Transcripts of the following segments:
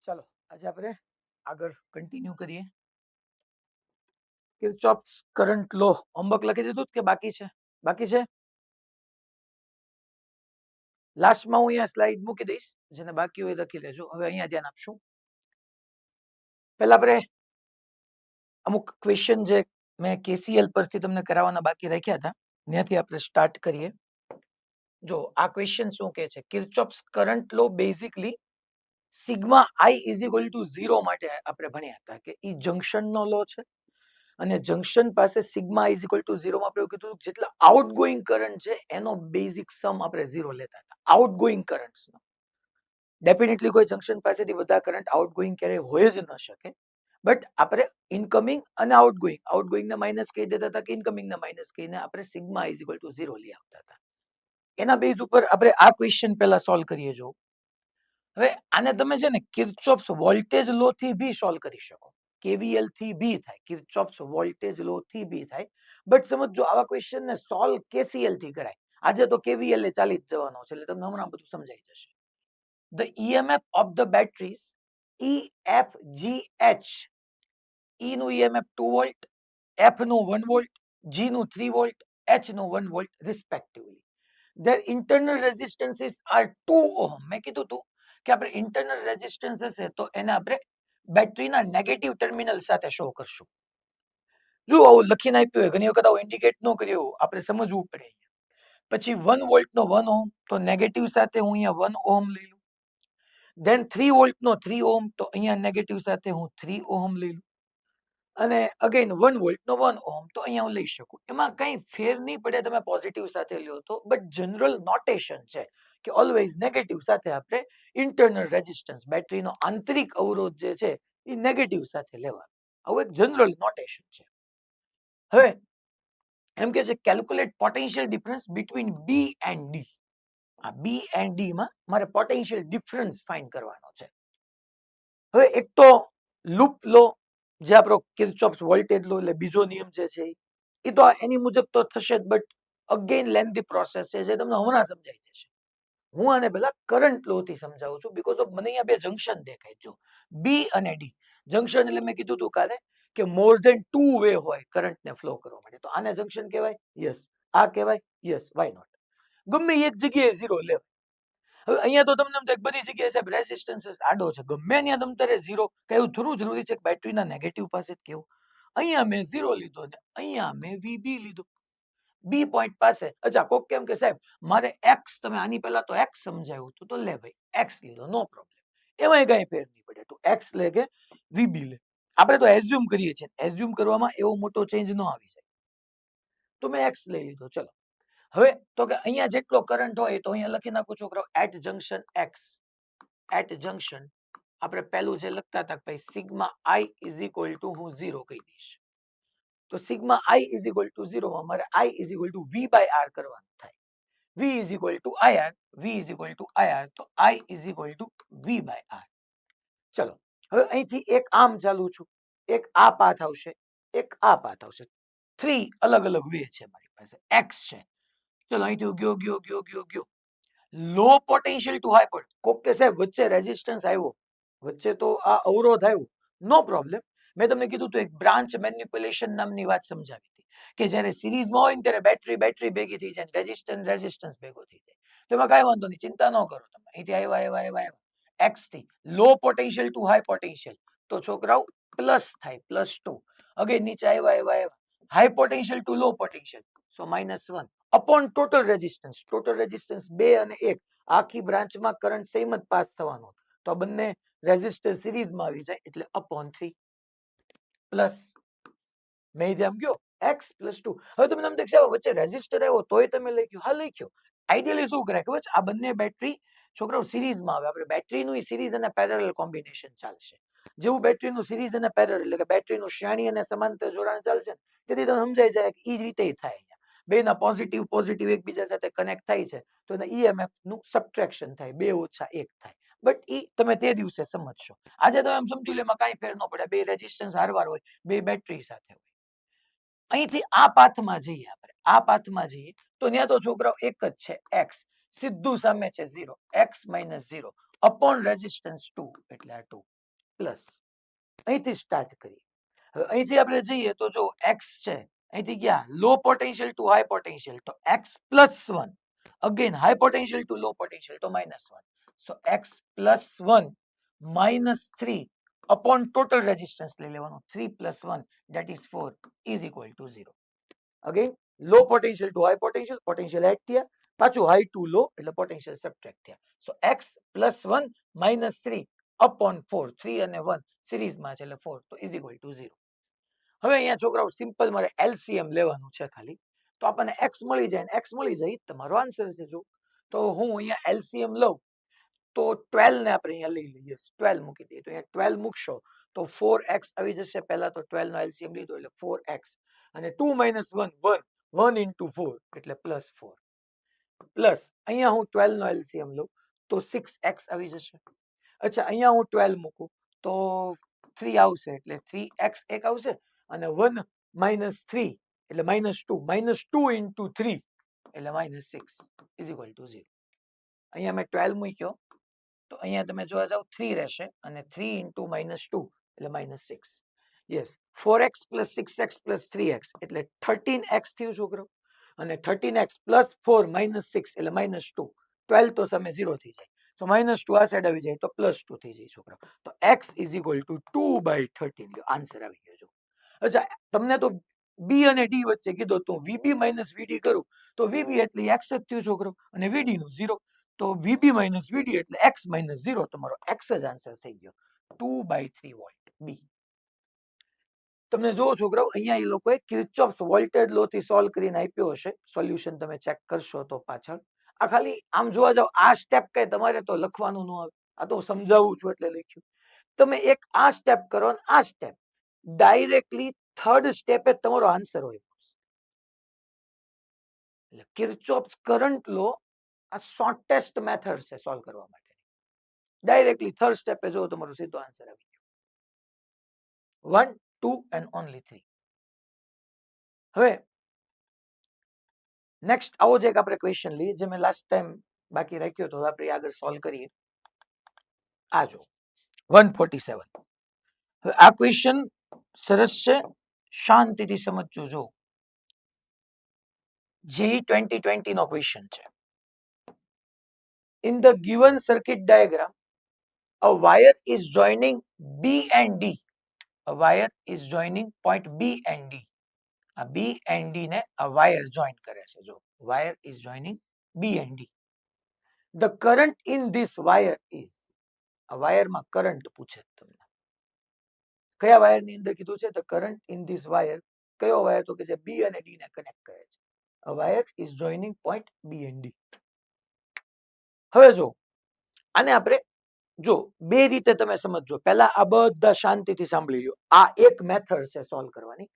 ચાલો આજે આપણે આગળ કન્ટિન્યુ કરીએ. કિર્ચોફ્સ કરંટ લો હોમવર્ક લખી દીધું કે બાકી છે? બાકી છે. લાસ્ટમાં હું અહીંયા સ્લાઇડ મૂકી દઈશ, જેને બાકી હોય લખી લેજો. હવે અહીંયા ધ્યાન આપશું. પહેલા આપણે અમુક ક્વેશ્ચન જે મેં કેસીએલ પરથી તમને કરાવવાના બાકી રાખ્યા હતા, ત્યાંથી આપણે સ્ટાર્ટ કરીએ. જો આ ક્વેશ્ચન શું કહે છે, Kirchhoff's current law basically sigma I is equal to 0 માટે આપણે ભણ્યા હતા કે ઈ જંક્શનનો લો છે અને જંક્શન પાસે સિગ્મા ઇઝ ઇક્વલ ટુ 0 માં આપણે એવું કીધું જેટલા આઉટગોઈંગ કરંટ છે એનો બેઝિક સમ આપણે 0 લેતા હતા આઉટગોઈંગ કરંટ્સનો. ડેફિનેટલી કોઈ જંક્શન પાસેથી બધા કરંટ આઉટગોઈંગ ક્યારેય હોય જ ન શકે, બટ આપણે ઇનકમિંગ અને આઉટગોઈંગ ને માઇનસ કહી દેતા હતા કે ઇનકમિંગ ને માઇનસ કહીને આપણે સિગ્મા ઇઝ ઇક્વલ ટુ 0 લઈ આવતા હતા. એના બેઝ ઉપર આપણે આ ક્વેશ્ચન પહેલા સોલ્વ કરીએ. જો હવે આને તમે છે ને કિર્ચોફ્સ વોલ્ટેજ લો થી બી સોલ્વ કરી શકો. કેવીએલ થી બી થાય, કિર્ચોફ્સ વોલ્ટેજ લો થી બી થાય. બટ સમજો આવા ક્વેશ્ચન ને સોલ્વ કેસીએલ થી કરાય. આજે તો કેવીએલ એ ચાલી જ જવાનો છે એટલે તમને હમણાં બધું સમજાઈ જશે. The EMF of the batteries EFGH, E નું EMF 2 વોલ્ટ, F નું 1 વોલ્ટ, G નું 3 વોલ્ટ, H નું 1 volt respectively. Their internal resistances are 2 ohm. મેં કીધું તું કે આપણે ઇન્ટરનલ રેઝિસ્ટન્સ હશે તો એને આપણે બેટરીના નેગેટિવ ટર્મિનલ સાથે શો કરશું. જો આવું લખીને આપ્યું હોય, ઘણી વખત આવું ઇન્ડિકેટ ન કર્યું, આપણે સમજવું પડે. પછી 1 વોલ્ટ નો 1 ઓહમ, તો નેગેટિવ સાથે હું અહીંયા 1 ઓહમ લઈ લઉં. ધેન 3 વોલ્ટ નો 3 ઓહમ, તો અહીંયા નેગેટિવ સાથે હું 3 ઓહમ લઈ લઉં. અને અગેન 1 વોલ્ટ નો 1 ઓહમ, તો અહીંયા હું લઈ શકું. એમાં કઈ ફેર નહીં પડે તમે પોઝિટિવ સાથે લ્યો તો, બટ જનરલ નોટેશન છે કે ઓલવેઝ નેગેટિવ સાથે આપણે ઇન્ટરનલ રેઝિસ્ટન્સ, બેટરીનો આંતરિક અવરોધ જે છે એ નેગેટિવ સાથે લેવાનો. આવું એક જનરલ નોટેશન છે. હવે એમ કે છે calculate potential difference between B and D. આ બી એન્ડ ડી માં મારે પોટેન્શિયલ ડિફરન્સ ફાઇન્ડ કરવાનો છે. હવે એક તો લૂપ લો, જે આપણો કિર્ચોફ્સ વોલ્ટેજ લો એટલે બીજો નિયમ જે છે એ તો એની મુજબ તો થશે જ, બટ અગેન લેન્ધી પ્રોસેસ છે જે તમને હમણાં સમજાઈ જશે. હું આને પેલા કરંટ લો થી સમજાવું છું, બીકોઝ ઓફ મને અહીંયા બે જંક્શન દેખાય. જો બી અને ડી જંક્શન એટલે મેં કીધું તું કાલે કે મોર ધેન 2 વે હોય કરંટ ને ફ્લો કરવા માટે, તો આને જંક્શન કહેવાય. યસ. આ કહેવાય. યસ. Why not. ગમે એક જગ્યાએ 0 લેવાય. હવે અહીંયા તો તમને બધી જગ્યાએ સાહેબ રેઝિસ્ટન્સ આડો છે, ગમે ત્યાં તમે તારે 0 કયું થોડું જરૂરી છે કે બેટરીના નેગેટિવ પાસે જ કેવું. અહીંયા મેં 0 લીધો ને અહીંયા મેં વીબી લીધો બી પોઈન્ટ પાસે. અચ્છા, કોક કેમ કે સાહેબ મારે એક્સ, તમે આની પહેલા તો એક્સ સમજાવ્યું હતું, તો લે ભાઈ એક્સ લીધો, નો પ્રોબ્લેમ, એમાં કઈ ફેર નહીં પડે. તું એક્સ લે કે વીબી લે, આપણે તો એઝ્યુમ કરીએ છીએ, એઝ્યુમ કરવામાં એવો મોટો ચેન્જ ન આવી જાય. તો મેં એક્સ લઈ લીધો. ચલો હવે તો કે અહીંયા જેટલો કરંટ હોય તો અહીંયા લખી નાખું છોકરાઓ at junction X. At junction આપણે પહેલું જે લખતા હતા ભાઈ sigma I is equal to હું 0 કહી દઈશ. તો sigma I is equal to 0 માં મારે I is equal to V by R કરવાનું થાય. V is equal to IR, V is equal to IR, તો I is equal to V by R. ચલો હવે અહીંથી એક આમ ચાલુ છું, એક આ પાથ આવશે, એક આ પાથ આવશે. 3 અલગ અલગ વે છે મારી પાસે. એક્સ છે, ચલો અહીંથી ગયો ગયો ગયો ગયો ગયો લો પોટેન્શિયલ ટુ હાઈ પોટેન્શિયલ. કોક કે સાહેબ વચ્ચે રેઝિસ્ટન્સ આવ્યો, વચ્ચે તો આ અવરોધ આવ્યો, નો પ્રોબ્લેમ. મેં તમને કીધું તો એક બ્રાન્ચ મેનિપ્યુલેશન નામની વાત સમજાવી હતી કે જ્યારે સિરીઝમાં હોય ને ત્યારે બેટરી ભેગી થઈ જાય, રેઝિસ્ટન્સ ભેગો થઈ જાય. તો એમાં કાંઈ વાંધો નહીં, ચિંતા ન કરો તમે. અહીંથી આવ્યા એક્સ થી લો પોટેન્શિયલ ટુ હાઈ પોટેન્શિયલ, તો છોકરાઓ પ્લસ થાય, +2. અગેન નીચે આવ્યા high potential to low potential, so -1 upon total resistance. Total resistance 2 અને 1, આખી બ્રાન્ચમાં કરંટ સેમ જ પાસ થવાનો, તો આ બંને રેઝિસ્ટર સિરીઝમાં આવી જાય એટલે અપોન 3 પ્લસ મેં જેમ ગયો x + 2. હવે તમને એમ થાય વચ્ચે રેઝિસ્ટર આવ્યો તોય તમે લખ્યું. હા લખ્યો. આઈડિયલી શું કરાય ખબર છે, આ બંને બેટરી છોકરાઓ સિરીઝમાં આવે, આપણે બેટરીનું સિરીઝ અને પેરેલલ કોમ્બિનેશન ચાલશે. જેવું બેટરીનું સિરીઝ અને પેરેલલ એટલે કે બેટરીનું શ્રેણી અને સમાંતર જોડાણ ચાલશે, તેથી તમને સમજાઈ જાય કે એ રીતે થાય. બેના પોઝિટિવ પોઝિટિવ એકબીજા સાથે કનેક્ટ થાય છે, તો એના ઈએમએફ નું સબટ્રેક્શન થાય, 2 - 1 થાય. બટ ઈ તમે તે દિવસે સમજશો. આજે તમે એમ સમજી લો એમાં કાંઈ ફેર ન પડે, બે રેઝિસ્ટન્સ હારવાર હોય, બે બેટરી સાથે હોય. અહીંથી આ પાથમાં જઈએ આપણે, આ પાથમાં જઈએ તો ત્યાં તો છોકરાઓ એક જ છે એક્સ, સીધું સામે છે 0, x - 0 અપોન રેઝિસ્ટન્સ 2 એટલે આ 2. પ્લસ, અહીંથી સ્ટાર્ટ કરીએ. હવે અહીંથી આપણે જઈએ તો જો x છે, અહીંથી ગયા લો પોટેન્શિયલ ટુ હાઈ પોટેન્શિયલ, તો x plus 1, again high potential to low potential, તો -1. સો x plus 1 -3 upon total resistance લઈ લેવાનું, 3 plus 1 that is 4 is equal to 0. Again low potential to high potential, potential add થયા, પાછું high two લો એટલે potential subtract થયા. સો x plus 1 -3 upon 4, 3 અને 1 સિરીઝમાં છે એટલે 4, તો ઇઝ ઇક્વલ ટુ 0. હવે અહીંયા છોકરાઓ સિમ્પલ મારે એલસીએમ લેવાનું છે ખાલી, તો આપણને x મળી જાય ને x મળી જાય, તમારો આન્સર છે. જો તો હું અહીંયા એલસીએમ લઉં તો 12 ને આપણે અહીંયા લઈ લઈએ, 12 મૂકી દઈએ, તો અહીંયા 12 મૂકશો તો 4x આવી જશે. પહેલા તો 12 નો એલસીએમ લીધો એટલે 4x, અને 2 - 1 1, 1 into 4 એટલે +4, પ્લસ અહીંયા હું 12 નો એલસીએમ લઉં તો 6x આવી જશે. અચ્છા, અહીંયા હું 12 મૂકું તો 3 આવશે એટલે 3x એક આવશે, અને 1 - 3 એટલે -2, -2 into 3 એટલે -6 is equal to 0. અહીંયા મેં 12 મૂક્યો તો અહીંયા તમે જોવા જાવ 3 રહેશે, અને 3 into -2 એટલે -6. યસ, 4x + 6x + 3x એટલે 13x થયું છોકરો, અને 13x + 4 - 6 એટલે -2. 12 તો સામે 0 થઈ જાય, તો -2 આ સાઈડ આવી જાય તો +2 થઈ જાય છોકરા. તો x is equal to 2/13. Answer આવી ગયો. જો અચ્છા, તમને તો b અને d વચ્ચે કીધો તો vb - vd કરું તો vb એટલે x જ થયું છોકરો, અને vd નું 0, તો vb - vd એટલે x - 0, તમારો x જ આન્સર થઈ ગયો, 2/3 વોલ્ટ b. તમને જો છોકરાઓ અહીંયા એ લોકોએ કિર્ચોફ્સ વોલ્ટેજ લો થી સોલ્વ કરીને આપ્યો હશે, સોલ્યુશન તમે ચેક કરશો તો પાછળ. આ ખાલી આમ જોવા જાવ આ સ્ટેપ કઈ તમારે તો લખવાનું ન આવે, આ તો સમજાવું છું એટલે લખ્યું. તમે એક આ સ્ટેપ કરો ને આ સ્ટેપ, ડાયરેક્ટલી થર્ડ સ્ટેપે તમારો આન્સર હોય. એટલે કિર્ચોફ્સ કરંટ લો આ શોર્ટેસ્ટ મેથડ છે સોલ્વ કરવા માટે. ડાયરેક્ટલી થર્ડ સ્ટેપે જો તમારો સીધો આન્સર આવી ગયો. 1, 2 and only 3. હવે નેક્સ્ટ આવો જ એક આપણે ક્વેશ્ચન લઈએ જે મેં લાસ્ટ ટાઈમ બાકી રાખ્યો તો આપણે આગળ સોલ્વ કરીએ. આ જો 147. હવે આ ક્વેશ્ચન સરસ છે, શાંતિથી સમજજો. જો JEE 2020 નો ક્વેશ્ચન છે. In the given circuit diagram, a wire is joining B and D. A wire is joining point B and D. A B and D ને a wire join કરે છે. જો wire is joining B and D. The current in this wire is, આ વાયરમાં current પૂછે તમને, કયા વાયરની અંદર કીધું છે the current in this wire, કયો વાયર તો કે જે B અને D ને કનેક્ટ કરે છે. A wire is joining point B and D. હવે જો આને આપણે જો બે રીતે તમે સમજજો. પહેલા આ બધા શાંતિથી સાંભળી લો. આ એક મેથડ છે સોલ્વ કરવાની.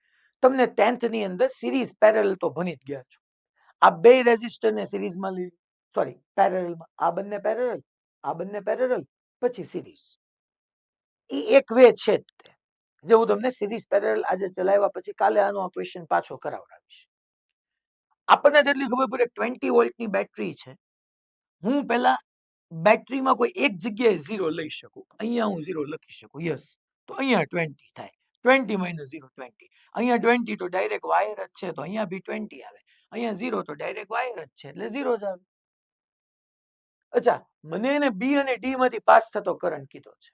તમને 10th ની અંદર સિરીઝ પેરેલલ તો ભણી જ ગયા છો. આ બે રેઝિસ્ટર ને સિરીઝમાં લઈ, સોરી પેરેલલમાં, આ બંને પેરેલલ, આ બંને પેરેલલ, પછી સિરીઝ. ઈ એક વે છે જ તે, જે હું તમને સિરીઝ પેરેલલ આજે ચલાવ્યા પછી કાલે આનો આ ક્વેશ્ચન પાછો કરાવડાવીશ. આપણને જેટલી ખબર પડે 20 વોલ્ટની બેટરી છે. હું પહેલા બેટરીમાં કોઈ એક જગ્યાએ 0 લઈ શકું, અહીંયા હું 0 લખી શકું. યસ, તો અહીંયા 20 થાય, 20 - 0 20. અહીંયા 20 તો ડાયરેક્ટ વાયર જ છે, તો અહીંયા બી 20 આવે. અહીંયા 0 તો ડાયરેક્ટ વાયર જ છે એટલે 0 જ આવે. અચ્છા, મને એને બી અને ડી માંથી પાસ થતો કરંટ કીધો છે.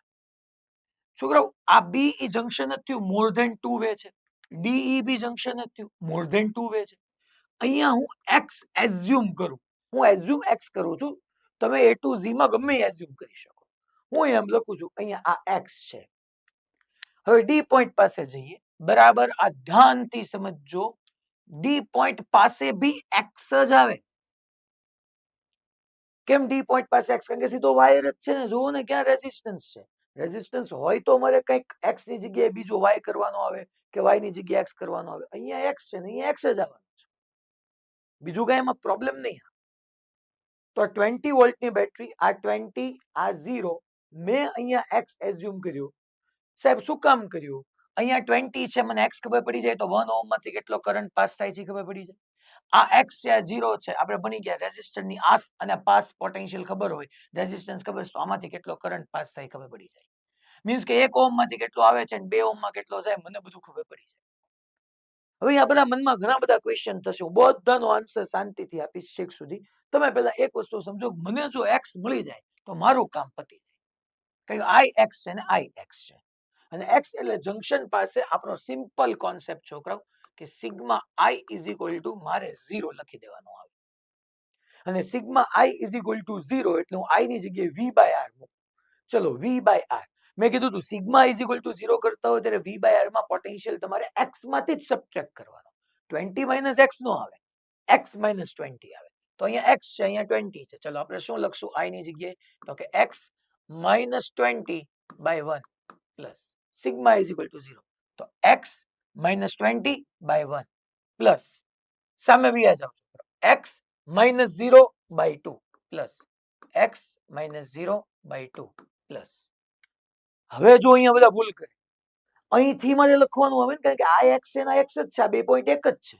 છોકરાઓ આ બી ઈ જંક્શન જ થયું, મોર ધેન 2 વે છે. ડી ઈ બી જંક્શન જ થયું, મોર ધેન 2 વે છે. અહીંયા હું એક્સ એઝ્યુમ કરું, હું એઝ્યુમ એક્સ કરું છું, તમે A to Z માં ગમે એઝ્યુમ કરી શકો. હું એમ લખું છું અહીંયા આ એક્સ છે. હવે ડી પોઈન્ટ પાસે જઈએ, બરાબર આ ધ્યાનથી સમજજો. ડી પોઈન્ટ પાસે બી એક્સ જ આવે. કેમ ડી પોઈન્ટ પાસે એક્સ? કારણ કે સીધો વાયર જ છે ને. જુઓ ને ક્યાં રેઝિસ્ટન્સ છે. રેઝિસ્ટન્સ હોય તો મારે કંઈક એક્સ ની જગ્યાએ બીજો વાય કરવાનો આવે કે વાય ની જગ્યાએ એક્સ કરવાનો આવે. અહીંયા એક્સ છે ને અહીંયા એક્સ જ આવવાનું છે, બીજું કઈ એમાં પ્રોબ્લેમ નહીં. તો 20 વોલ્ટની બેટરી, આ 20, આ 0, મેં અહીંયા એક્સ એઝ્યુમ કર્યું. સાહેબ શું કામ કર્યું? અહીંયા 20 છે, મને એક્સ ખબર પડી જાય તો 1 ઓહ્મ માંથી કેટલો કરંટ પાસ થાય છે ખબર પડી જાય. આ એક્સ છે, આ 0 છે, આપણે ભણી ગયા રેઝિસ્ટરની આસ અને પાસ પોટેન્શિયલ ખબર હોય, રેઝિસ્ટન્સ ખબર છે, તો આમાંથી કેટલો કરંટ પાસ થાય ખબર પડી જાય. મીન્સ કે 1 ઓહમ માંથી કેટલો આવે છે અને 2 ઓહમ માં કેટલો જાય મને બધું ખબર પડી જાય. હવે આ બધા મનમાં ઘણા બધા ક્વેશ્ચન થશે, હું બધાનો આન્સર શાંતિથી આપીશ છેક સુધી. તમે પહેલા એક વસ્તુ સમજો, મને જો x મળી જાય તો મારું કામ પતી જાય. કારણ કે ix છે ને ix છે, અને x એટલે જંક્શન પાસે આપણો સિમ્પલ કોન્સેપ્ટ છોકરાઓ કે sigma i is equal two મારે 0 લખી દેવાનો આવે, અને sigma i is equal to 0 એટલે હું i ની જગ્યાએ v બાય r મૂકું. ચલો v બાય r મેં કીધું તું સિગ્મા ઇઝ ઇક્વલ ટુ 0 કરતા હોય ત્યારે v બાય r માં પોટેન્શિયલ તમારે x માંથી જ સબટ્રેક્ટ કરવાનો. 20 માઇનસ x નો આવે, x માઇનસ 20 આવે. તો અહીંયા x છે, અહીંયા 20 છે. ચલો આપણે શું લખશું i ની જગ્યાએ? તો કે x minus 20 by 1 plus sigma is equal to 0. તો x માઇનસ 20 બાય 1 પ્લસ સામે વ્યા જાવ છો x minus 0 by 2 plus x minus 0 by 2 plus. હવે જો અહીંયા બધા ભૂલ કરે, અહીંથી મારે લખવાનું આવે ને, કારણ કે આ x છે ને x જ છે, આ 2 પોઈન્ટ એક જ છે.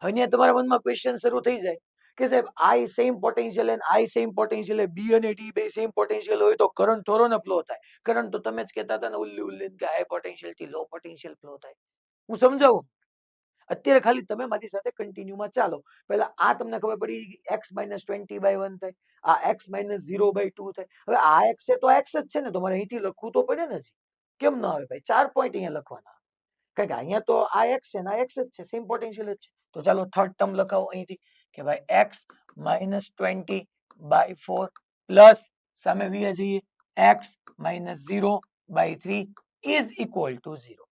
અહીંયા તમારા મનમાં ક્વેશ્ચન શરૂ થઈ જાય કે સાહેબ i સેમ પોટેન્શિયલ અને i સેમ પોટેન્શિયલ, b અને t બે સેમ પોટેન્શિયલ હોય તો કરંટ થોડો ને ફ્લો થાય. કરંટ તો તમે જ કહેતા હતા ને ઉલ્લી ઉલ્લી કે હાઈ પોટેન્શિયલ થી લો પોટેન્શિયલ ફ્લો થાય. હું સમજાવું અત્યારે, ખાલી તમે મારી સાથે કન્ટિન્યુ માં ચાલો. પહેલા આ તમને ખબર પડી x માઇનસ 20 બાય 1 થાય, આ x માઇનસ 0 બાય 2 થાય. હવે આ x છે તો x જ છે ને, તો મારે અહીંથી લખવું તો પડે ને. કેમ ના આવે ભાઈ? 4 પોઈન્ટ અહીંયા લખવાના, કારણ કે અહીંયા તો આ x છે ને આ x જ છે, સેમ પોટેન્શિયલ જ છે. તો ચાલો થર્ડ ટર્મ લખાવો અહીંથી કે ભાઈ x માઇનસ 20 બાય 4 પ્લસ સામે વ્યા જઈએ x minus 0 by 3 is equal to 0.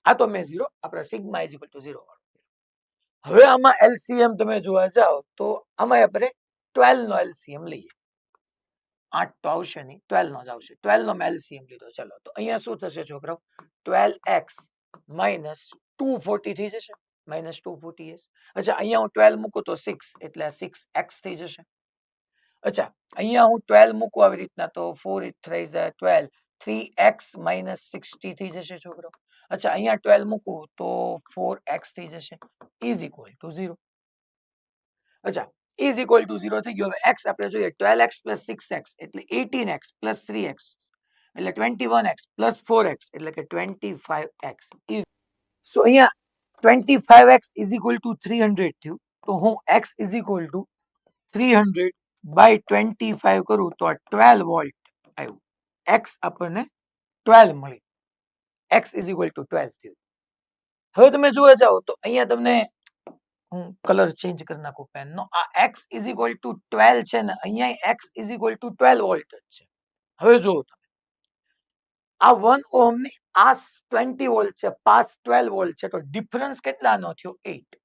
આ તો મેં 0 આપણે સિગ્મા ઇઝ ઇક્વલ ટુ 0 વાળું. હવે આમાં એલસીએમ તમે જોવા જાઓ તો આમાં આપણે 12 નો એલસીએમ લઈએ. 8 તો આવશે નહીં, 12 નો જ આવશે. 12 નો મેં એલસીએમ લીધો. ચલો તો અહીંયા શું થશે છોકરાઓ? 12x માઇનસ 240 થઈ જશે, માઇનસ 240s. અચ્છા અહીંયા હું 12 મૂકું તો 6 એટલે 6x થઈ જશે. અચ્છા અહીંયા હું 12 મૂકું આવી રીતના તો 4 3 12, 3x માઇનસ 60 થઈ જશે છોકરો. અચ્છા અહીંયા 12 મૂકું તો 4x થઈ જશે ઇઝ ઇક્વલ ટુ 0. અચ્છા ઇઝ ઇક્વલ ટુ 0 થઈ ગયો. હવે x આપણે જોઈએ 12x પ્લસ 6x એટલે 18x પ્લસ 3x એટલે 21x પ્લસ 4x એટલે કે 25x ઇઝ. સો અહીંયા 25x ઇઝ ઇક્વલ ટુ 300 થયું. તો હું x is equal to 300 by 25 કરું તો આ 12 વોલ્ટ આવ્યું. x આપણને 12 મળી, x ઇઝ ઇક્વલ ટુ 12 થયું. હવે તમે જોવા જાઓ તો અહીંયા તમને હું કલર ચેન્જ કરી નાખું પેન નો. આ x ઇઝ ઇક્વલ ટુ 12 છે ને અહીંયા x is equal two 12 volt જ છે. હવે જો તમે આ 1 ઓહમ ની આ 20 વોલ્ટ છે, પાસ 12 વોલ્ટ છે, તો ડિફરન્સ કેટલાનો થયો? 8.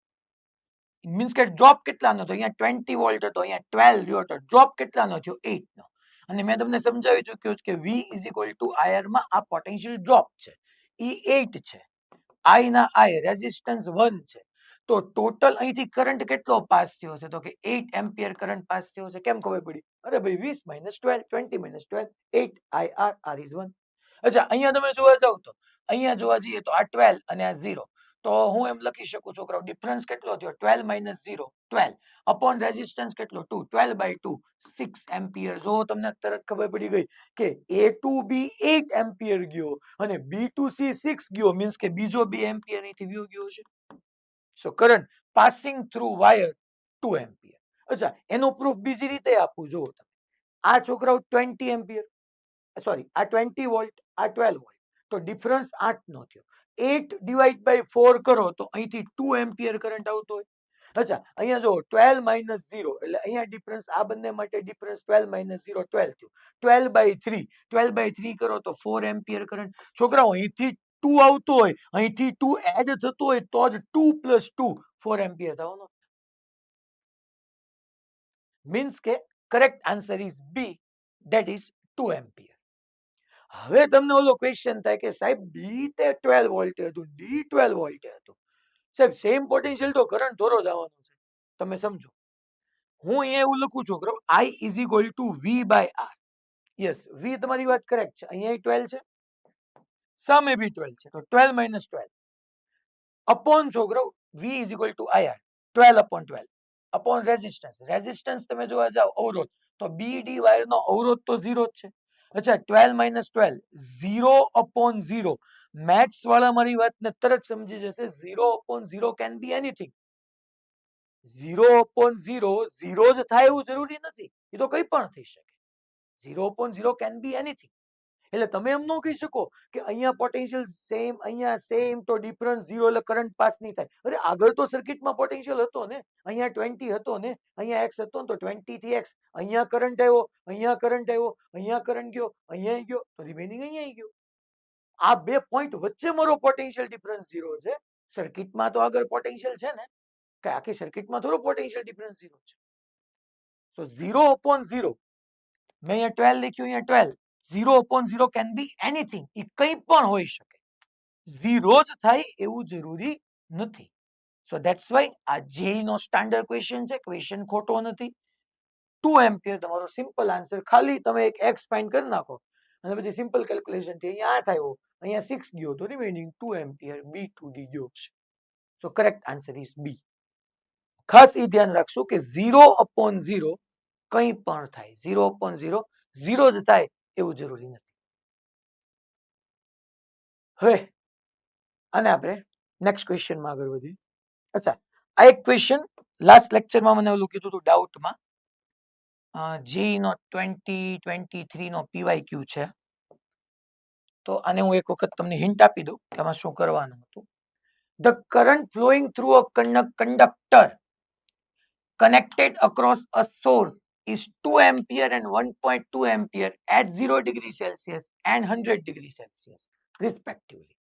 મીન્સ કે ડ્રોપ કેટલાનો થયો? અહીંયા 20 વોલ્ટ હતો, અહીંયા 12 રહ્યો, તો ડ્રોપ કેટલાનો થયો? 8 નો. અને મેં તમને સમજાવી ચૂક્યો કે v is equal to IR માં આ પોટેન્શિયલ ડ્રોપ છે, એ 8 છે. I ના I રેઝિસ્ટન્સ 1 છે. તો ટોટલ અહીંથી કરંટ કેટલો પાસ થયો છે? તો કે 8 એમ્પિયર કરંટ પાસ થયો છે. કેમ ખબર પડી? અરે ભાઈ 20 minus 12, 20 minus 12, 8 IR, R is 1. અચ્છા અહીંયા તમે જોવા જાવ તો અહીંયા જોવા જઈએ તો આ 12 અને આ 0, તો હું એમ લખી શકું છોકરાઓ ડિફરન્સ કેટલો થયો? 12 માઇનસ 0 12 અપોન રેઝિસ્ટન્સ કેટલો? 2, 12 બાય 2 6 એમ્પિયર. જો તમને તરત ખબર પડી ગઈ કે A to B 8 એમ્પિયર ગયો અને B to C 6 ગયો, મીન્સ કે બીજો 2 એમ્પિયર અહીંથી વ્યુ ગયો છે. So current passing through wire 2 ampere. અચ્છા એનો પ્રૂફ બીજી રીતે આપું. જો તમે આ છોકરાઓ 20 એમ્પિયર, સોરી આ 20 વોલ્ટ, આ 12 વોલ્ટ, તો ડિફરન્સ 8 નો થયો. 8 ડિવાઈડ બાય 4 કરો તો અહીંથી 2 એમ્પિયર કરંટ આવતો હોય. અચ્છા અહીંયા જો 12 માઇનસ 0 એટલે અહીંયા ડિફરન્સ આ બંને માટે ડિફરન્સ 12 માઇનસ 0 12 થયું. 12 બાય 3, 12 બાય 3 કરો તો 4 એમ્પિયર કરંટ. છોકરાઓ અહીંથી 2 આવતો હોય, અહીંથી 2 એડ થતો હોય તો જ 2 પ્લસ 2 4 એમ્પિયર થવાનો. મીન્સ કે correct answer is B, that is 2 ampere. હવે તમને ઓલો ક્વેશ્ચન થાય કે સાહેબ બી તે 12 વોલ્ટ હતું, ડી 12 વોલ્ટ હતું, સાહેબ સેમ પોટેન્શિયલ તો કરંટ થોડો જ આવવાનો છે. તમે સમજો હું અહીંયા એવું લખું છું બરાબર, I is equal to V by R. Yes V તમારી વાત કરેક્ટ છે. અહીંયા 12 છે, સામે બી 12 છે, તો 12 માઇનસ 12 અપોન છોકરો V is equal to IR 12 upon 12 upon resistance. Resistance તમે જોવા જાઓ અવરોધ, તો બી ડી વાયર નો અવરોધ તો 0 જ છે. અચ્છા 12 માઇનસ 12 0/0 મેથ્સ વાળા મારી વાતને તરત સમજી જશે 0/0 કેન બી એનીથિંગ 0/0 0 જ થાય એવું જરૂરી નથી એ તો કંઈ પણ થઈ શકે 0/0 કેન બી એનીથિંગ એટલે તમે એમ ન કહી શકો કે અહીંયા પોટેન્શિયલ સેમ અહીંયા સેમ તો ડિફરન્સ 0 એટલે કરંટ પાસ નહીં થાય અરે આગળ તો સર્કિટમાં પોટેન્શિયલ હતો ને અહીંયા 20 હતો ને અહીંયા x હતો ને તો 20 થી x અહીંયા કરંટ આવ્યો અહીંયા કરંટ આવ્યો અહીંયા કરંટ ગયો અહીંયા ગયો તો રિમેનિંગ અહીંયા ગયો આ બે પોઈન્ટ વચ્ચે મારો પોટેન્શિયલ ડિફરન્સ 0 છે સર્કિટમાં તો આગળ પોટેન્શિયલ છે ને કે આખી સર્કિટમાં થોડો પોટેન્શિયલ ડિફરન્સ 0 છે સો 0/0 મેં અહીંયા 12 લખ્યું અહીંયા 12 0/0 કેન બી એનીથિંગ એ કંઈ પણ હોઈ શકે 0 જ થાય એવું જરૂરી નથી સો ધેટ્સ વાય આ જેઈ નો સ્ટાન્ડર્ડ ક્વેશ્ચન છે ક્વેશ્ચન ખોટો નથી 2 એમ્પિયર તમારો સિમ્પલ આન્સર ખાલી તમે એક x ફાઇન્ડ કરી નાખો અને પછી સિમ્પલ કેલ્ક્યુલેશન થી અહીંયા 8 આવ્યો અહીંયા 6 ગયો તો રિમેનિંગ 2 એમ્પિયર B2D ગયો છે સો કરેક્ટ આન્સર ઇઝ બી ખાસ એ ધ્યાન રાખશું કે 0/0 કંઈ પણ થાય 0/0 0 જ થાય એવું જરૂરી નથી હવે આને આપણે નેક્સ્ટ ક્વેશ્ચનમાં આગળ વધીએ અચ્છા આ એક ક્વેશ્ચન લાસ્ટ લેક્ચરમાં મને ઓલું કીધું હતું ડાઉટમાં જેઈ નો 2023 નો PYQ છે તો આને હું એક વખત તમને હિન્ટ આપી દઉં કે આમાં શું કરવાનું હતું the current flowing through a conductor connected across a source is 2 ampere and 1.2 ampere at 0 degree Celsius and 100 degree Celsius respectively.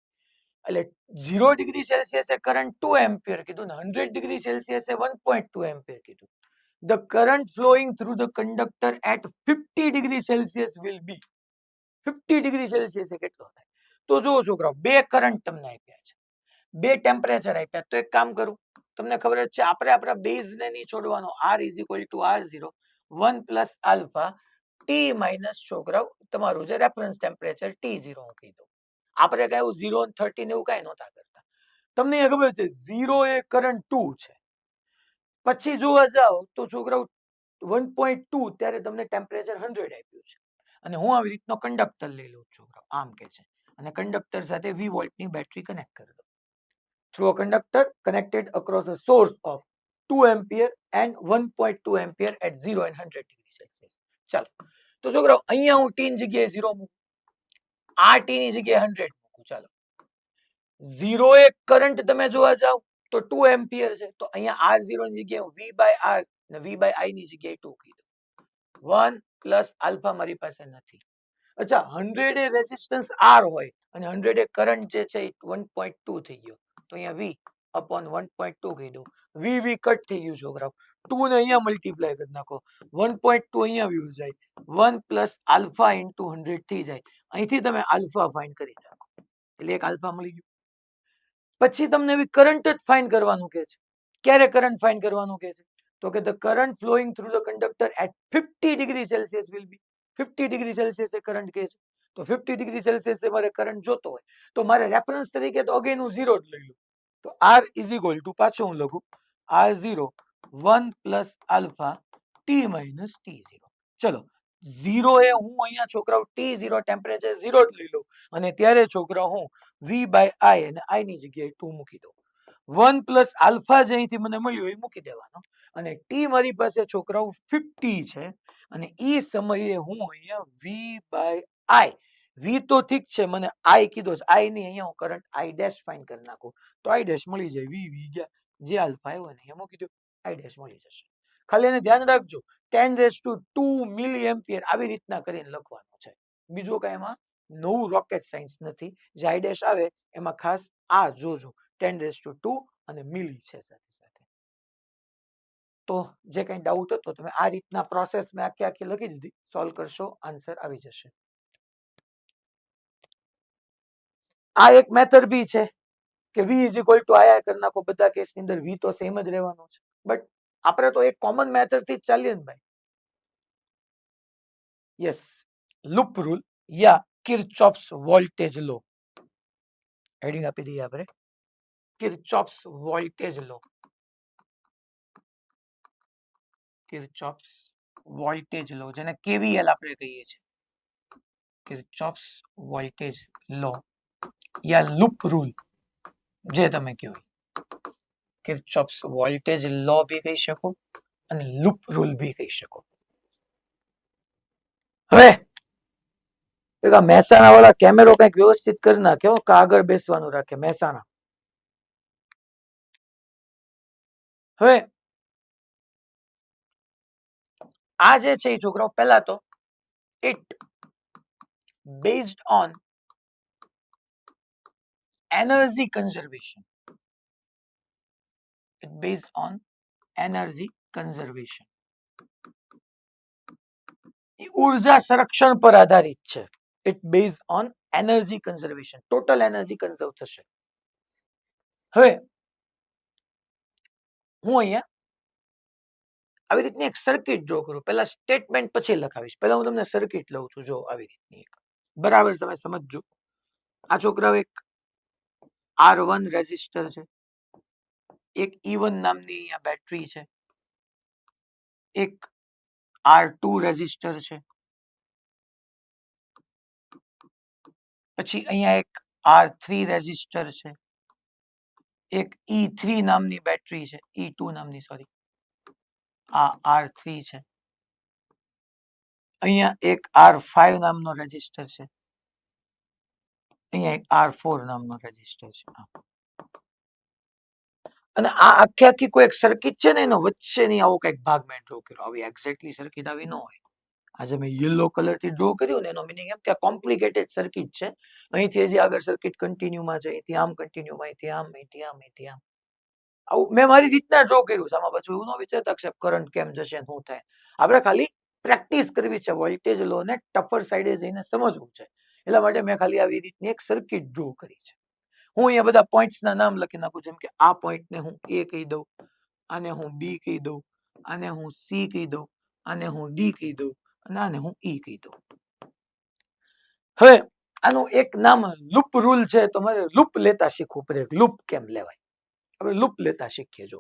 એટલે 0 ડિગ્રી સેલ્સિયસે કરંટ 2 એમ્પિયર કીધું ને 100 ડિગ્રી સેલ્સિયસે 1.2 એમ્પિયર કીધું the current flowing through the conductor at 50 degree Celsius will be 50 degree સેલ્સિયસે કેટલો થાય તો જો છોકરાઓ બે કરંટ તમને આપ્યા છે બે ટેમ્પરેચર આપ્યા તો એક કામ કરું તમને ખબર જ છે આપણે આપણા બેઝને નહીં છોડવાનો r = r0 1 plus alpha t minus છોકરાઓ તમારું જે રેફરન્સ ટેમ્પરેચર T0 હું કહી દઉં આપણે કઈ એવું 0 અને 30 એવું કઈ નહોતા કરતા તમને ખબર છે 0 એ કરંટ 2 છે પછી જોવા જાઓ તો છોકરાઓ 1.2 ત્યારે તમને ટેમ્પરેચર 100 આપ્યું છે અને હું આવી રીતનો કંડક્ટર લઈ લઉં છોકરાઓ આમ કે છે અને કંડક્ટર સાથે 20 વોલ્ટની બેટરી કનેક્ટ કરી દઉં through a conductor connected across a source of 2 ampere and 1.2 ampere at 0 and 100 degree Celsius. ચાલો તો છોકરાઓ અહીંયા હું t ની જગ્યાએ 0 મૂકું આ t ની જગ્યાએ 100 મૂકું ચાલો 0 એ કરંટ તમે જોવા જાવ તો 2 એમ્પિયર છે તો અહીંયા r0 ની જગ્યાએ હું v/r અને v/i ની જગ્યાએ 2 કહી દઉં 1 પ્લસ આલ્ફા મારી પાસે નથી અચ્છા 100 એ રેઝિસ્ટન્સ r હોય અને 100 એ કરંટ જે છે 1.2 થઈ ગયો તો અહીંયા v upon 1.2 કહી દઉં v કટ થઈ ગયું છોકરાઓ 2 ને અહીંયા મલ્ટીપ્લાય કરી નાખો 1.2 અહીંયા વ્યુ જાય 1 પ્લસ આલ્ફા ઇન્ટુ 100 થઈ જાય અહીંથી તમે આલ્ફા ફાઇન્ડ કરી નાખો એટલે એક આલ્ફા મળી ગયું પછી તમને એવી કરંટ જ ફાઇન્ડ કરવાનું કહે છે ક્યારે કરંટ ફાઇન્ડ કરવાનું કહે છે તો કે the current flowing through the conductor at 50 degree Celsius will be 50 degree સેલ્સિયસે કરંટ કહે છે તો 50 ડિગ્રી સેલ્સિયસે મારે કરંટ જોતો હોય તો મારે રેફરન્સ તરીકે તો અગેન હું 0 જ લઈ લઉં તો r = પાછો હું લખું r0 1 plus alpha t minus t0 ચલો 0 એ હું અહીંયા છોકરાઓ t0 ટેમ્પરેચર 0 જ લઈ લઉં અને ત્યારે છોકરાઓ હું v/i અને i ની જગ્યાએ 2 મૂકી દઉં 1 પ્લસ આલ્ફા જે અહીંથી મને મળ્યું એ મૂકી દેવાનો અને t મારી પાસે છોકરાઓ 50 છે અને એ સમયે હું અહીંયા v/i v તો ઠીક છે મને i કીધો છે i ની અહીંયા હું કરંટ i ડેશ ફાઇન્ડ કરી નાખું તો i ડેશ મળી જાય v ગયા જે આલ્ફા આવ્યો ને અહીંયા મૂકી દો i ડેશ મળી જશે ખાલી એને ધ્યાન રાખજો 10⁻² મિલી એમ્પિયર આવી રીતના કરીને લખવાનું છે બીજું કઈ એમાં નવું રોકેટ સાયન્સ નથી જે i ડેશ આવે એમાં ખાસ આ જોજો 10⁻² અને મિલી છે સાથે સાથે તો જે કઈ ડાઉટ હતો તમે આ રીતના પ્રોસેસ મેં આખી આખી લખી દીધી સોલ્વ કરશો આન્સર આવી જશે આ એક મેથડ બી છે કે v = i કરી નાખો બધા કેસની અંદર v તો સેમ જ રહેવાનો છે બટ આપણે તો એક કોમન મેથડ થી જ ચાલીએ ને ભાઈ યસ લૂપ રૂલ યા કિર્ચોફ્સ વોલ્ટેજ લો હેડિંગ આપી દઈએ આપણે કિર્ચોફ્સ વોલ્ટેજ લો કિર્ચોફ્સ વોલ્ટેજ લો જેને KVL આપણે કહીએ છીએ કિર્ચોફ્સ વોલ્ટેજ લો યા લૂપ રૂલ જે તમે કહો કિર્ચોફ્સ વોલ્ટેજ લો બી કહી શકો અને લૂપ રૂલ બી કહી શકો. હવે મહેસાણા વાળા કેમેરો કઈક વ્યવસ્થિત કરી નાખ્યો કે આગળ બેસવાનું રાખે મહેસાણા. હવે આ જે છે એ છોકરાઓ પહેલા તો it based on energy conservation. It based on energy conservation. ઉર્જા સંરક્ષણ પર આધારિત છે. It based on energy conservation. Total energy conserve થશે. હવે હું અહીંયા આવી રીતની એક સર્કિટ ડ્રો કરું. પહેલા સ્ટેટમેન્ટ પછી લખાવીશ. પહેલા હું તમને સર્કિટ લઉં છું. જો આવી રીતની એક બરાબર તમે સમજજો. આ છોકરાઓ એક R1 રેઝિસ્ટર છે, એક E1 નામની અહીંયા બેટરી છે, એક R2 રેઝિસ્ટર છે, પછી અહીંયા એક R3 રેઝિસ્ટર છે, એક E3 નામની બેટરી છે, E2 નામની સોરી, આ R3 છે, અહીંયા એક R5 નામનો રેઝિસ્ટર છે, અહીંયા એક R4 નામનો રેઝિસ્ટર છે. અને આ આખી કોઈ એક સર્કિટ છે ને એનો વચ્ચેની આવો કઈક ભાગ મેં ડ્રો કર્યો. આવી એક્ઝેક્ટલી સર્કિટ આવી ન હોય. આજે મેં યલો કલર થી ડ્રો કર્યું ને એનો મીનિંગ એમ કે કોમ્પ્લિકેટેડ સર્કિટ છે. અહીંથી હજી આગળ સર્કિટ કન્ટિન્યુમાં છે, અહીંથી આમ કન્ટિન્યુમાં, અહીંથી આમ, અહીંથી આમ, અહીંથી આમ. આવું મેં મારી રીતના ડ્રો કર્યું છે. આમાં પાછું એવું ન વિચારતા કે કરંટ કેમ જશે શું થાય. આપણે ખાલી પ્રેક્ટિસ કરવી છે. વોલ્ટેજ લો ને ટફર સાઈડે જઈને સમજવું છે. એટલા માટે મેં ખાલી આવી રીતની એક સર્કિટ ડ્રો કરી છે. હું અહીંયા બધા પોઈન્ટ્સના નામ લખી નાખું. જેમ કે આ પોઈન્ટને હું A કહી દઉં, આને હું B કહી દઉં, આને હું C કહી દઉં, આને હું D કહી દઉં અને આને હું E કહી દઉં. હવે આનું એક નામ લૂપ રૂલ છે. તો મારે લૂપ લેતા શીખવું પડે. લૂપ કેમ લેવાય હવે લૂપ લેતા શીખીએ. જો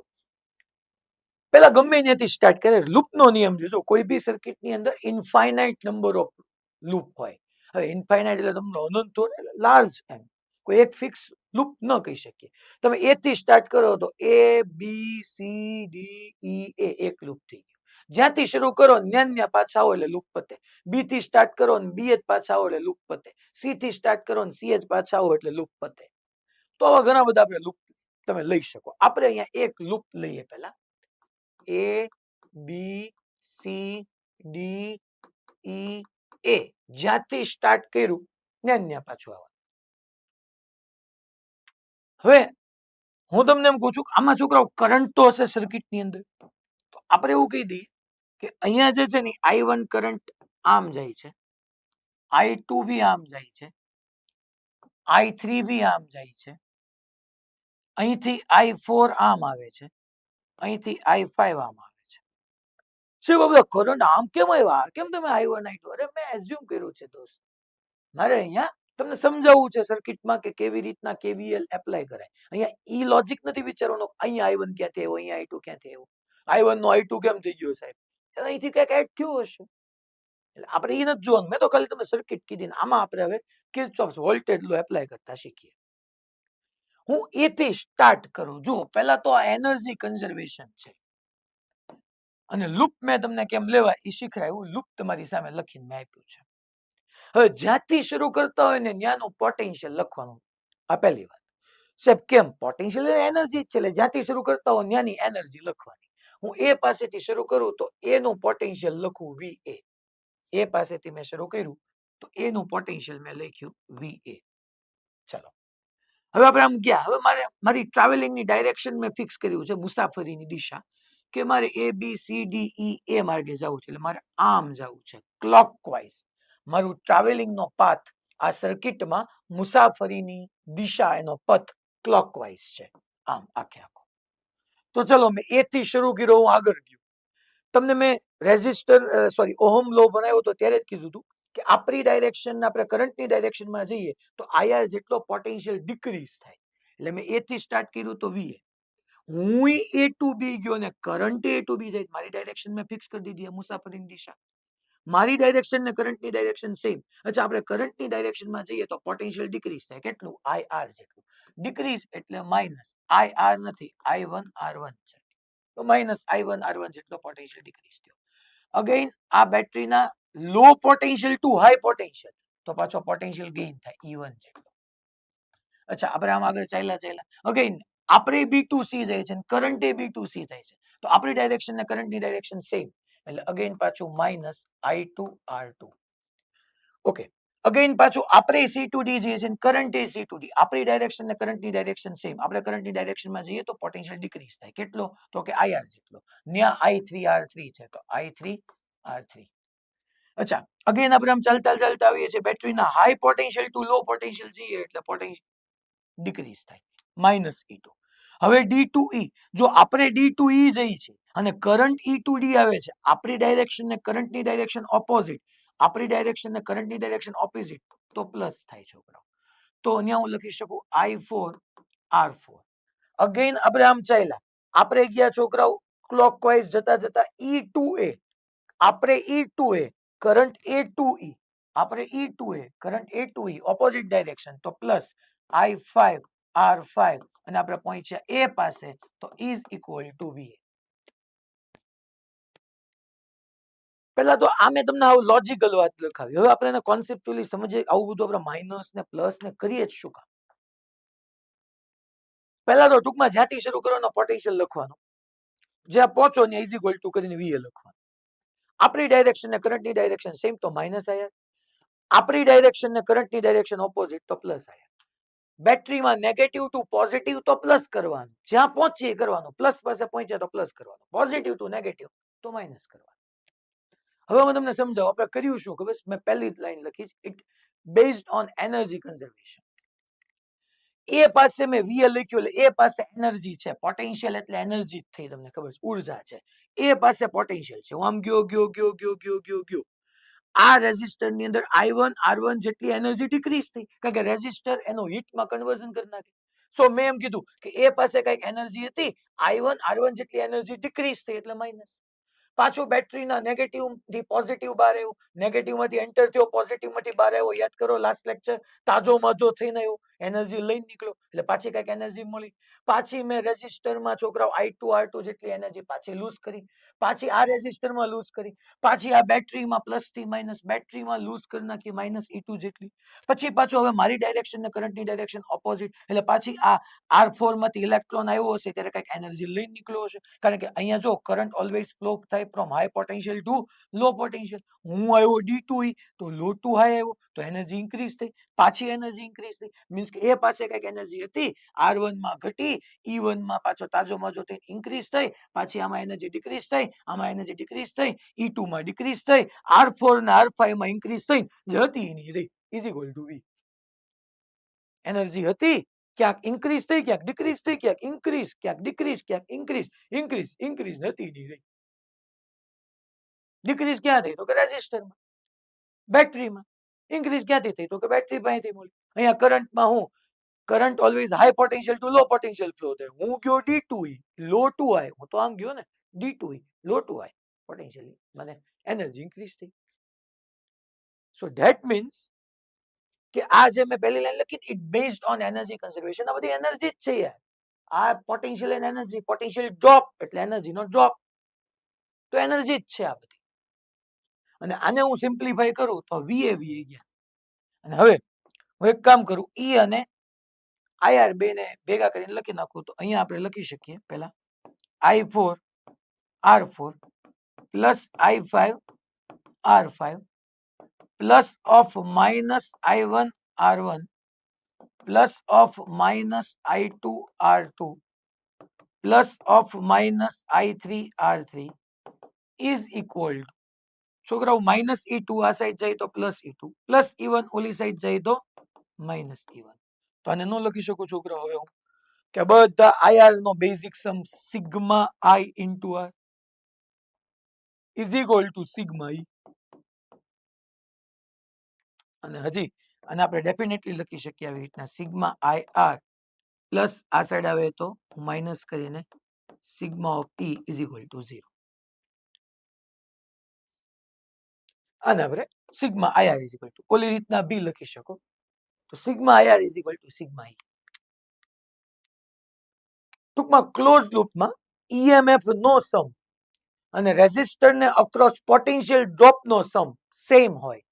પેલા ગમે ત્યાંથી સ્ટાર્ટ કરે. લૂપનો નિયમ જો કોઈ બી સર્કિટની અંદર ઇન્ફાઇનાઇટ નંબર ઓફ લૂપ હોય. હવે ઇન્ફાઇનાઇટ એટલે તમને અનંત લાર્જ એમ કોઈ એક ફિક્સ લૂપ ન કહી શકીએ. તમે A થી સ્ટાર્ટ કરો તો A B C D E A એક લૂપ થઈ ગયું. જ્યાંથી શરૂ કરો ત્યાં પાછા આવો એટલે લૂપ પતે. B થી સ્ટાર્ટ કરો ને B જ પાછા આવો એટલે લૂપ પતે. C થી સ્ટાર્ટ કરો ને C જ પાછા આવો એટલે લૂપ પતે. તો આવા ઘણા બધા આપણે લૂપ તમે લઈ શકો. આપણે અહીંયા એક લૂપ લઈએ પહેલા. A B C D E A જ્યાંથી સ્ટાર્ટ કર્યું ત્યાં પાછું આવવાનું. હવે હું તમને એમ કહું છું કે આમાં છોકરાઓ કરંટ તો હશે સર્કિટની અંદર. તો આપણે એવું કહી દઈએ કે અહીંયા જે છે ને I1 કરંટ આમ જાય છે, I2 બી આમ જાય છે, I3 બી આમ જાય છે, અહીંથી I4 આમ આવે છે, અહીંથી I5 આમ આવે છે. શું બધા કરંટ આમ કેમ આવ્યા? કેમ તમે I1 I2? અરે મેં એઝ્યુમ કર્યું છે દોસ્ત. મારે અહીંયા તમને સમજાવવું છે સર્કિટમાં કે કેવી રીતના KVL એપ્લાય કરાય. અહીંયા ઈ લોજિક નથી વિચારવાનો અહીંયા I1 ક્યાંથી આવ્યો, અહીંયા I2 ક્યાંથી આવ્યો, I1 નો I2 કેમ થઈ ગયો સાહેબ? અહીંથી કંઈક એડ થયું હશે. એટલે આપણે એ નથી જોવાનું. મેં તો ખાલી તમને સર્કિટ કીધી ને આમાં આપણે હવે કિર્ચોફ્સ વોલ્ટેજ લો એપ્લાય કરતા શીખીએ. હું A થી સ્ટાર્ટ કરું. જુઓ પહેલા તો આ એનર્જી કન્ઝર્વેશન છે અને લૂપ મેં તમને કેમ લેવાય એ શીખવાયું. લૂપ તમારી સામે લખીને મેં આપ્યું છે. હવે જ્યાંથી શરૂ કરતા હોય ને ત્યાંનું પોટેન્શિયલ લખવાનું. આ પહેલી વાત. સાહેબ કેમ? પોટેન્શિયલ એનર્જી જ છે. એટલે જ્યાંથી શરૂ કરતા હોય ત્યાંની એનર્જી લખવાની. હું A પાસેથી શરૂ કરું તો A નું પોટેન્શિયલ લખું VA. A પાસેથી મેં શરૂ કર્યું તો A નું પોટેન્શિયલ મેં લખ્યું VA. ચાલો હવે આપણે આમ ગયા. હવે મારી ટ્રાવેલિંગની ડાયરેક્શન મેં ફિક્સ કર્યું છે, મુસાફરીની દિશા, કે મારે ABCDE A માર્ગે જવું છે. એટલે મારે આમ જવું છે, ક્લોકવાઇઝ. મારું ટ્રાવેલિંગનો પાથ આ સર્કિટમાં મુસાફરીની દિશા એનો પથ ક્લોકવાઇઝ છે, આમ આખે આખો. તો ચલો મેં A થી શરૂ કર્યો, હું આગળ ગયો. તમને મેં ઓહમ લો બનાવ્યો તો ત્યારે જ કીધું હતું કે આપણી ડાયરેક્શન આપણે કરંટની ડાયરેક્શનમાં જઈએ તો IR જેટલો પોટેન્શિયલ ડિક્રીઝ થાય. એટલે મેં A થી સ્ટાર્ટ કર્યું તો VA. હું A to B ગયો ને કરંટ A to B જાય. મારી ડાયરેક્શન મેં ફિક્સ કરી દીધી મુસાફરીની દિશા. મારી ડાયરેક્શન ને કરંટની ડાયરેક્શન સેમ. અચ્છા, આપણે કરંટની ડાયરેક્શનમાં જઈએ તો પોટેન્શિયલ ડિક્રીઝ થાય. કેટલું? IR જેટલું. ડિક્રીઝ એટલે માઇનસ. IR નથી, I1R1 છે. તો માઇનસ I1R1 જેટલો પોટેન્શિયલ ડિક્રીઝ થયો. અગેન આ બેટરીના low potential to high potential, તો પાછો પોટેન્શિયલ ગેઇન થાય E1 જેટલો. અચ્છા, આપણે આમ આગળ ચાલ્યા અગેન આપણે B2C જાય છે, કરંટ એ B2C થાય છે. તો આપણી ડાયરેક્શન ને કરંટની ડાયરેક્શન સેમ, એટલે અગેન પાછું માઇનસ I2R2. ઓકે, અગેન પાછું આપણે C2D જઈએ છીએ, કરંટ એ C2D. આપણી ડાયરેક્શન ને કરંટની ડાયરેક્શન સેમ. આપણે કરંટની ડાયરેક્શનમાં જઈએ તો પોટેન્શિયલ ડિક્રીઝ થાય. કેટલો? તો કે IR જેટલો. ન્યા I3R3 છે, તો I3R3. અચ્છા, અગેન આપણે આમ ચાલતા આવીએ છીએ, બેટરીના high potential to low potential જઈએ એટલે પોટેન્શિયલ ડિક્રીઝ થાય, -E2. હવે D2E, જો આપણે D2E જઈએ છીએ અને કરંટ E2D આવે છે, આપણી ડાયરેક્શન ને કરંટની ડાયરેક્શન ઓપોઝિટ, આપણી ડાયરેક્શન ને કરંટની ડાયરેક્શન ઓપોઝિટ, તો પ્લસ થાય છોકરાઓ. તો અહીંયા હું લખી શકું I4R4. અગેન આપણે આમ ચાલ્યા, આપણે ગયા છોકરાઓ ક્લોકવાઇઝ જતા E2A, આપણે E2A કરંટ A2E, આપણે E2A current A2E opposite direction, તો પ્લસ I5R5, અને આપણે પહોંચ્યા A પાસે, તો ઇઝ ઇક્વલ ટુ VA. પહેલા તો આ મેં તમને આવું લોજિકલ વાત લખાવી. હવે આપણે એને કોન્સેપ્ચ્યુઅલી સમજીએ. આવું બધું આપણે માઇનસ ને પ્લસ ને કરીએ જ શું કામ? પહેલા તો ટૂંકમાં જ્યાંથી શરૂ કરવાનો પોટેન્શિયલ લખવાનો, જ્યાં પહોંચો ત્યાં ઇઝ ઇક્વલ ટુ કરીને VA લખવાનું. આપણી ડાયરેક્શન ને કરંટની ડાયરેક્શન સેમ, તો માઇનસ IR. આપણી ડાયરેક્શન ને કરંટની ડાયરેક્શન ઓપોઝિટ, તો પ્લસ IR. બેટરીમાં નેગેટિવ ટુ પોઝિટિવ તો પ્લસ કરવાનું, જ્યાં પહોંચીએ કરવાનું. પ્લસ પાસે પહોંચ્યા તો પ્લસ કરવાનું, પોઝિટિવ ટુ નેગેટિવ તો માઇનસ કરવાનું. હવે હું તમને સમજાવું, આપણે કર્યું શું ખબર છે? મેં પહેલી લાઈન લખી છે, it based on energy conservation. એ પાસે મેં VA લખ્યું, એટલે એ પાસે એનર્જી છે. પોટેન્શિયલ એટલે એનર્જી થઈ, તમને ખબર છે, ઉર્જા છે. એ પાસે પોટેન્શિયલ છે. હું આમ ગયો. આ રેઝિસ્ટર ની અંદર I1R1 જેટલી એનર્જી ડિક્રીઝ થઈ, કારણ કે રેઝિસ્ટર એનો હીટમાં કન્વર્ઝન કરી નાખે. સો મેં એમ કીધું કે એ પાસે કઈક એનર્જી હતી, I1R1 જેટલી એનર્જી ડિક્રીઝ થઈ એટલે માઇનસ. પાછું બેટરીના નેગેટિવ થી પોઝિટિવ બહાર આવ્યું, નેગેટિવ માંથી એન્ટર થયો, પોઝિટિવ માંથી બહાર આવ્યો. યાદ કરો લાસ્ટ લેક્ચર, તાજો માજો થઈને આવ્યો, એનર્જી લઈને નીકળ્યો, એટલે પાછી કઈક એનર્જી મળી. પાછી મેં રેઝિસ્ટરમાં છોકરાઓ I2R2 જેટલી એનર્જી પાછી લૂઝ કરી, પાછી આ રેઝિસ્ટરમાં લૂઝ કરી, પાછી આ બેટરીમાં પ્લસ થી માઇનસ, બેટરીમાં લૂઝ કરી નાખી -E2 જેટલી. પછી પાછું હવે મારી ડાયરેક્શન ને કરંટની ડાયરેક્શન ઓપોઝિટ, એટલે પાછી આ R4 માંથી ઇલેક્ટ્રોન આવ્યો હશે ત્યારે કઈક એનર્જી લઈને નીકળ્યો હશે. કારણ કે અહીંયા જો કરંટ ઓલવેઝ ફ્લો થાય from high potential to low potential. હું આવ્યો D2E, તો લો ટુ હાઈ આવ્યો, તો એનર્જી ઇન્ક્રીઝ થઈ. પાછી એનર્જી ઇન્ક્રીઝ થઈ, મીન્સ કે એ પાસે કઈક એનર્જી હતી, R1 માં ઘટી, E1 માં પાછો તાજો માજો થઈને ઇન્ક્રીઝ થઈ, પાછી આમાં એનર્જી ડિક્રીઝ થઈ, આમાં એનર્જી ડિક્રીઝ થઈ, E2 માં ડિક્રીઝ થઈ, R4 ને R5 માં ઇન્ક્રીઝ થઈ, જે હતી એની રહી, is equal to V. Energy હતી, ક્યાંક ઇન્ક્રીઝ થઈ, ક્યાંક ડિક્રીઝ થઈ, ક્યાંક ઇન્ક્રીઝ, ક્યાંક ડિક્રીઝ, ક્યાંક ઇન્ક્રીઝ નથી ની રહી. ડિક્રીઝ ક્યાં થઈ? તો કે રેઝિસ્ટરમાં, બેટરીમાં. ઇન્ક્રીઝ ક્યાંથી થઈ? તો કે બેટરી પાસેથી મળી. અહીંયા કરંટમાં હું, current always high potential to low potential flow થાય. હું ગયો D2E, લો ટુ હાઈ, હું તો આમ ગયો ને D2E, low to high potentially મને એનર્જી ઇન્ક્રીઝ થઈ. સો ધેટ મીન્સ કે આ જે મેં પહેલી લાઈન લખી, it based on energy conservation. આ બધી એનર્જી જ છે યાર. આ potential and energy, potential drop એટલે એનર્જી નો ડ્રોપ, તો એનર્જી જ છે આ બધી. અને આને હું સિમ્પ્લિફાઈ કરું તો VA ગયા. અને હવે હું એક કામ કરું, E અને IR બે ને ભેગા કરીને લખી નાખું, તો અહીંયા આપણે લખી શકીએ પહેલા I4R4 plus I5R5 plus of minus I1R1 plus of minus I2R2 plus of minus I3R3 is equal two, છોકરાઓ -E2 આ સાઈડ જાય તો +E2, પ્લસ E1 ઓલી સાઈડ જાય તો -E1. તો આને ન લખી શકું છોકરાઓ હવે હું કે બધા IR નો basic sum sigma I into R is equal to sigma E. અને હજી અને આપણે ડેફિનેટલી લખી શકીએ આવી રીતના સિગ્મા IR પ્લસ આ સાઈડ આવે તો માઇનસ કરીને sigma of E is equal to 0. આને આપણે sigma IR is equal to ઓલી રીતના બી લખી શકો તો sigma IR is equal to sigma E. ટૂંકમાં ક્લોઝ લૂપમાં EMF નો સમ અને રેઝિસ્ટર ને અક્રોસ પોટેન્શિયલ ડ્રોપ નો સમ સેમ હોય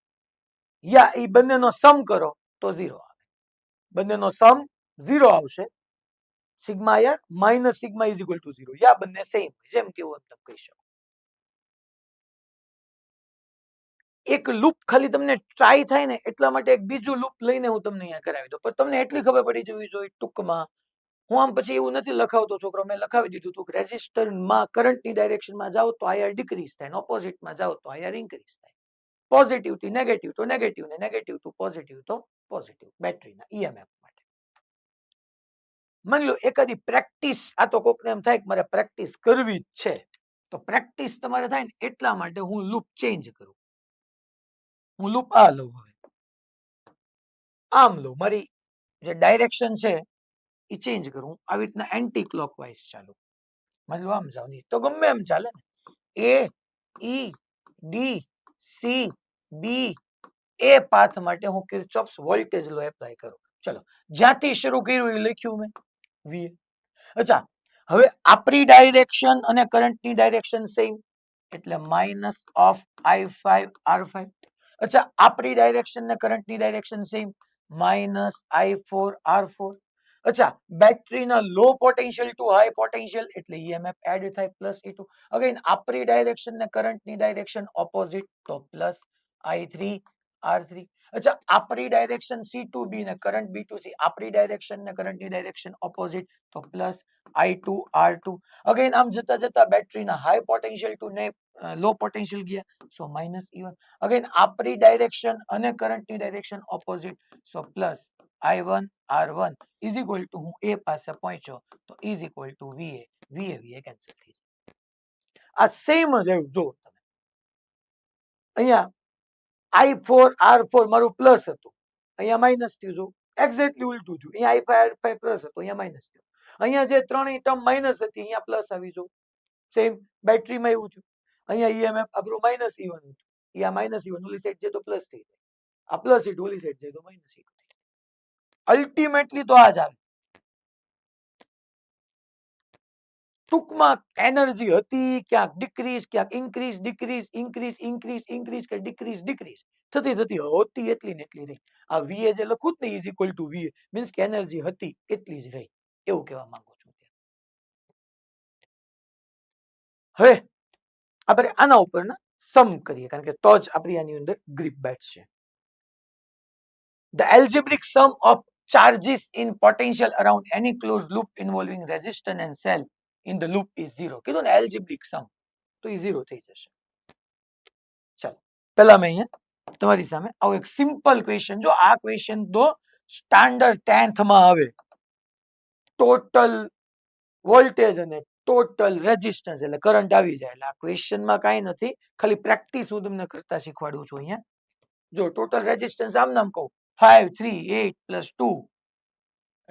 યા એ બંનેનો સમ કરો તો 0 આવે. બંનેનો સમ 0 આવશે. Sigma IR minus sigma is equal to 0 યા બંને સેમ જેમ કેવું એમ તમે કહી શકો. એક લૂપ ખાલી તમને ટ્રાય થાય ને એટલા માટે એક બીજું લૂપ લઈને હું તમને અહીંયા કરાવી દઉં પણ તમને એટલી ખબર પડી જવી જોઈએ ટૂંકમાં. હું આમ પછી એવું નથી લખાવતો છોકરો, મેં લખાવી દીધું હતું રેઝિસ્ટરમાં કરંટની ડાયરેક્શનમાં જાઓ તો IR ડિક્રીઝ થાય, ઓપોઝિટમાં જાઓ તો IR ઇન્ક્રીઝ થાય. પોઝિટિવ થી નેગેટિવ તો નેગેટિવ ને નેગેટિવ ટુ પોઝિટિવ તો પોઝિટિવ બેટરીના EMF માટે. માની લો એકાદી પ્રેક્ટિસ, આ તો કોકને એમ થાય કે મારે પ્રેક્ટિસ કરવી જ છે તો પ્રેક્ટિસ તમારે થાય ને એટલા માટે હું લૂપ ચેન્જ કરું. હું લૂપ આ લઉં, હવે આમ લઉં, મારી જે ડાયરેક્શન છે એ ચેન્જ કરું. આવી રીતના એન્ટી ક્લોકવાઇઝ ચાલુ. માની લો આમ જાવ તો ગમે એમ ચાલે ને. એ ઈ ડી સી બી એ પાથ માટે હું કિર્ચોફ્સ વોલ્ટેજ લો એપ્લાય કરું. ચલો જ્યાંથી શરૂ કર્યું એ લખ્યું મેં વી. અચ્છા, હવે આપણી ડાયરેક્શન અને કરંટની ડાયરેક્શન સેમ એટલે માઇનસ ઓફ I5R5. અચ્છા, આપણી ડાયરેક્શન ને કરંટની ડાયરેક્શન સેમ માઇનસ I4R4. અચ્છા, બેટરીના low potential to high potential એટલે EMF એડ થાય પ્લસ E2. અગેન આપણી ડાયરેક્શન ને કરંટની ડાયરેક્શન ઓપોઝિટ તો પ્લસ I3R3. અચ્છા, આપણી ડાયરેક્શન C2B ને કરંટ B2C, આપણી ડાયરેક્શન ને કરંટની ડાયરેક્શન ઓપોઝિટ તો પ્લસ I2R2. અગેન આમ જતા જતા બેટરીના હાઈ પોટેન્શિયલ ટુ ને લો પોટેન્શિયલ ગયા સો માઇનસ E1. અગેન આપણી ડાયરેક્શન અને કરંટની direction opposite so plus I1R1 is equal to હું એ પાસે પહોંચ્યો તો is equal two VA. VA cancel થઈ જાય. આ સેમ જ આવ્યું. જો તમે અહીંયા I4R4 મારું પ્લસ હતું, અહીંયા માઇનસ થયું. જો એક્ઝેક્ટલી ઉલટું થયું. અહીંયા I5R5 પ્લસ હતું, અહીંયા માઇનસ થયું. અહીંયા જે ત્રણેય ટર્મ માઇનસ હતી અહીંયા પ્લસ આવી. જો સેમ બેટરીમાં એવું થયું. અહીંયા EMF આપણું માઇનસ E1 હતું, અહીંયા માઇનસ E1 ઓલી સાઈડ જાય તો પ્લસ થઈ જાય, આ પ્લસ E2 ઓલી સાઈડ જાય તો માઇનસ E2. અલ્ટિમેટલી તો આ જ આવે. ટૂંકમાં એનર્જી હતી ક્યાંક ડિક્રીઝ, ક્યાંક increase, decrease, increase, increase, increase કે ડિક્રીઝ, ડિક્રીઝ થતી થતી હતી એટલી ને એટલી રહી. આ VA જે લખું ને is equal two VA means કે એનર્જી હતી એટલી જ રહી, એવું કહેવા માંગુ છું. હવે આપણે આના ઉપર ના સમ કરીએ કારણ કે તો જ આપણી આની અંદર grip બેઠશે. The algebraic sum of charges in potential around any closed loop involving resistor and cell in the loop is 0. કીધું ને algebraic sum તો એ 0 થઈ જશે. ચાલો પહેલા મેં અહીંયા તમારી સામે આવો એક સિમ્પલ ક્વેશ્ચન, જો આ ક્વેશ્ચન તો સ્ટાન્ડર્ડ 10th માં આવે. ટોટલ વોલ્ટેજ અને ટોટલ રેઝિસ્ટન્સ એટલે કરંટ આવી જાય. એટલે આ ક્વેશ્ચનમાં કાંઈ નથી, ખાલી પ્રેક્ટિસ હું તમને કરતા શીખવાડું છું. અહીંયા જો ટોટલ રેઝિસ્ટન્સ આમ નામ કહું 5 3 8 પ્લસ 2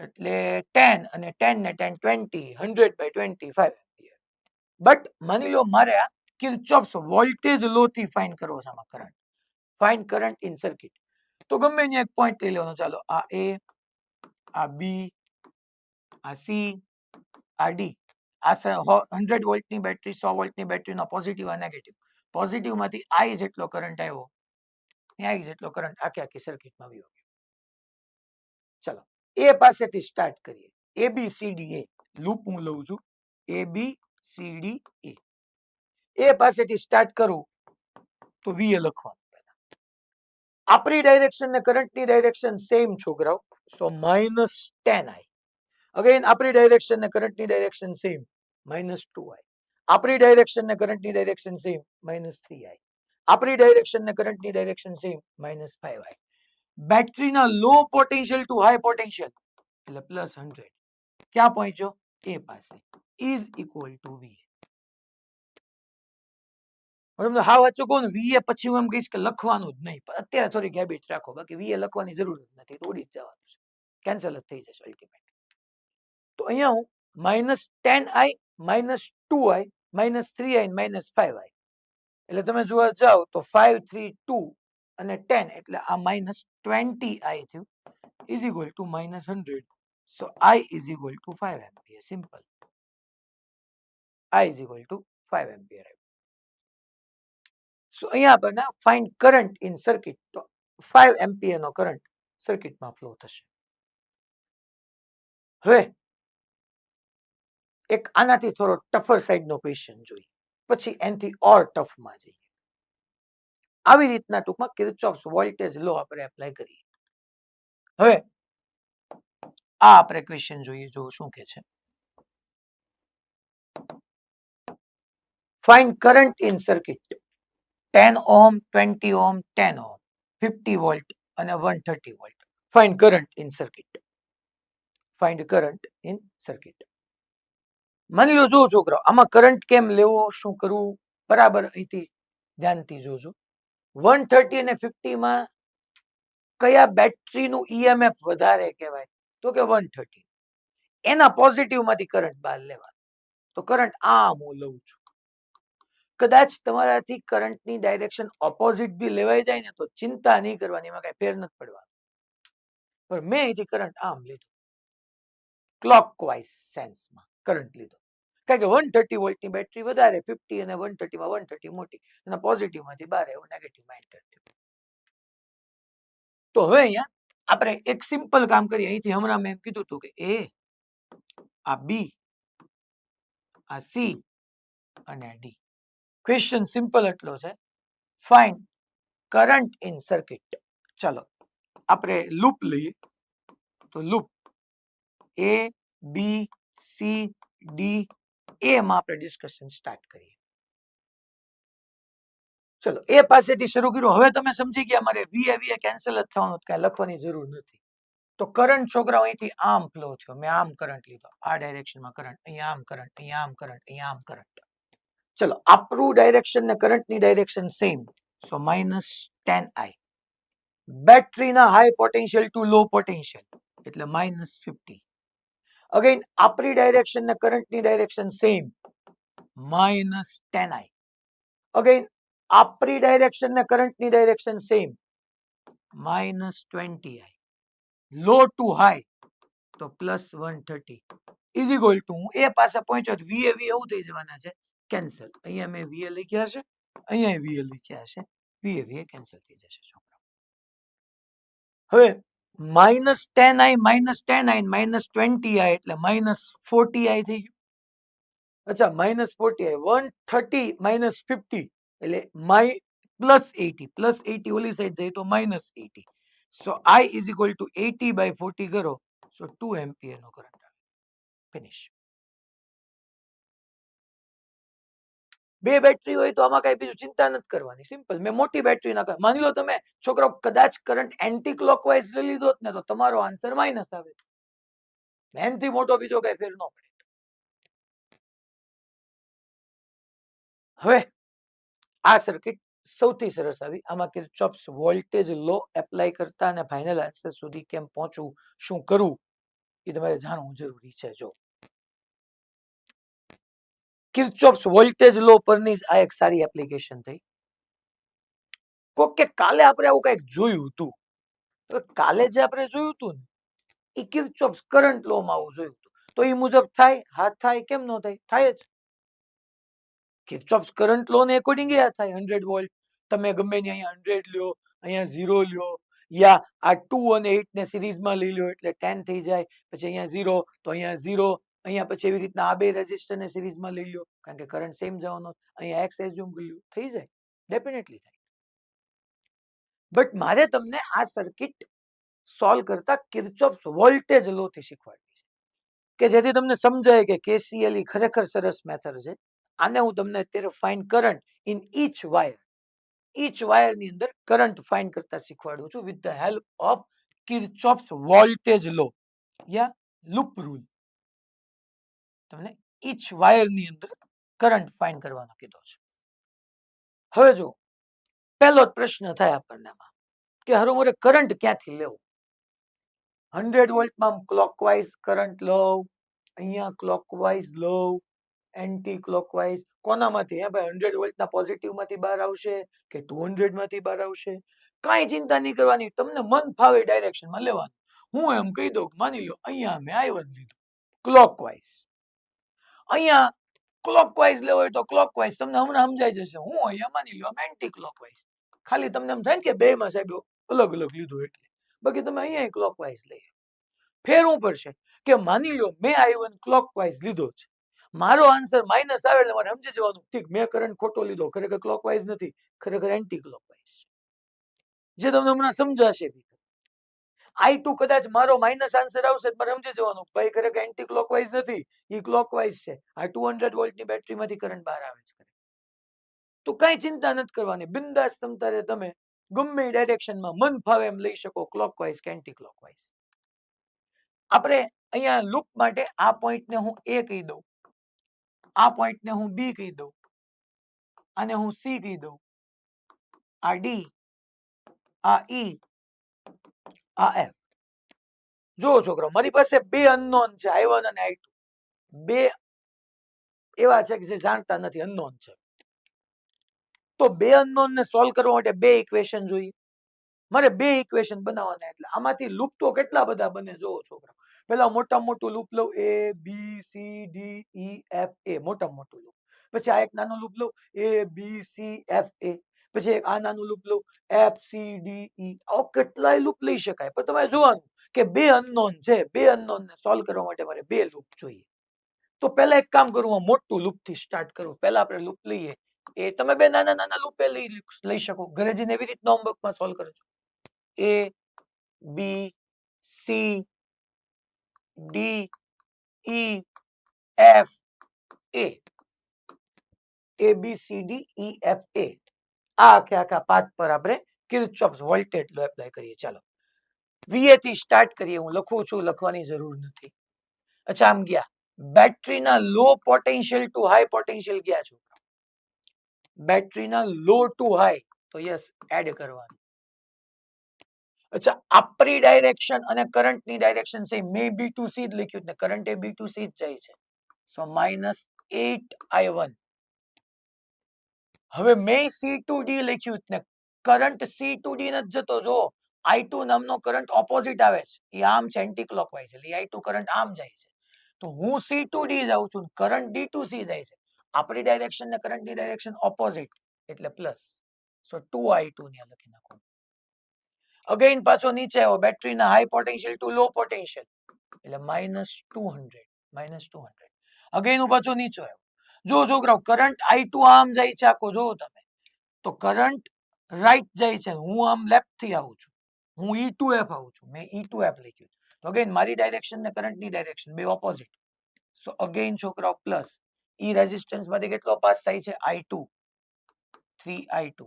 એટલે 10 અને 10 ને 10 20 100/25 એમ્પિયર. બટ માની લો મારે આ કિર્ચોફ્સ વોલ્ટેજ લો થી ફાઇન્ડ કરવો છે. આમાં current find current in circuit તો ગમે ત્યાં એક પોઈન્ટ લઈ લેવાનો. ચાલો આ A, આ B, આ C, આ D. આ 100 વોલ્ટની બેટરી, 100 વોલ્ટની બેટરીનો પોઝિટિવ અને નેગેટિવ. પોઝિટિવ માંથી I જેટલો કરંટ આવ્યો, I જેટલો કરંટ આખી સર્કિટમાં આવ્યો. ચલો એ પાસેથી સ્ટાર્ટ કરીએ. ABCDE લૂપ હું લઉં છું. ABCDE એ પાસેથી સ્ટાર્ટ કરું તો VA લખવાનું. આપણી ડાયરેક્શન ને કરંટની ડાયરેક્શન સેમ છોકરાઓ સો -10I. અગેન આપણી ડાયરેક્શન ને કરંટની ડાયરેક્શન સેમ -2I. આપણી ડાયરેક્શન ને કરંટની ડાયરેક્શન સેમ -3I. આપણી ડાયરેક્શન ને કરંટની ડાયરેક્શન સેમ -5I. બેટરીના low potential to high potential એટલે +100. ક્યાં પહોંચ્યો? એ પાસે ઇઝ ઇક્વલ ટુ VA. હા વાંચો કહું ને VA પછી હું એમ કહીશ કે લખવાનું જ નહીં, પણ અત્યારે થોડીક હેબિટ રાખો, બાકી VA લખવાની જરૂર જ નથી, ઉડી જ જવાનું છે, કેન્સલ જ થઈ જશે અલ્ટિમેટ. તો અહીંયા હું -10I, -2I, -3I, -5I એટલે તમે જોવા જાઓ તો 5 3 2 અને 10 એટલે આ -20i થયું is equal to -100. So I is equal to 5 ampere. Simple. I is equal to 5 ampere. So અહીંયા આપણને find current in circuit. તો 5 ampere નો કરંટ સર્કિટમાં ફ્લો થશે. હવે એક આનાથી થોડો ટફર સાઈડનો ક્વેશ્ચન જોઈએ, પછી એનથી ઓર ટફમાં જઈએ. આવી રીતના ટૂંકમાં કિર્ચોફ્સ વોલ્ટેજ લો આપણે એપ્લાય કરીએ. હવે આ આપણે ક્વેશ્ચન જોઈએ, જો શું કે છે. Find current in circuit 10 ohm, 20 ohm, 10 ohm, 50 volt અને 130 volt. Find current in circuit. Find current in circuit. માની લો જો છોકરાઓ આમાં કરંટ કેમ લેવો, શું કરવું, બરાબર અહીંથી ધ્યાનથી જોજો. 130 અને 50 માં કયા બેટરીનું ઈએમએફ વધારે કહેવાય, તો કે 130. એના પોઝિટિવ માંથી કરંટ બહાર લેવાનો. તો કરંટ આમ હું લઉં છું. કદાચ તમારાથી કરંટની ડાયરેક્શન ઓપોઝિટ બી લેવાઈ જાય ને તો ચિંતા નહીં કરવાની, એમાં કઈ ફેર નથી પડવાનો. પણ મેં અહીંથી કરંટ આમ લીધો, ક્લોકવાઇઝ સેન્સમાં કરંટ લીધો, કારણ કે 130 વોલ્ટની બેટરી વધારે, 50 અને 130 માં 130 મોટી, એના પોઝિટિવ માંથી બહાર એવું નેગેટિવમાં એન્ટર થયું. તો હવે અહીંયા આપણે એક સિમ્પલ કામ કરીએ. અહીંથી હમણાં મેં કીધું હતું કે એ, આ બી, આ સી અને આ ડી. ક્વેશ્ચન સિમ્પલ એટલો છે, ફાઇન્ડ કરંટ ઇન સર્કિટ. ચાલો આપણે લૂપ લઈએ. તો લૂપ એ બી સી ડી એમાં આપણે ડિસ્કશન સ્ટાર્ટ કરીએ. ચલો એ પાસેથી શરૂ કર્યું. હવે તમે સમજી ગયા મારે વી એ કેન્સલ જ થવાનું, કઈ લખવાની જરૂર નથી. તો કરંટ છોકરાઓ અહીંથી આમ ફ્લો થયો, મેં આમ કરંટ લીધો, આ ડાયરેક્શનમાં કરંટ, અહીંયા આમ કરંટ, અહીંયા આમ કરંટ, અહીંયા આમ કરંટ. ચલો આપણું ડાયરેક્શન ને કરંટની ડાયરેક્શન સેમ, સો -10i. બેટરીના high potential to low potential એટલે -50. અગેન આપણી ડાયરેક્શન ને કરંટની ડાયરેક્શન સેમ, -10i. અગેન આપણી ડાયરેક્શન ને કરંટની direction same, -20i. Low to high તો +130 ઇઝ ઇક્વલ ટુ, હું એ પાસે પહોંચ્યો તો વીએ એવું થઈ જવાના છે, કેન્સલ. અહીંયા મેં વીએ લખ્યા છે, અહીંયા વીએ લખ્યા છે, વીએ કેન્સલ થઈ જશે છોકરા. હવે -10i -20i એટલે -40i થઈ ગયું. અચ્છા -40i, 130 -50 એટલે +80 ઓલી સાઈડ જાય તો -80. સો I is equal to 80/40 કરો, સો 2 એમ્પિયર નો કરંટ આવે. ફિનિશ. બે બેટરી હોય તો આમાં કઈ બીજું ચિંતા નથી કરવાની, સિમ્પલ. મેં મોટી બેટરી ના કર, માની લો તમે છોકરો કદાચ કરંટ એન્ટી ક્લોકવાઇઝ લઈ લીધો ને તો તમારો આન્સર માઇનસ આવે. એનથી મોટો બીજો કઈ ફેર ન પડે. હવે આ સર્કિટ સૌથી સરસ આવી. આમાં કિર્ચોફ્સ વોલ્ટેજ લો એપ્લાય કરતા અને ફાઇનલ આન્સર સુધી કેમ પહોંચવું, શું કરવું, એ તમારે જાણવું જરૂરી છે. જો કિર્ચોફ્સ વોલ્ટેજ લો પરની આ એક સારી એપ્લિકેશન થઈ. કોક કે કાલે આપણે આવું કંઈક જોયું હતું. કાલે જે આપણે જોયું હતું ને એ કિર્ચોફ્સ કરંટ લો માં આવું જોયું હતું. તો એ મુજબ થાય? હા થાય. કેમ ન થાય? થાય જ. કિર્ચોફ્સ કરંટ લો ને એકોર્ડિંગ આ થાય. 100 વોલ્ટ તમે ગમે ને અહીંયા 100 લ્યો, અહીંયા 0 લ્યો, યા આ 2 અને 8 ને સિરીઝમાં લઈ લો એટલે 10 થઈ જાય, પછી અહીંયા 0 તો અહીંયા 0, અહીંયા પછી એવી રીતના આ બે રેઝિસ્ટર ને સિરીઝમાં લઈ લો, કારણ કે કરંટ સેમ જવાનો, અહીંયા x એઝ્યુમ કરી લો, થઈ જાય, ડેફિનેટલી થાય. બટ મારે તમને આ સર્કિટ સોલ્વ કરતા કિર્ચોફ્સ વોલ્ટેજ લો થી શીખવાડવી છે, કે જેથી તમને સમજાય કે KCL ખરેખર સરસ મેથડ છે. આને હું તમને અત્યારે find current in each wire ની અંદર કરંટ ફાઇન્ડ કરતા શીખવાડું છું with the help of Kirchhoff's voltage law યા લૂપ રૂલ. તમને ઈચ વાયર ની અંદર કરંટ ફાઇન્ડ કરવાનો કીધો છે. હવે જો પહેલો પ્રશ્ન થાય આપણને કે હરો મારે કરંટ ક્યાંથી લેવો. 100 વોલ્ટમાં ક્લોકવાઇઝ કરંટ લઉં, અહીંયા ક્લોકવાઇઝ લઉં, એન્ટી ક્લોકવાઇઝ કોનામાંથી? હે ભાઈ 100 વોલ્ટના પોઝિટિવ માંથી બહાર આવશે કે 200 માંથી બહાર આવશે? કાંઈ ચિંતા નહીં કરવાની, તમને મન ફાવે ડાયરેક્શનમાં લેવાનું. હું એમ કહી દઉં, માની લો અહીંયા મેં I1 લીધું ક્લોકવાઇઝ, અહીંયા ક્લોકવાઇઝ લેવો હોય તો ક્લોકવાઇઝ, તમને હમણાં સમજાઈ જશે. હું અહીંયા માની લો એન્ટી ક્લોકવાઇઝ, ખાલી તમને એમ થાય ને કે બે માં સાહેબ અલગ અલગ લીધું એટલે, બાકી તમે અહીંયા ક્લોકવાઇઝ લઈ. ફેર શું પડશે કે માની લો મેં I1 ક્લોકવાઇઝ લીધો છે, મારો આન્સર માઇનસ આવે એટલે મારે સમજી જવાનું, ઠીક મેં કરંટ ખોટો લીધો, ખરેખર ક્લોકવાઇઝ નથી, ખરેખર એન્ટી ક્લોકવાઇઝ છે. જે તમને હમણાં સમજાશે. I2 કદાચ મારો માઇનસ આન્સર આવશે, મારે સમજી જવાનું ભાઈ ખરેખર એન્ટી ક્લોકવાઇઝ નથી, એ ક્લોકવાઇઝ છે. આ 200 વોલ્ટની બેટરીમાંથી કરંટ બહાર આવે છે. તો કઈ ચિંતા નથી કરવાની, બિંદાસ તમતારે તમે ગમે ડાયરેક્શનમાં મન ફાવે એમ લઈ શકો, ક્લોકવાઇઝ કે એન્ટી ક્લોકવાઇઝ. આપણે અહીંયા લૂપ માટે આ પોઈન્ટને હું A કહી દઉં, આ પોઈન્ટને હું B કહી દઉં, અને હું C કહી દઉં, આ D, આ E, આ F. જો છોકરો મારી પાસે બે અનનોન છે, I1 અને I2. બે એવા છે કે જે જાણતા નથી, અનનોન છે. તો બે અનનોન ને સોલ્વ કરવા માટે બે ઇક્વેશન જોઈએ. મારે બે ઇક્વેશન બનાવવાના, એટલે આમાંથી લૂપ તો કેટલા બધા બને જોવો છોકરા. પેલા મોટા મોટું લૂપ લઉં, A B C D E F A, મોટા મોટું લૂપ. પછી આ એક નાનું લૂપ લઉં, A B C F A. પછી એક આ નાનું લૂપ લઉં, F C D E. આવો કેટલાય લૂપ લઈ શકાય, પણ તમારે જોવાનું કે બે અનનોન છે, બે અનનોન ને સોલ્વ કરવા માટે મારે બે લૂપ જોઈએ. તો પહેલા એક કામ કરું, મોટું લૂપ થી સ્ટાર્ટ કરું. પહેલા આપણે લૂપ લઈએ, એ તમે બે નાના નાના લૂપે લઈ શકો, ઘરે જઈને એવી રીતના હોમવર્કમાં સોલ્વ કરજો. A B C D E F A, A B C D E F A. આ આખા પાથ પર આપણે કિર્ચોફ વોલ્ટેજ લો એપ્લાય કરીએ. ચાલો VA થી સ્ટાર્ટ કરીએ. હું લખું છું, લખવાની જરૂર નથી. અચ્છા, આમ ગયા બેટરીના low potential to high potential ગયા છો. બેટરીના લો ટુ હાઈ, તો યસ એડ કરવાનું. અચ્છા, આપણી ડાયરેક્શન અને કરંટની ડાયરેક્શન સેમ. મેં B2C જ લખ્યું ને કરંટ એ B2C જ જાય છે. સો -8I1. હવે મેં C2D લખ્યું ને કરંટ C2D નથી જતો. જો I2 નામનો કરંટ ઓપોઝિટ આવે છે, એ આમ છે એન્ટી ક્લોકવાઇઝ, એટલે I2 કરંટ આમ જાય છે. તો હું C2D જાઉં છું, કરંટ D2C જાય છે. આપણી ડાયરેક્શન ને કરંટની ડાયરેક્શન ઓપોઝિટ, એટલે પ્લસ. સો 2I2 ને લખી નાખો. અગેન પાછો નીચે આવ્યો, બેટરીના high potential to low potential, એટલે -200. અગેન હું પાછો નીચે આવ્યો. જો છોકરાઓ કરંટ I2 આમ જાય છે આખો, જોવો તમે, તો કરંટ રાઈટ જાય છે, હું આમ લેફ્ટ થી આવું છું, હું E2F આવું છું, મેં E2F લખ્યું. તો અગેન મારી ડાયરેક્શન ને કરંટની ડાયરેક્શન બે ઓપોઝિટ. સો અગેન છોકરાઓ પ્લસ. ઈ રેઝિસ્ટન્સ માંથી કેટલો પાસ થાય છે? I2, 3I2.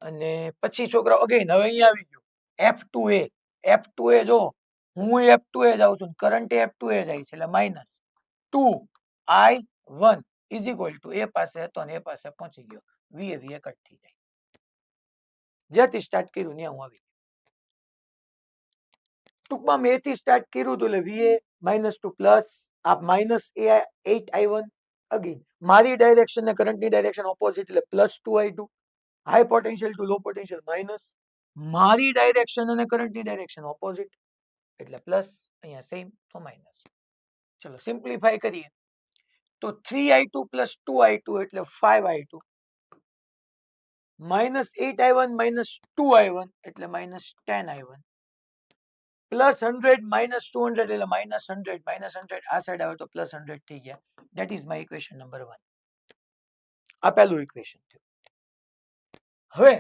અને પછી છોકરાઓ અગેન હવે અહીંયા આવી ગયું F2A. F2A જો હું F2A જાઉં છું, કરંટ F2A જાય છે, એટલે -2I1 ઇઝ ઇક્વલ ટુ એ પાસે હતો ને એ પાસે પહોંચી ગયો, VA કટ થઈ જાય. જ્યાંથી સ્ટાર્ટ કર્યું ત્યાં હું આવી ગયો. ટૂંકમાં મેં થી સ્ટાર્ટ કર્યું હતું, એટલે VA -2 પ્લસ આ -8I1. અગેન મારી ડાયરેક્શન ને કરંટની ડાયરેક્શન ઓપોઝિટ, એટલે +2I2. High potential to low potential minus, મારી ડાયરેક્શન અને કરંટની ડાયરેક્શન ઓપોઝિટ, એટલે પ્લસ, અહીંયા સેમ તો માઇનસ. ચલો સિમ્પ્લિફાય કરીએ તો 3I2 + 2I2 એટલે 5I2, -8I1 -2I1 એટલે -10I1, +100 -200 એટલે -100, -100 આ સાઈડ આવે તો +100 થઈ ગયા. That is my equation number 1. આ પહેલું ઇક્વેશન થયું. હવે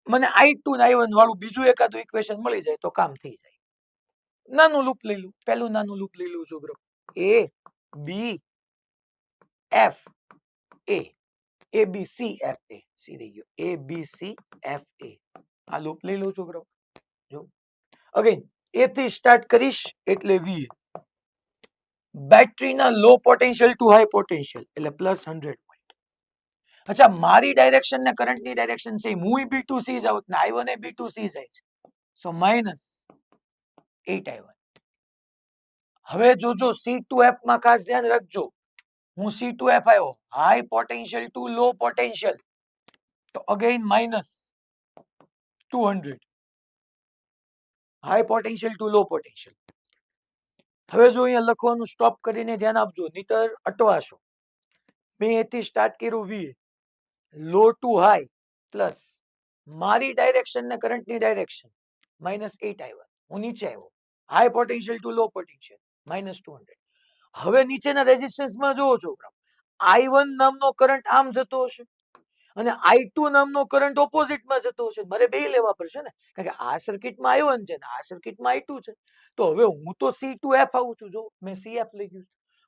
મને I2 ને I1 વાળું બીજું એકાદું ઇક્વેશન મળી જાય તો કામ થઈ જાય. નાનું લૂપ લઈ લઉં, પહેલું નાનું લૂપ લઈ લઉં છોકરો, A B F A, A B C F A, C રહી ગયો, A B C F A. આ લૂપ લઈ લઉં છોકરો. જો અગેન A થી સ્ટાર્ટ કરીશ એટલે V. બેટરીના low potential to high potential, એટલે +100. અચ્છા, મારી ડાયરેક્શન ને કરંટની ડાયરેક્શન સેમ, હું B2C જાઉં ને I1 એ B2C જાય છે, સો -8I1. હવે જોજો C2F માં ખાસ ધ્યાન રાખજો, હું C2F આવ્યો, high potential to low potential, તો again minus 200, high potential to low potential. હવે જો અહીંયા લખવાનું સ્ટોપ કરીને ધ્યાન આપજો, નહીતર અટવાશો. મેં એથી સ્ટાર્ટ કર્યું V, low to high plus મારી ડાયરેક્શન ને કરંટની ડાયરેક્શન -8 આવ્યા, હું નીચે આવ્યો, high potential to low potential -200. હવે નીચેના રેઝિસ્ટન્સમાં જોવો છો, I1 નામનો કરંટ આમ જતો હશે અને I2 નામનો કરંટ ઓપોઝિટમાં જતો હશે. મારે બે લેવા પડશે ને, કારણ કે આ સર્કિટમાં I1 છે ને આ સર્કિટમાં I2 છે. તો હવે હું તો C2F આવું છું, જો મેં CF લખ્યું,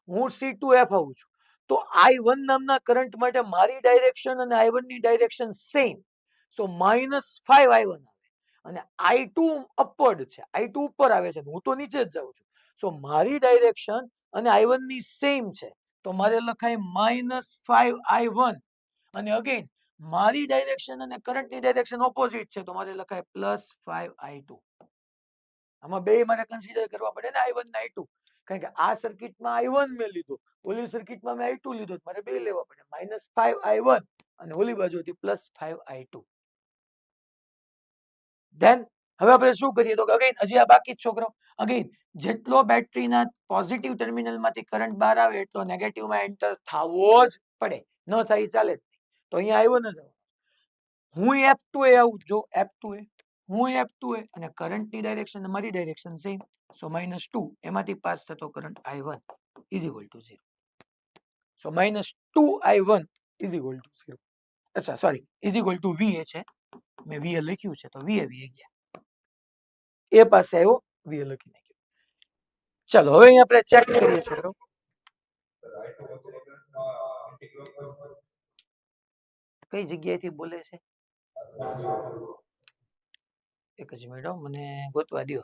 હું C2F આવું છું, તો I1 નામના કરંટ માટે મારી ડાયરેક્શન અને I1 ની ડાયરેક્શન સેમ, સો -5 I1 આવે અને I2 અપવર્ડ છે, I2 ઉપર આવે છે, હું તો નીચે જ જાઉં છું. સો મારી ડાયરેક્શન અને I1 ની સેમ છે, તો મારે લખાય -5 I1, અને અગેન મારી ડાયરેક્શન અને કરંટની ડાયરેક્શન ઓપોઝિટ છે, તો મારે લખાય +5 I2. આમાં બે મારે કન્સિડર કરવા પડે ને, I1 ને I2, કારણ કે આ સર્કિટમાં I1 મેં લીધો, ઓલી સર્કિટમાં મેં I2 લીધો, મારે બે લેવા પડે, -5 I1 અને ઓલી બાજુથી +5 I2. ધેન હવે આપણે શું કરીએ, તો અગેન હજી આ બાકી જ છોકરો, અગેન જેટલો બેટરીના પોઝિટિવ ટર્મિનલમાંથી કરંટ બહાર આવે એટલો નેગેટિવમાં એન્ટર થવો જ પડે, ન થાય ચાલે જ નહીં. તો અહીંયા I1 જ આવે, હું F2 એ આવું, જો F2 એ હું F2 એ અને કરંટની ડાયરેક્શન મારી ડાયરેક્શન સેમ, સો -2 એમાંથી પાસ થતો current I1 is equal to 0. So -2 I1 is equal to 0. અચ્છા sorry, is equal two VA છે, મેં VA લખ્યું છે, તો VA ગયા, એ પાસે આવ્યો, VA લખી નાખ્યું. ચાલો હવે અહીંયા આપણે ચેક કરીએ છોકરો, કઈ જગ્યાએથી બોલે છે, એક જ મિનિટ મને ગોતવા દો.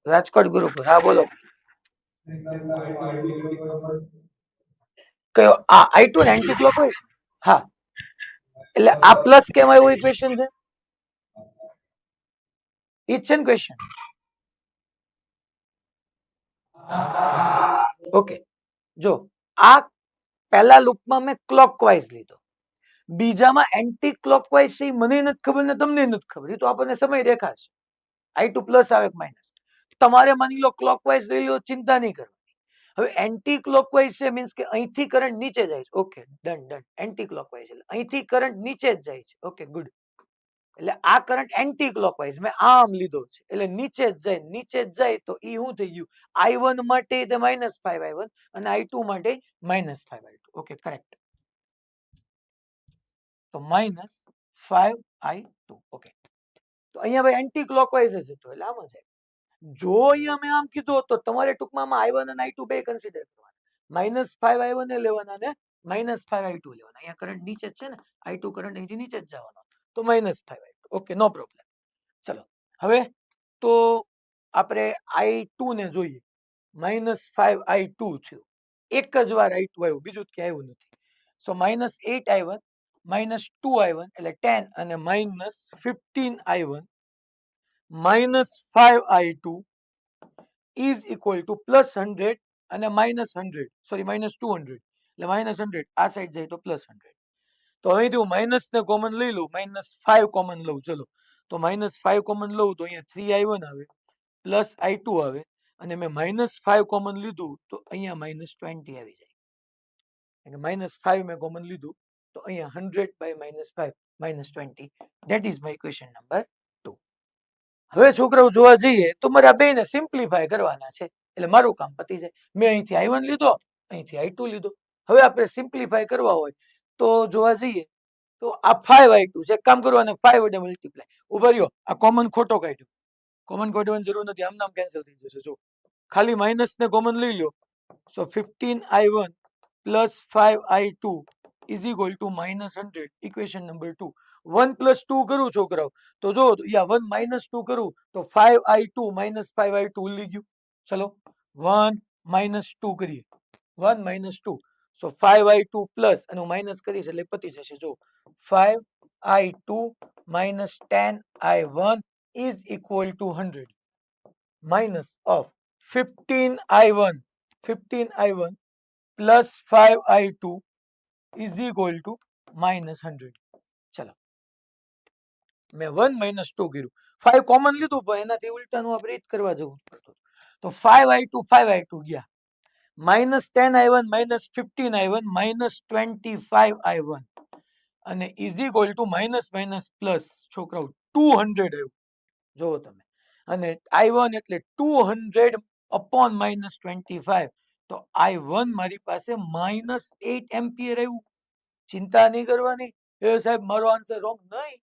રાજકોટ ગુરુકુળ, હા બોલો. કયો આ I2 ને એન્ટી ક્લોકવાઇઝ? હા, એટલે આ પ્લસ કેમ આવ્યું ઇક્વેશન છે, ઈ જ છે ને ક્વેશ્ચન. ઓકે, જો આ પહેલા લૂપમાં મેં ક્લોકવાઇઝ લીધો, બીજામાં એન્ટી ક્લોકવાઇઝ છે, મને નથી ખબર ને તમને નથી ખબર, એ તો આપણને સમય દેખાશે, I2 પ્લસ આવે કે માઇનસ. તમારે માની લો ક્લોકવાઇઝ લઈ લો, ચિંતા નહીં કરવાની. હવે એન્ટી ક્લોકવાઇઝ છે મીન્સ કે અહીંથી કરંટ નીચે જાય છે, okay done done. Anti clockwise એટલે અહીંથી કરંટ નીચે જ જાય છે, ઓકે ગુડ. એટલે આ કરંટ એન્ટી ક્લોકવાઇઝ મેં આમ લીધો છે, એટલે નીચે જ જાય, નીચે જ જાય, તો ઈ શું થઈ ગયું, I1 માટે તે -5 I1 અને I2 માટે -5 I2. ઓકે કરેક્ટ, તો -5 I2. ઓકે, તો અહીંયા ભાઈ એન્ટી ક્લોકવાઇઝ જ હતો, એટલે આમ જ છે. જો અહીંયા મેં આમ કીધું તો તમારે ટૂંકમાં I1 અને I2 બે કન્સિડર કરવાના, -5 I1 એ લેવાના ને -5 I2 લેવાના. અહીંયા કરંટ નીચે જ છે ને, I2 કરંટ અહીંથી નીચે જ જવાનો, તો -5 I2. Okay no problem. ચલો હવે તો આપણે I2 ને જોઈએ, -5 I2 થયું, એક જ વાર I2 આવ્યું, બીજું ક્યાંય આવ્યું નથી. સો -8 I1 -2 I1 એટલે 10 અને -15 I1 -5 I2 is equal to +100 અને -100, સોરી -200, એટલે -100 આ સાઈડ જાય તો +100. તો અહીંથી હું માઇનસ ને કોમન લઈ લઉં, -5 કોમન લઉં, ચલો તો -5 કોમન લઉં તો અહીંયા 3 I1 આવે પ્લસ I2 આવે, અને મેં -5 કોમન લીધું તો અહીંયા -20 આવી જાય, -5 મેં કોમન લીધું તો અહીંયા 100 by -5 -20. That is my question number 2. હવે છોકરાઓ જોવા જઈએ તો મારે આ બેને સિમ્પ્લિફાય કરવાના છે, એટલે મારું કામ પતી જાય. મેં અહીંથી I1 લીધો, અહીંથી I2 લીધો. હવે આપણે સિમ્પ્લિફાય કરવા હોય તો જોવા જઈએ તો આ 5 I2 છે, એક કામ કરવાનું 5 વડે મલ્ટીપ્લાય, ઉભા રહ્યો, આ કોમન ખોટો કાઢ્યો, કોમન કાઢવાની જરૂર નથી, આમ નામ કેન્સલ થઈ જશે. જો ખાલી માઇનસ ને કોમન લઈ લો, સો 15 I1 plus 5 I2 is equal two -100. Equation number 2. 1 + 2 કરું છોકરાઓ તો જો યા 1 - 2 કરું તો 5 I2 -5 I2 ઉલી ગયું. ચલો 1 - 2 કરીએ, 1 - 2, સો 5 I2 પ્લસ અને હું માઇનસ કરીશ એટલે પતી જશે. જો 5 I2 -10 I1 is equal to 100 minus of 15 I1 15i1 plus 5i2 is equal to -100. ચલો મેં 1 - 2 કર્યું, 5 કોમન લીધું પણ એનાથી ઉલટાનું આપણે એ જ કરવા જવું પડતું. તો 5i2 ગયા, -10i1 -15i1 -25i1 અને is equal two minus minus plus છોકરાઓ 200 આવ્યું. જોવો તમે, અને i1 એટલે 200 upon -25, તો i1 મારી પાસે -8 એમ્પિયર આવ્યું. ચિંતા નહીં કરવાની એ સાહેબ મારો આન્સર રોંગ નહીં,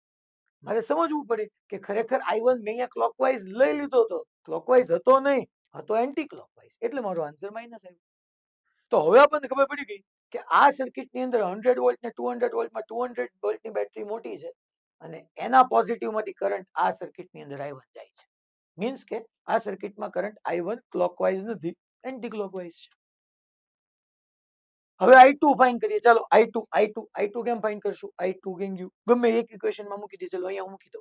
મારે સમજવું પડે કે ખરેખર i1 મેં અહીંયા ક્લોકવાઇઝ લઈ લીધો હતો, ક્લોકવાઇઝ હતો નહીં, હતો એન્ટી ક્લોકવાઇઝ, એટલે મારો આન્સર માઇનસ આવ્યો. તો હવે આપણને ખબર પડી ગઈ કે આ સર્કિટની અંદર 100 વોલ્ટ ને 200 વોલ્ટમાં 200 વોલ્ટની બેટરી મોટી છે અને એના પોઝિટિવમાંથી કરંટ આ સર્કિટની અંદર i1 જાય છે. મીન્સ કે આ સર્કિટમાં કરંટ i1 ક્લોકવાઇઝ નથી, એન્ટી ક્લોકવાઇઝ છે. હવે i2 ફાઇન્ડ કરીએ. ચાલો i2 કેમ ફાઇન્ડ કરશું? i2 કેમ ગયું ગમે એક ઇક્વેશનમાં મૂકી દે. ચલો અહીંયા મૂકી દો.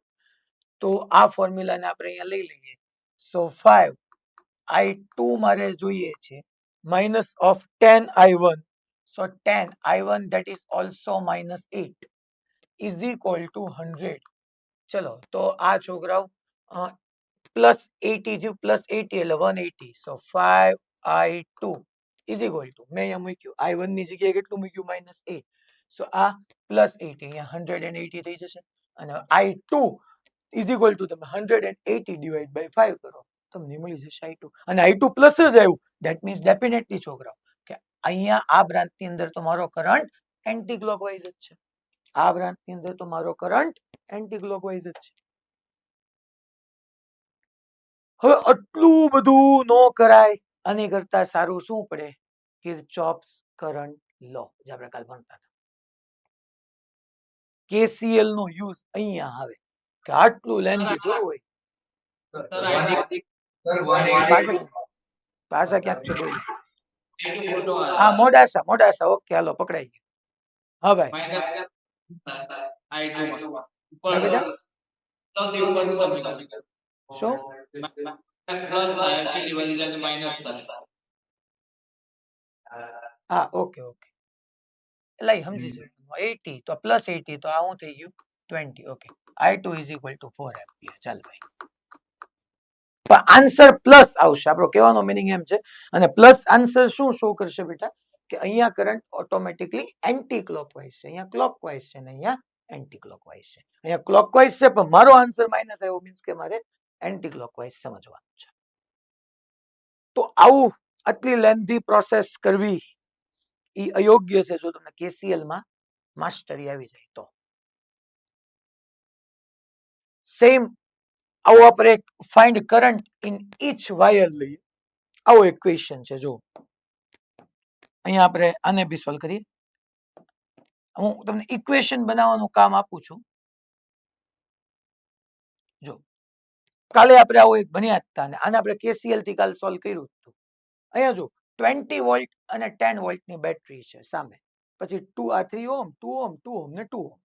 તો આ ફોર્મ્યુલાને આપણે અહીંયા લઈ લઈએ. સો 5i2 મારે જોઈએ છે minus of 10i1, so 10i1 that is also -8 is equal to 100. ચલો તો આ છોકરાઓ +80 થયું, +80 એટલે 180. so 5i2 is equal to, મેં અહીંયા મૂક્યું i1 ની જગ્યાએ કેટલું મૂક્યું? -8. so આ +80 અહીંયા 180 થઈ જશે અને i2 is equal to તમે 180 ડિવાઇડ બાય 5 કરો, તમને મળી જશે i2. અને i2 પ્લસ જ આવ્યું, ધેટ મીન્સ ડેફિનેટલી છોકરાઓ કે અહીંયા આ બ્રાન્ચની અંદર તો મારો કરંટ એન્ટી ક્લોકવાઇઝ જ છે. આ બ્રાન્ચની અંદર તો મારો કરંટ એન્ટી ક્લોકવાઇઝ જ છે. હવે આટલું બધું નો કરાય, આની કરતા સારું શું પડે? કિર્ચોફ્સ કરંટ લો, જે આપણે કાલ ભણતા હતા. KCL નો યુઝ અહીંયા આવે કે આટલું લેન્થી થોડું હોય. પાછા ક્યાંક બોલ. હા મોડાસા ઓકે હાલો પકડાઈ ગયું. હા ભાઈ શું? હા ઓકે લઈ સમજી જવું. 80 તો +80 તો આ શું થઈ ગયું? 20. Okay i2 is equal to 4 ampere. ચાલ ભાઈ, પણ આન્સર પ્લસ આવશે. આપણો કહેવાનો મીનિંગ એમ છે. અને પ્લસ આન્સર શું શો કરશે બેટા? કે અહીંયા કરંટ ઓટોમેટિકલી એન્ટી ક્લોકવાઇઝ છે, અહીંયા ક્લોકવાઇઝ છે, અને અહીંયા એન્ટી ક્લોકવાઇઝ છે. અહીંયા ક્લોકવાઇઝ છે પણ મારો આન્સર માઇનસ આવ્યો, મીન્સ કે મારે એન્ટી ક્લોકવાઇઝ સમજવાનું છે. તો આવું આટલી લેન્ધી પ્રોસેસ કરવી એ અયોગ્ય છે જો તમને KCL માં માસ્ટરી આવી જાય તો. સેમ આવો આપણે find current in each wire લઈએ. આવો એક ક્વેશ્ચન છે. જો અહીંયા આપણે આને બી સોલ્વ કરીએ. હું તમને ઇક્વેશન બનાવવાનું કામ આપું છું. જો કાલે આપણે આવો એક ભણ્યા હતા અને આને આપણે KCL થી કાલ સોલ્વ કર્યું હતું. અહીંયા જો 20 વોલ્ટ અને 10 વોલ્ટની બેટરી છે સામે, પછી 3 ઓહમ 2 ઓહમ 2 ઓહમ ને 2 ઓહમ,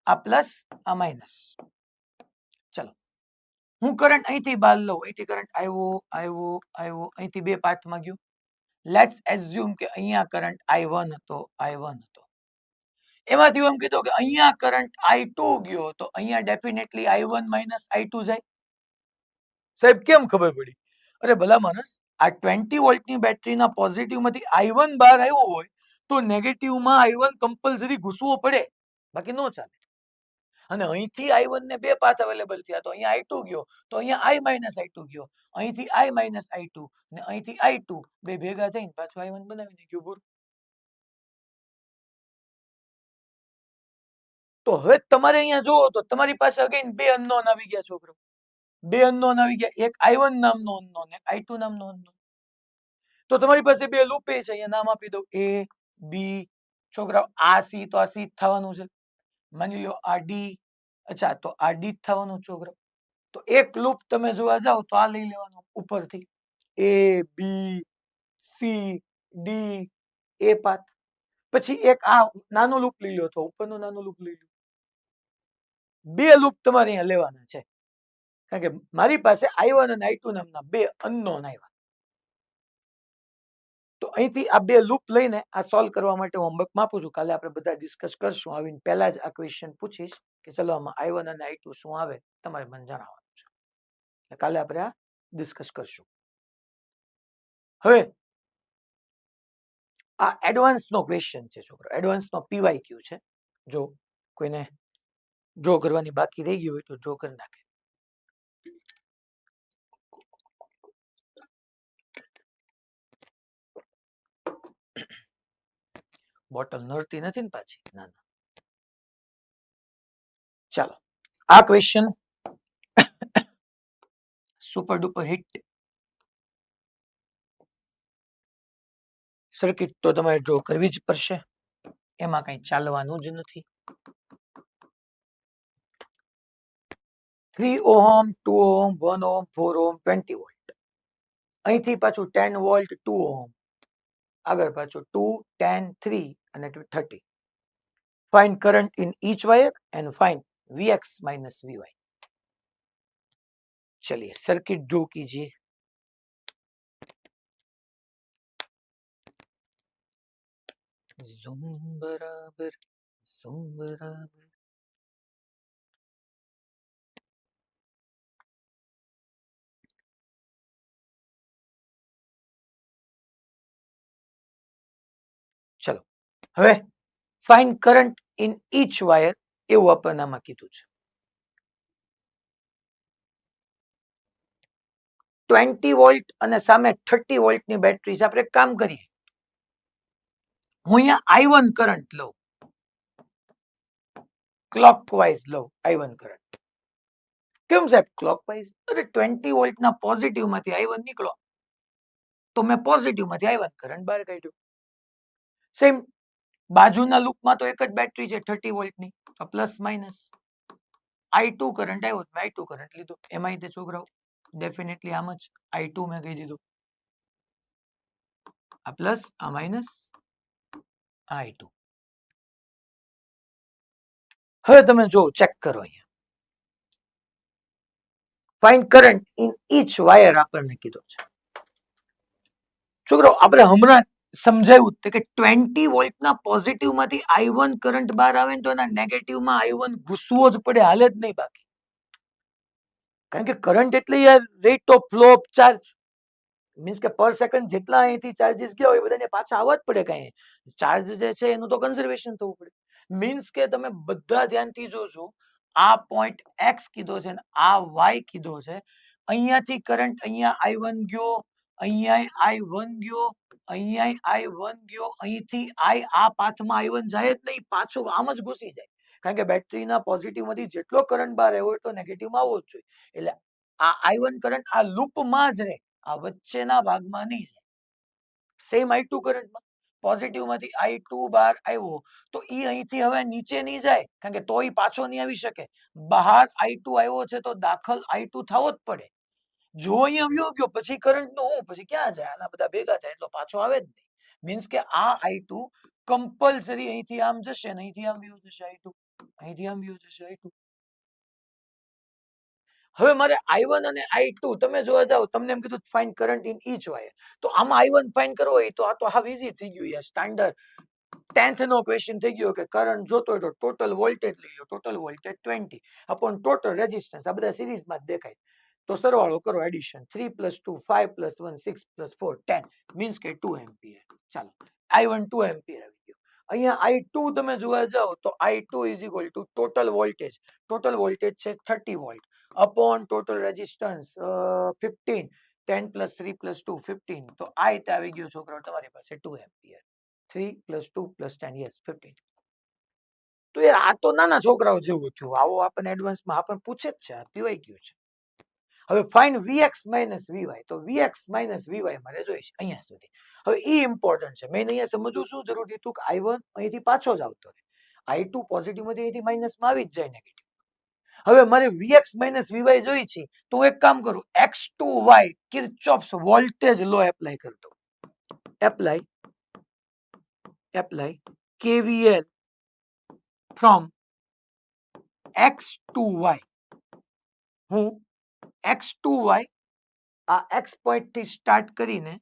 આ પ્લસ આ માઇનસ. ચલો હું કરંટ અહીંથી બહાર લઉં, અહીંથી કરંટ આવ્યો અહીંથી બે પાથમાં ગયો. લેટ્સ એઝ્યુમ કે અહીંયા કરંટ i1 હતો. એમાંથી એમ કીધું કે અહીંયા કરંટ i2 ગયો, તો અહીંયા ડેફિનેટલી i1 - i2 જાય. સાહેબ કેમ ખબર પડી? અરે ભલા માણસ, આ 20 વોલ્ટની બેટરીના પોઝિટિવમાંથી i1 બહાર આવ્યો હોય તો નેગેટિવમાં i1 કમ્પલસરી ઘૂસવો પડે, બાકી નો ચાલે. અને અહીંથી i1 ને બે પાથ અવેલેબલ થયા, તો અહીંયા i2 ગયો, તો અહીંયા i - i2 ગયો, અહીંથી i - i2 ને અહીંથી i2 બે ભેગા થઈને પાછું i1 બનાવીને ગયું પૂરું. તો હવે તમારે અહીંયા જોવો તો તમારી પાસે અગેન બે અનનોન આવી ગયા છોકરો. બે અનનોન આવી ગયા, એક i1 નામનો અનનોન, એક i2 નામનો અનનોન. તો તમારી પાસે બે લૂપે છે, અહીંયા નામ આપી દો a b. છોકરાઓ આ c તો આ c જ થવાનું છે. માની લો આ d, અચ્છા તો આ d જ થવાનું છોકરો. તો એક લૂપ તમે જોવા જાઓ તો આ લઈ લેવાનું ઉપરથી a b c d a path. પછી એક આ નાનું લૂપ લઈ લો, તો ઉપરનું નાનું લૂપ લઈ લો. બે લૂપ તમારે અહીંયા લેવાના છે, કારણ કે મારી પાસે i1 અને i2 નામના બે અનનોન આવ્યા. તો અહીંથી આ બે લૂપ લઈને આ સોલ્વ કરવા માટે હોમવર્ક આપું છું. કાલે આપણે બધા ડિસ્કસ કરશું. આવીને પહેલા જ આ ક્વેશ્ચન પૂછીશ કે ચલો આમાં I1 અને I2 શું આવે તમારે મને જણાવવાનું છે. એટલે કાલે આપણે આ ડિસ્કસ કરશું. હવે આ એડવાન્સ નો ક્વેશ્ચન છે છોકરો, એડવાન્સ નો PYQ છે. જો કોઈને ડ્રો કરવાની બાકી રહી ગઈ હોય તો ડ્રો કરી નાખે. બોટલ નડતી નથી ને પાછી? ના ના. ચાલો આ question super duper hit circuit તો તમારે ડ્રો કરવી જ પડશે, એમાં કઈ ચાલવાનું જ નથી. 3 ohm 2 ohm 1 ohm 4 ohm 20 volt. અહીંથી પાછું 10 વોલ્ટ 2 ઓહમ, આગળ પાછું 2 10 3 અને 30. Find current in each wire and find Vx minus Vy. चलिए सर्किट ड्रॉ कीजिए. ઝૂમ બરાબર ઝૂમ બરાબર. ચલો હવે find current in each wire એવું આપણને આમાં કીધું છે. 20 વોલ્ટ અને સામે 30 વોલ્ટની બેટરી છે. આપણે એક કામ કરીએ, હું અહીંયા I1 કરંટ લઉં, ક્લોકવાઇઝ લઉં I1 કરંટ. કેમ સાહેબ ક્લોકવાઇઝ? અરે 20 વોલ્ટના પોઝિટિવ માંથી I1 નીકળો તો મેં પોઝિટિવ માંથી I1 કરંટ બહાર કાઢ્યો. સેમ બાજુના લૂપમાં તો એક જ બેટરી છે 30 વોલ્ટની, તો પ્લસ માઇનસ I2 કરંટ આવ્યો, મેં I2 કરંટ લીધો. એમાં તે છોકરાઓ ડેફિનેટલી આમ જ I2 મેં કહી દીધું, આ પ્લસ આ માઇનસ I2. હવે તમે જો ચેક કરો, અહીંયા find current in each wire આપણને કીધો છે. છોકરો આપણે હમણાં સમજાયું કે 20 વોલ્ટના પોઝિટિવ માંથી I1 કરંટ બહાર આવે ને તો એના નેગેટિવમાં I1 ઘૂસવો જ પડે, હાલે જ નહીં બાકી. કારણ કે કરંટ એટલે યાર rate of flow of charge, means કે પર સેકન્ડ જેટલા અહીંથી ચાર્જીસ ગયા હોય બધાને પાછા આવવા જ પડે. કઈ ચાર્જ જે છે એનું તો કન્ઝર્વેશન થવું પડે. મીન્સ કે તમે બધા ધ્યાનથી જોજો, આ પોઈન્ટ એક્સ કીધો છે ને આ વાય કીધો છે. અહીંયાથી કરંટ અહીંયા I1 ગયો, અહીંયા I1 ગયો, અહીંયા I1 ગયો, અહીંથી આ પાથમાં I1 જાય જ નહીં, પાછો આમ જ ઘૂસી જાય. કારણ કે બેટરીના પોઝિટિવ માંથી જેટલો કરંટ બહાર આવ્યો એટલો નેગેટિવમાં આવવો જ જોઈએ. એટલે આ I1 કરંટ આ લૂપમાં જ રહે, આ વચ્ચેના ભાગમાં નહીં જાય. સેમ I2 કરંટમાં પોઝિટિવ માંથી I2 બહાર આવ્યો તો ઈ અહીંથી હવે નીચે નહીં જાય, કારણ કે તોય પાછો નહીં આવી શકે. બહાર I2 આવ્યો છે તો દાખલ I2 થવો જ પડે. જો અહીંયા આવ્યો ગયો પછી કરંટ નો હું પછી ક્યાં જાય? આના બધા ભેગા થાય તો પાછો આવે જ નહીં. મીન્સ કે આ I2 કમ્પલસરી અહીંથી આમ જશે ને અહીંથી આમ વ્યૂ જશે I2, અહીંથી આમ વ્યૂ જશે I2. હવે મારે I1 અને I2 તમે જોવા જાવ, તમને એમ કીધું find current in each wire, તો આમાં I1 ફાઇન્ડ કરવો હોય તો આ તો હાવ ઈઝી થઈ ગયું. સ્ટાન્ડર્ડ 10th નો ક્વેશ્ચન થઈ ગયો કે કરંટ જોતો હોય તો ટોટલ વોલ્ટેજ લઈ લો, total voltage 20 upon total resistance, આ બધા સિરીઝમાં જ દેખાય. તો સરવાળો કરો, એડિશન 3 + 2 5 + 1 6 + 4 10 મીન્સ કે 2 એમ્પિયર. ચાલો I1 2 એમ્પિયર આવી ગયો. અહીંયા I2 તમે જોવા જાવ તો I2 = total voltage, total voltage છે 30 વોલ્ટ અપોન ટોટલ રેઝિસ્ટન્સ 15, 10 + 3 + 2 15. તો આ રીતે આવી ગયો છોકરાઓ તમારી પાસે 2 એમ્પિયર. 3 + 2 + 10 યસ 15. તો યાર આ તો નાના છોકરાઓ જેવું થયું. આવો આપણને એડવાન્સમાં આપણને પૂછે જ છે, આ પીવાઈ ગયું છે. હવે ફાઇન્ડ Vx - Vy, તો Vx - Vy મારે જોઈશે અહીંયા સુધી. હવે ઈ ઇમ્પોર્ટન્ટ છે. મેં અહીંયા સમજવું શું જરૂરી હતું કે I1 અહીંથી પાછો જ આવતો રહે, I2 પોઝિટિવ માંથી અહીંથી માઇનસમાં આવી જ જાય નેગેટિવ. હવે મારે Vx - Vy જોઈ છે તો હું એક કામ કરું, X2Y કિર્ચોફ્સ વોલ્ટેજ લો એપ્લાય કરી દઉં. Apply KVL from X2Y. હું X2Y આ X પોઈન્ટ થી સ્ટાર્ટ કરીને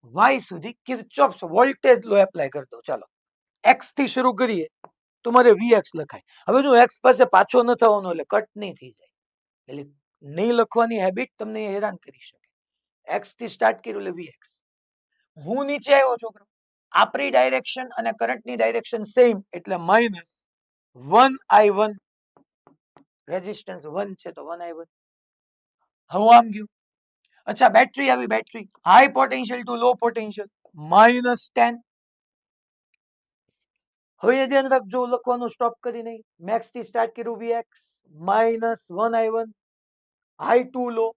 વાય સુધી કિર્ચોફ્સ વોલ્ટેજ લો એપ્લાય કરી દો. ચાલો એક્સ થી શરૂ કરીએ તો મારે વીએક્સ લખાય. હવે જો એક્સ પાસે પાછો ન થવાનો એટલે કટ નહીં થઈ જાય, એટલે નહીં લખવાની હેબિટ તમને હેરાન કરી શકે. એક્સ થી સ્ટાર્ટ કર્યું એટલે વીએક્સ. હું નીચે આવ્યો છોકરો, આપણી ડાયરેક્શન અને કરંટની ડાયરેક્શન સેમ એટલે માઇનસ 1i1, રેઝિસ્ટન્સ 1 છે તો 1i1. હવે આમ ગયું. અચ્છા બેટરી આવી, battery high potential to low potential -10. હવે એ ધ્યાન રાખજો, લખવાનું સ્ટોપ કરી નહીં. મેક્સ થી સ્ટાર્ટ કર્યું વીએક્સ -1i1, હાઈ ટુ લો.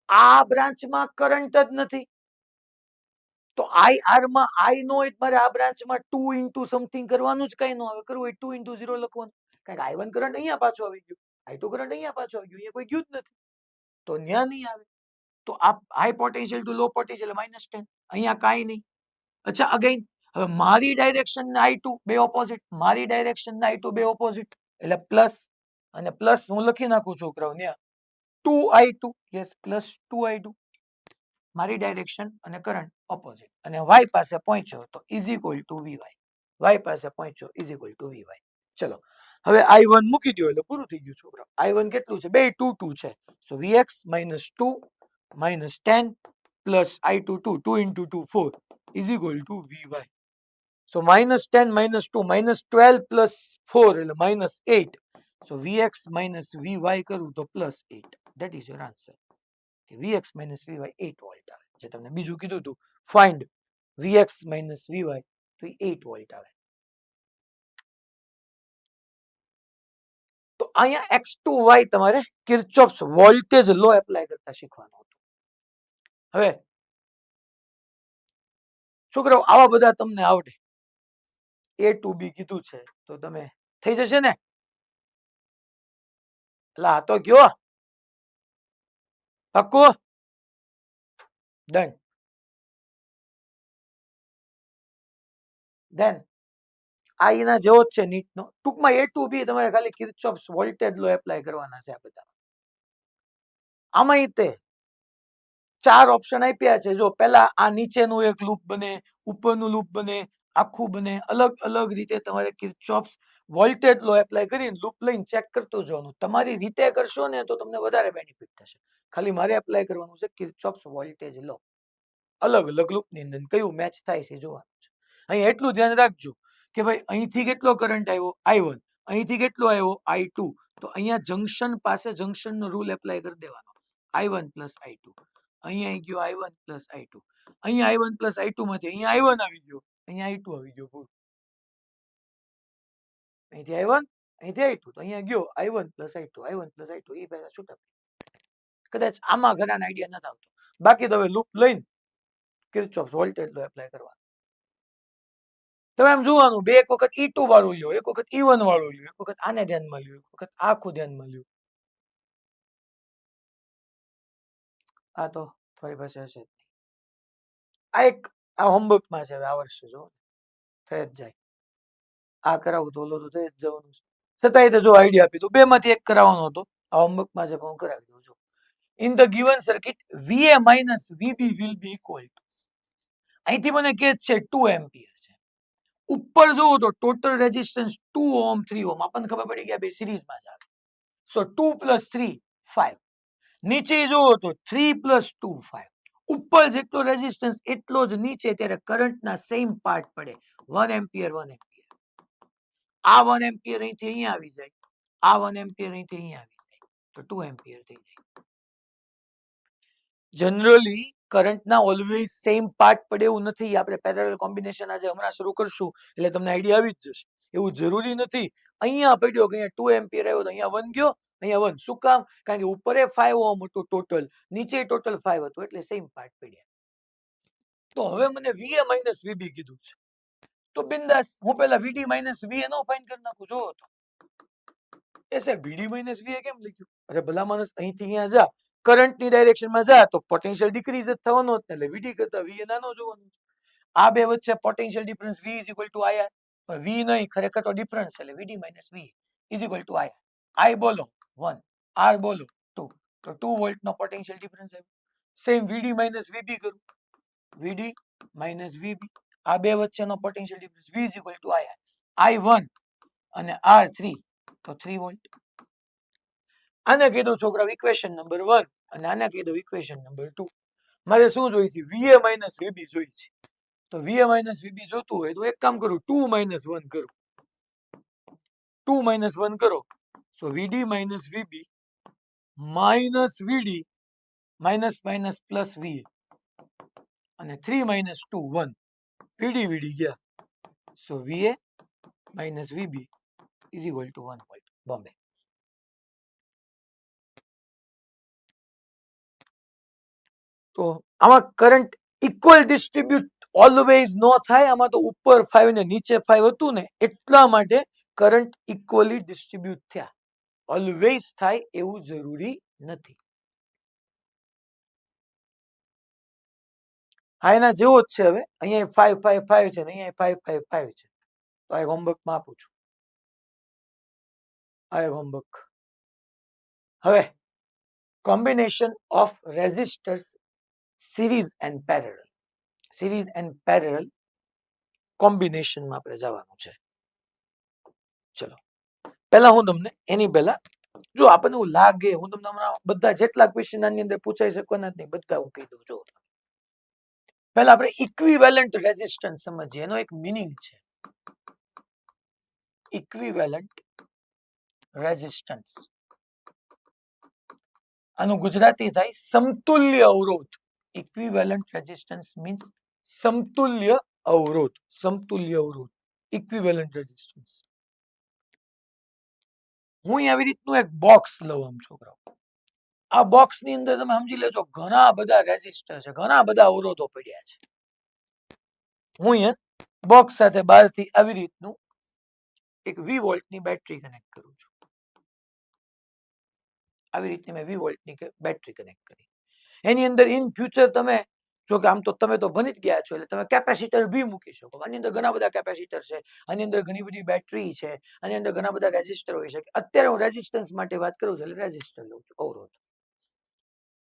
આ બ્રાન્ચમાં કરંટ જ નથી તો આઈ આર માં આઈ નો હોય મારે આ બ્રાન્ચમાં 2 ઇન્ટુ સમથિંગ કરવાનું જ કઈ ન આવે. કરવું હોય 2 ઇન્ટુ 0 લખવાનું, કારણ કે i1 કરંટ અહીંયા પાછો આવી ગયો, i2 કરંટ અહીંયા પાછો આવી ગયો, અહીંયા કોઈ ગયું જ નથી તો ન્યા નહીં આવે. તો આ high potential to low potential -10, અહીંયા કાંઈ નહીં. અચ્છા અગેન હવે મારી ડાયરેક્શન ને i2 બે ઓપોઝિટ, મારી ડાયરેક્શન ને i2 બે ઓપોઝિટ એટલે પ્લસ, અને પ્લસ હું લખી નાખું છોકરાઓ ન્યા 2i2, યસ +2i2. મારી ડાયરેક્શન અને કરંટ ઓપોઝિટ, અને y પાસે પહોંચ્યો તો ઇઝ ઇક્વલ ટુ વીવાય. y પાસે પહોંચ્યો ઇઝ ઇક્વલ ટુ વીવાય. ચલો હવે i1 મૂકી દો એટલે પૂરું થઈ ગયું છોકરા. i1 કેટલું છે? બે 2 છે. સો vx -2 -10 plus i2 2 into 2 4 is equal to vy. So -10 -2 -12 plus 4 એટલે -8. So vx minus vy કરું તો +8. That is your answer. vx minus vy 8 volt આવે. જે તમને બીજું કીધું હતું ફાઇન્ડ vx minus vy તો 8 વોલ્ટ આવે. તો અહીંયા x to y તમારે કિર્ચોફ્સ વોલ્ટેજ લો એપ્લાય કરતા શીખવાનું હતું. હવે છોકરાઓ આવા બધા તમને આવડે, a to b કીધું છે તો તમે થઈ જશે ને? એટલે આ તો કયો પાક્કું? ડન. ધેન આ એના જેવો જ છે નીટ નો. ટૂંકમાં a to b તમારે ખાલી કિર્ચોફ્સ વોલ્ટેજ લો એપ્લાય કરવાના છે આ બધા. આમાં તે 4 ઓપ્શન આપ્યા છે. જો પહેલા આ નીચેનું એક લૂપ બને, ઉપરનું લૂપ બને, આખું બને, અલગ અલગ રીતે તમારે કિર્ચોફ્સ વોલ્ટેજ લો એપ્લાય કરીને લૂપ લઈને ચેક કરતું જવાનું. તમારી રીતે કરશો ને તો તમને વધારે બેનિફિટ થશે. ખાલી મારે એપ્લાય કરવાનું છે કિર્ચોફ્સ વોલ્ટેજ લો, અલગ અલગ લૂપની અંદર કયું મેચ થાય છે જોવાનું છે. અહીં એટલું ધ્યાન રાખજો કે ભાઈ અહીંથી કેટલો કરંટ આવ્યો i1, અહીંથી કેટલો આવ્યો i2, તો અહીંયા જંક્શન પાસે જંક્શનનો રૂલ એપ્લાય કરી દેવાનો i1 + i2. અહીંયા આવી ગયો i1 + i2, અહીંયા i1 + i2 માંથી અહીંયા i1 આવી ગયો, અહીંયા i2 આવી ગયો. પૂરું. અહીંથી i1 અહીંથી i2 તો અહીંયા ગયો i1 + i2, i1 + i2 એ પહેલા છૂટા. કદાચ આમાં ઘણા આઈડિયા નથી આવતો, બાકી તો હવે લૂપ લઈને કિર્ચોફ્સ વોલ્ટેજ લો એપ્લાય કરવાનો. તમે એમ જોવાનું, બે એક વખત E2 વાળું લ્યો, એક વખત E1 વાળું લ્યો, એક વખત આને ધ્યાનમાં લ્યો, એક વખત આખું ધ્યાનમાં લ્યો. આ તો થોડી પાસે હશે જ નહીં. આ એક આ હોમવર્કમાં છે, હવે આ વર્ષે જો થઈ જ જાય. આ કરાવું તો ઓલો તો થઈ જ જવાનું છે. છતાંય તો જો આઈડિયા આપી તો બે માંથી એક કરાવવાનો હતો, આ હોમવર્કમાં છે પણ હું કરાવી દઉં છું. In the given circuit VA minus VB will be equal to, અહીંથી મને કે છે 2 એમ્પિયર છે. ઉપર જોવો તો ટોટલ રેઝિસ્ટન્સ 2 ઓહમ 3 ઓહમ, આપણને ખબર પડી ગયા બે સિરીઝમાં જ આવે. સો 2 + 3 5. નીચે જોવો તો 3 + 2 5. ઉપર જેટલો રેઝિસ્ટન્સ એટલો જ નીચે, ત્યારે કરંટના સેમ પાર્ટ પડે 1 એમ્પિયર 1 એમ્પિયર. આ 1 એમ્પિયર અહીંથી અહીંયા આવી જાય, આ 1 એમ્પિયર અહીંથી અહીંયા આવી જાય તો 2 એમ્પિયર થઈ જાય. જનરલી કરંટના ઓલવેઝ સેમ પાર્ટ પડે એવું નથી. આપણે પેરેલલ કોમ્બિનેશન આજે હમણાં શરૂ કરશું એટલે તમને આઈડિયા આવી જ જશે. એવું જરૂરી નથી અહીંયા પડ્યો કે અહીંયા 2 એમ્પિયર આવ્યો તો અહીંયા 1 ગયો, અહીંયા 1. શું કામ? કારણ કે ઉપરે 5 ઓહમ હતું ટોટલ, નીચે ટોટલ 5 હતું, એટલે સેમ પાર્ટ પડ્યા. તો હવે મને VA minus VB કીધું છે તો બિંદાસ હું પહેલા VD minus VA નો ફાઇન્ડ કરી નાખું. જોવો તો એ સાહેબ VD minus VA કેમ લખ્યું? અરે ભલા માણસ, અહીંથી અહીંયા જા, કરંટની ડાયરેક્શનમાં જા તો પોટેન્શિયલ ડિક્રીઝ જ થવાનો જ, એટલે VD કરતા VA નાનો જોવાનો. આ બે વચ્ચે potential difference V is equal to IR, પણ V નહીં, ખરેખર તો ડિફરન્સ, એટલે VD minus VA is equal to IR. I બોલો 1, R બોલો 2, તો 2 વોલ્ટ નો પોટેન્શિયલ ડિફરન્સ આવ્યો. સેમ VD minus VB કરું, VD માઇનસ વીબી. આ બે વચ્ચેનો potential difference V is equal two I1 અને R3 તો 3 વોલ્ટ. આને કીધું છોકરા ઇક્વેશન નંબર 1 અને આને કીધું ઇક્વેશન નંબર 2. મારે શું જોઈએ છે? VA માઇનસ VB જોઈએ છે. તો VA માઇનસ VB જોતું હોય તો એક કામ કરું, 2 માઇનસ 1 કરું. 2 માઇનસ 1 કરો. સો VD minus VB minus VD minus minus plus VA અને 3 માઇનસ 2 1. VD ગયા. સો VA minus VB is equal two 1 volt. Bombay. તો આમાં કરંટ ઇક્વલ ડિસ્ટ્રીબ્યુટ ઓલવેઝ નો થાય. આમાં તો ઉપર 5 ને નીચે 5 હતું ને એટલા માટે કરંટ ઇક્વલી ડિસ્ટ્રીબ્યુટ થયા. ઓલવેઝ થાય એવું જરૂરી નથી. હા, એના જેવો જ છે. હવે અહીંયા 5 5 5 છે ને અહીંયા 5 5 5 છે. તો આ હોમવર્કમાં આપું છું. આ હોમવર્ક. હવે combination of resistors series and parallel. Series and parallel કોમ્બિનેશનમાં આપણે જવાનું છે. ચલો પહેલા હું તમને એની પહેલા જો આપણને એવું લાગે, હું તમને હમણાં બધા જેટલા ક્વેશ્ચન આની અંદર પૂછાઈ શકવાના જ નહીં, બધા હું કહી દઉં. જો પહેલા આપણે ઇક્વિવેલન્ટ રેઝિસ્ટન્સ સમજીએ. એનો એક મિનિંગ છે. ઇક્વિવેલન્ટ રેઝિસ્ટન્સ, આનું ગુજરાતી થાય સમતુલ્ય અવરોધ. ઇક્વિવેલન્ટ રેઝિસ્ટન્સ મીન્સ સમતુલ્ય અવરોધ. સમતુલ્ય અવરોધ, ઇક્વિવેલન્ટ રેઝિસ્ટન્સ. હું આવી રીતનું એક બોક્સ લઉં આમ છોકરાઓ. આ બોક્સ ની અંદર તમે સમજી લેજો ઘણા બધા રેઝિસ્ટર છે, ઘણા બધા અવરોધો પડ્યા છે. હું અહીંયા બોક્સ સાથે બહારથી આવી રીતનું એક 20 વોલ્ટની બેટરી કનેક્ટ કરું છું. આવી રીતે મેં 20 વોલ્ટની બેટરી કનેક્ટ કરી. એની અંદર ઇન ફ્યુચર તમે જો કે આમ તો તમે તો ભણી જ ગયા છો એટલે તમે કેપેસિટર બી મૂકી શકો. આની અંદર ઘણા બધા કેપેસિટર છે, આની અંદર ઘણી બધી બેટરી છે, આની અંદર ઘણા બધા રેઝિસ્ટર હોય છે. અત્યારે હું રેઝિસ્ટન્સ માટે વાત કરું છું એટલે રેઝિસ્ટર લઉં છું, અવરોધ.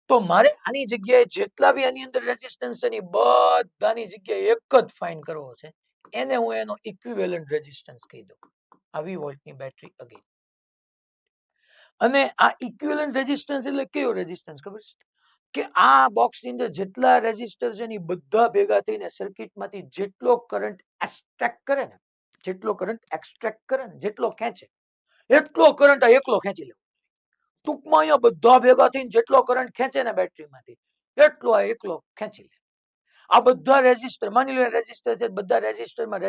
તો મારે આની જગ્યાએ જેટલા બી આની અંદર રેઝિસ્ટન્સ છે એની બધાની જગ્યાએ એક જ ફાઇન્ડ કરવો છે. એને હું એનો ઇક્વિવેલન્ટ રેઝિસ્ટન્સ કહી દઉં. આ 20 વોલ્ટની બેટરી અગેન. અને આ ઇક્વિવેલન્ટ રેઝિસ્ટન્સ એટલે કયો રેઝિસ્ટન્સ ખબર છે? કે આ બોક્સની અંદર જેટલા રેઝિસ્ટર છે ને બધા ભેગા થઈને સર્કિટમાંથી જેટલો કરંટ એક્સટ્રેક્ટ કરે ને, જેટલો કરંટ એક્સટ્રેક્ટ કરે ને, જેટલો ખેંચે એટલો કરંટ આ એકલો ખેંચી લેવો. ટૂંકમાં અહીંયા બધા ભેગા થઈને જેટલો કરંટ ખેંચે ને બેટરીમાંથી એટલો આ એકલો ખેંચી લે. આ બધા રેઝિસ્ટર, માની લો રેઝિસ્ટર છે, બધા રેઝિસ્ટરમાં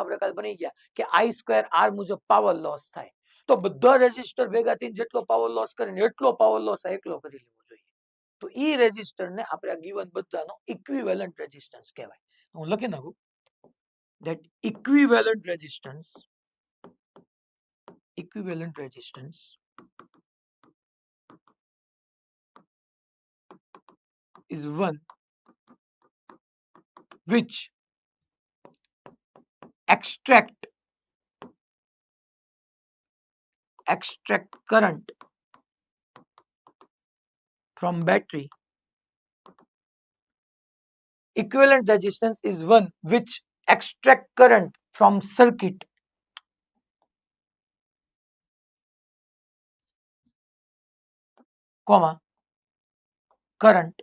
આપણે કાલ ભણી ગયા કે I² R મુજબ પાવર લોસ થાય. તો બધા રેઝિસ્ટર ભેગા થઈને જેટલો પાવર લોસ કરે ને એટલો પાવર લોસ આ એકલો કરી લેવો જોઈએ. તો ઈ રેઝિસ્ટરને આપણે આ ગિવન બધાનો ઇક્વિવેલન્ટ રેઝિસ્ટન્સ કહેવાય. હું લખી નાખું that equivalent resistance is one which extract current from battery. Equivalent resistance is one which extract current from circuit comma current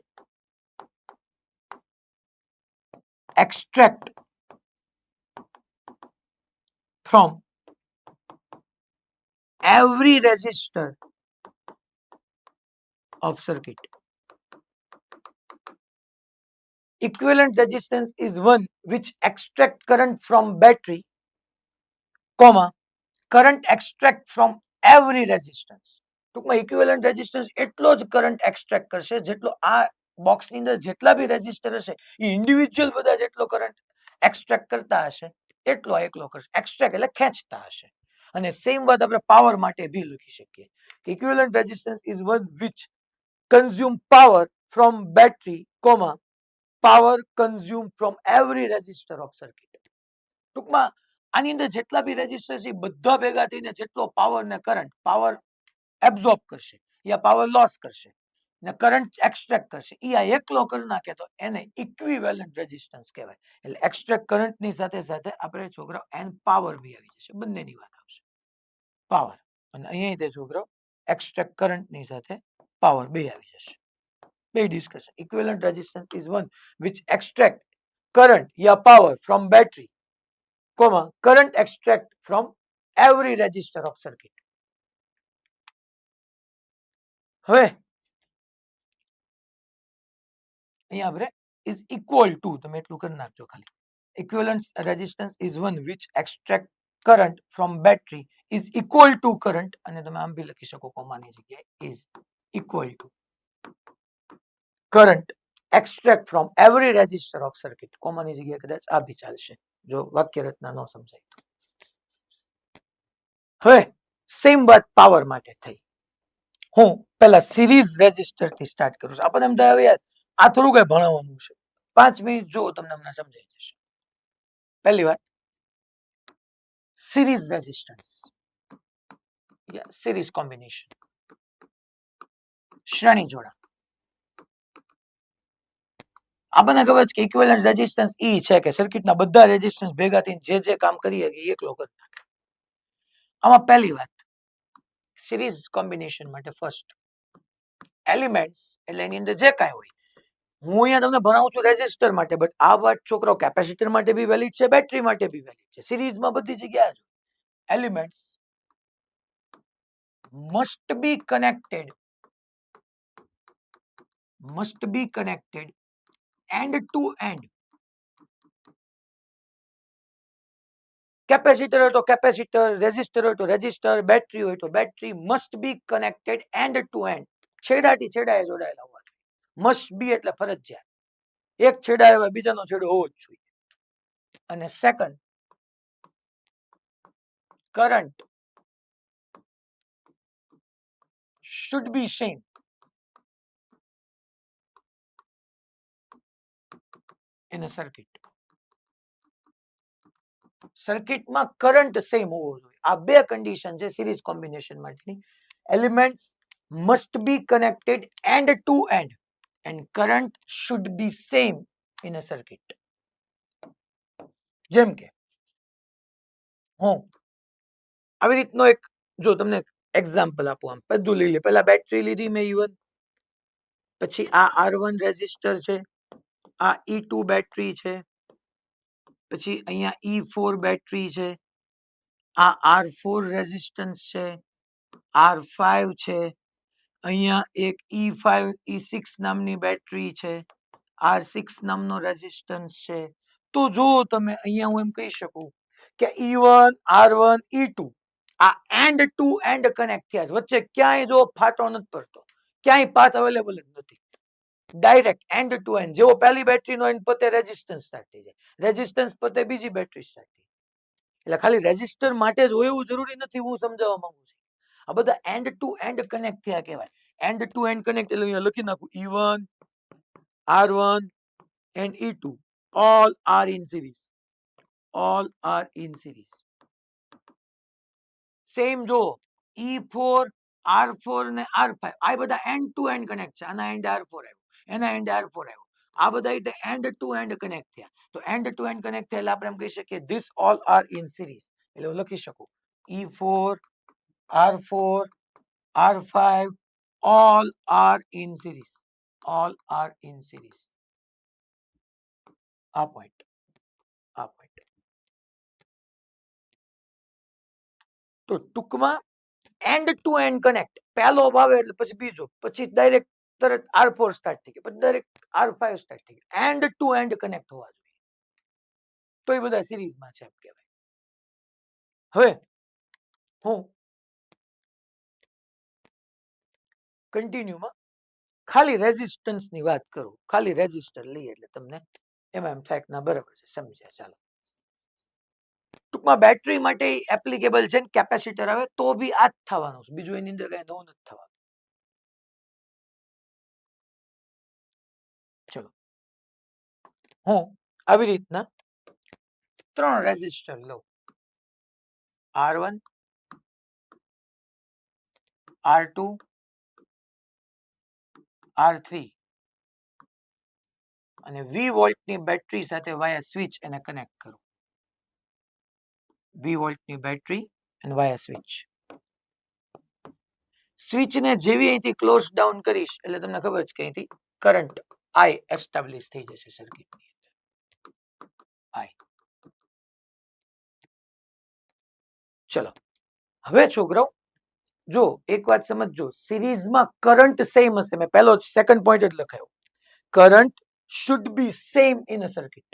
extract from every resistor of circuit. Equivalent resistance is one which extract current from battery, comma current extract from every resistance. ટૂંકમાં equivalent resistance એટલો જ current extract કરશે જેટલો આ બોક્સની અંદર જેટલા બી resistor હશે એ ઇન્ડિવિજ્યુઅલ બધા જેટલો કરંટ એક્સટ્રેક્ટ કરતા હશે એટલો એકલો કરશે. એક્સટ્રેક્ટ એટલે ખેંચતા હશે. અને સેમ વાત આપણે પાવર માટે બી લખી શકીએ. Equivalent resistance is one which consume power from battery, comma power consume from every resistor of circuit. ટૂંકમાં આની અંદર જેટલા બી રેઝિસ્ટર છે બધા ભેગા થઈને જેટલો પાવર ને કરંટ પાવર એબ્ઝોર્બ કરશે યા પાવર લોસ કરશે ને કરંટ એક્સટ્રેક્ટ કરશે ઈ આ એકલો કરી નાખે તો એને ઇક્વિવેલન્ટ રેઝિસ્ટન્સ કહેવાય. એટલે એક્સટ્રેક્ટ કરંટની સાથે સાથે આપણે છોકરાઓ એન પાવર બી આવી જશે, બંનેની વાત આવશે. પાવર અને અહીંયા તે છોકરાઓ એક્સટ્રેક્ટ કરંટની સાથે પાવર બે આવી જશે. બે discussion. Equivalent resistance is one which extract current या power from battery, comma current extract from every resistor of circuit. હવે અહીંયા આપણે is equal to તમે એટલું કરી નાખજો ખાલી. Equivalent resistance is one which extract current from battery is equal to current અને તમે આમ બી લખી શકો કોમાની જગ્યાએ is equal to current extract from every resistor of circuit. કોમાની જગ્યાએ કદાચ આ બી ચાલશે જો વાક્ય રચના ન સમજાય તો. હવે સેમ વાત પાવર માટે થઈ. હું પેલા સિરીઝ રેઝિસ્ટર થી સ્ટાર્ટ કરું છું. આપણને એમ થાય હવે યાર આ થોડું કઈ ભણાવવાનું છે. 5 મિનિટ જો તમને હમણાં સમજાઈ જશે. પહેલી વાત સિરીઝ રેઝિસ્ટન્સ, સિરીઝ કોમ્બિનેશન, શ્રેણી જોડાણ. આપણને ખબર છે કે ઇક્વિવેલન્ટ રેઝિસ્ટન્સ ઈ છે કે સર્કિટના બધા રેઝિસ્ટન્સ ભેગા થઈને જે કામ કરી શકે એ એકલો કરી નાખે. આમાં પહેલી વાત સિરીઝ કોમ્બિનેશન માટે ફર્સ્ટ એલિમેન્ટ્સ એટલે એની અંદર જે કાંઈ હોય, હું અહીંયા તમને ભણાવું છું રેઝિસ્ટર માટે, બટ આ વાત છોકરાઓ કેપેસિટર માટે બી વેલિડ છે, બેટરી માટે બી વેલિડ છે, સિરીઝમાં બધી જગ્યાએ જ elements must be connected end to end. Capacitor હોય તો કેપેસિટર, રેઝિસ્ટર હોય તો રેઝિસ્ટર, બેટરી હોય તો battery, must be connected end to end, છેડાથી છેડાએ જોડાયેલા હોવા જોઈએ. મસ્ટ બી એટલે ફરજિયાત, એક છેડા હોય બીજાનો છેડો હોવો જ જોઈએ. અને second current should be same in a circuit. સર્કિટમાં કરંટ સેમ હોવો જોઈએ. આ બે કન્ડિશન છે સિરીઝ કોમ્બિનેશન માટેની. Elements must be connected end to end and current should be same in a circuit. જેમ કે હું આવી રીતનો એક જો તમને એક્ઝામ્પલ આપું, આમ બધું લઈ લે. પહેલા બેટરી લીધી મેં E1, પછી આ R1 રેઝિસ્ટર છે, આ E2 બેટરી છે, પછી અહીંયા E4 બેટરી છે, આ R4 રેઝિસ્ટન્સ છે, R5 છે, અહીંયા એક E5 E6 નામની બેટરી છે, R6 નામનો રેઝિસ્ટન્સ છે. તો જો તમે અહીંયા હું એમ કહી શકું કે E1 R1 E2 આ એન્ડ ટુ એન્ડ કનેક્ટ થયા છે, વચ્ચે ક્યાંય જો ફાટો નથી પડતો, ક્યાંય પાથ અવેલેબલ જ નથી, ડાયરેક્ટ એન્ડ ટુ એન્ડ. જેવો પહેલી બેટરીનો એન્ડ પતે રેઝિસ્ટન્સ સ્ટાર્ટ થઈ જાય, રેઝિસ્ટન્સ પતે બીજી બેટરી સ્ટાર્ટ થઈ જાય. એટલે ખાલી રેઝિસ્ટર માટે જ હોય એવું જરૂરી નથી, હું સમજાવવા માંગુ છું. આ બધા એન્ડ ટુ એન્ડ કનેક્ટ થયા કહેવાય. એન્ડ ટુ એન્ડ કનેક્ટ એટલે અહીંયા લખી નાખું E1 R1 and E2 all are in series, all are in series. Same જો E4 R4 ને R5 આ બધા એન્ડ ટુ એન્ડ કનેક્ટ છે. આના એન્ડ R4 આવ્યો, એના એન્ડ R4 આવ્યો, આ બધા રીતે એન્ડ ટુ એન્ડ કનેક્ટ થયા. તો એન્ડ ટુ એન્ડ કનેક્ટ થયા એટલે આપણે એમ કહી શકીએ this all are in series. એટલે હું લખી શકું E4 R4 R5 all are in series, all are in series. આ પોઈન્ટ, આ પોઈન્ટ. તો ટૂંકમાં એન્ડ ટુ એન્ડ કનેક્ટ, પહેલો ભાવે એટલે પછી બીજો, પછી ડાયરેક્ટ તરત R4 સ્ટાર્ટ થઈ ગયો, પછી ડાયરેક્ટ R5 સ્ટાર્ટ થઈ ગયો. એન્ડ ટુ એન્ડ કનેક્ટ હોવા જોઈએ, તો એ બધા સિરીઝમાં છે એમ કહેવાય. હવે હું કન્ટિન્યુમાં ખાલી રેઝિસ્ટન્સ ની વાત કરું, ખાલી રેઝિસ્ટર લઈએ એટલે તમને એમાં એમ થાય ના બરાબર છે, સમજ્યા. ચાલો ટૂંકમાં બેટરી માટે એપ્લિકેબલ છે, કેપેસિટર આવે તો બી આ જ થવાનું છે, બીજું એની અંદર કઈ નવું નથી થવાનું. ચલો હું આવી રીતના 3 રેઝિસ્ટર લઉં, R1 R2 R3 અને V વોલ્ટની બેટરી સાથે વાયા સ્વિચ એને કનેક્ટ કરું. V વોલ્ટની બેટરી અને વાયા સ્વિચ. સ્વિચને જેવી અહીંથી ક્લોઝ ડાઉન કરીશ એટલે તમને ખબર છે કે અહીંથી કરંટ I એસ્ટાબ્લિશ થઈ જશે સર્કિટની અંદર. I. ચલો હવે છોકરાઓ જો એક વાત સમજજો, સિરીઝમાં કરંટ સેમ હશે. મેં પહેલો સેકન્ડ પોઈન્ટ જ લખાયો, current should be same in a circuit.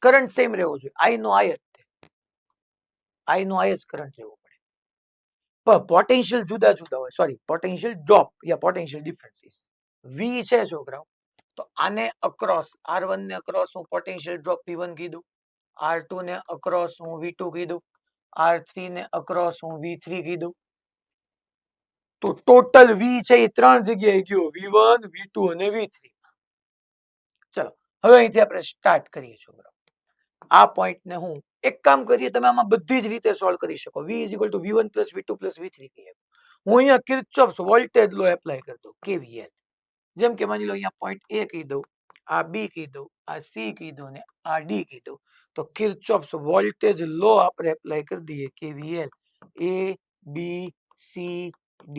Current same રહેવો જોઈએ. I નો I જ કરંટ રહેવો પડે. પણ પોટેન્શિયલ જુદા જુદા હોય. સોરી, પોટેન્શિયલ ડ્રોપ યા પોટેન્શિયલ ડિફરન્સીસ. V છે છોકરાઓ, તો આને અક્રોસ R1 ને અક્રોસ હું પોટેન્શિયલ ડ્રોપ V1 કીધું, R2 ને અક્રોસ હું V2 કીધું, R3 ને અક્રોસ હું V3 કીધું. તો ટોટલ V છે એ ત્રણ જગ્યાએ ગયો, V1 V2 અને V3. ચલો હવે અહીંથી આપણે સ્ટાર્ટ કરીએ છોકરાઓ. આ પોઈન્ટને હું એક કામ કરીએ, તમે આમાં બધી જ રીતે સોલ્વ કરી શકો. V is equal two V1 plus V2 plus V3 કહીએ. હું અહીંયા કિર્ચોફ્સ વોલ્ટેજ લો એપ્લાય કરી દઉં, KVL. જેમ કે માની લો અહીંયા પોઈન્ટ A કીધું, આ B કીધું, આ C કીધું ને આ D કીધું. તો કિર્ચોફ્સ વોલ્ટેજ લો આપણે એપ્લાય કરી દઈએ, KVL. A B C D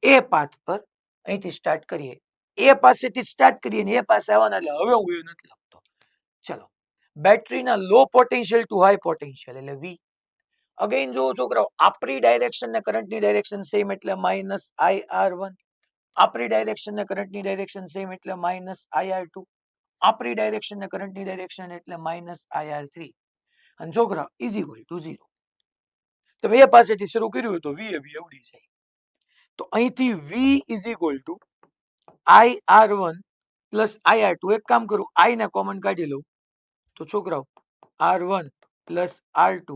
A path પર અહીંથી સ્ટાર્ટ કરીએ. A પાસેથી સ્ટાર્ટ કરીએ ને A પાસે આવવાના, એટલે હવે હું એ નથી લખતો. ચલો, બેટરીના low potential to high potential એટલે V. અગેન જો છોકરાઓ, આપણી ડાયરેક્શન ને કરંટની ડાયરેક્શન સેમ એટલે માઇનસ IR1. આપણી ડાયરેક્શન ને કરંટની ડાયરેક્શન સેમ એટલે માઇનસ IR2. આપણી ડાયરેક્શન ને કરંટની ડાયરેક્શન એટલે માઇનસ IR3. અને છોકરા ઇઝ ઇક્વલ ટુ 0. તમે એ પાસેથી શરૂ કર્યું હોય તો V એ V આવડી જાય. તો અહીંથી V is equal two IR1 plus IR2. એક કામ કરું, I ને કોમન કાઢી લઉં તો છોકરાઓ R1 plus R2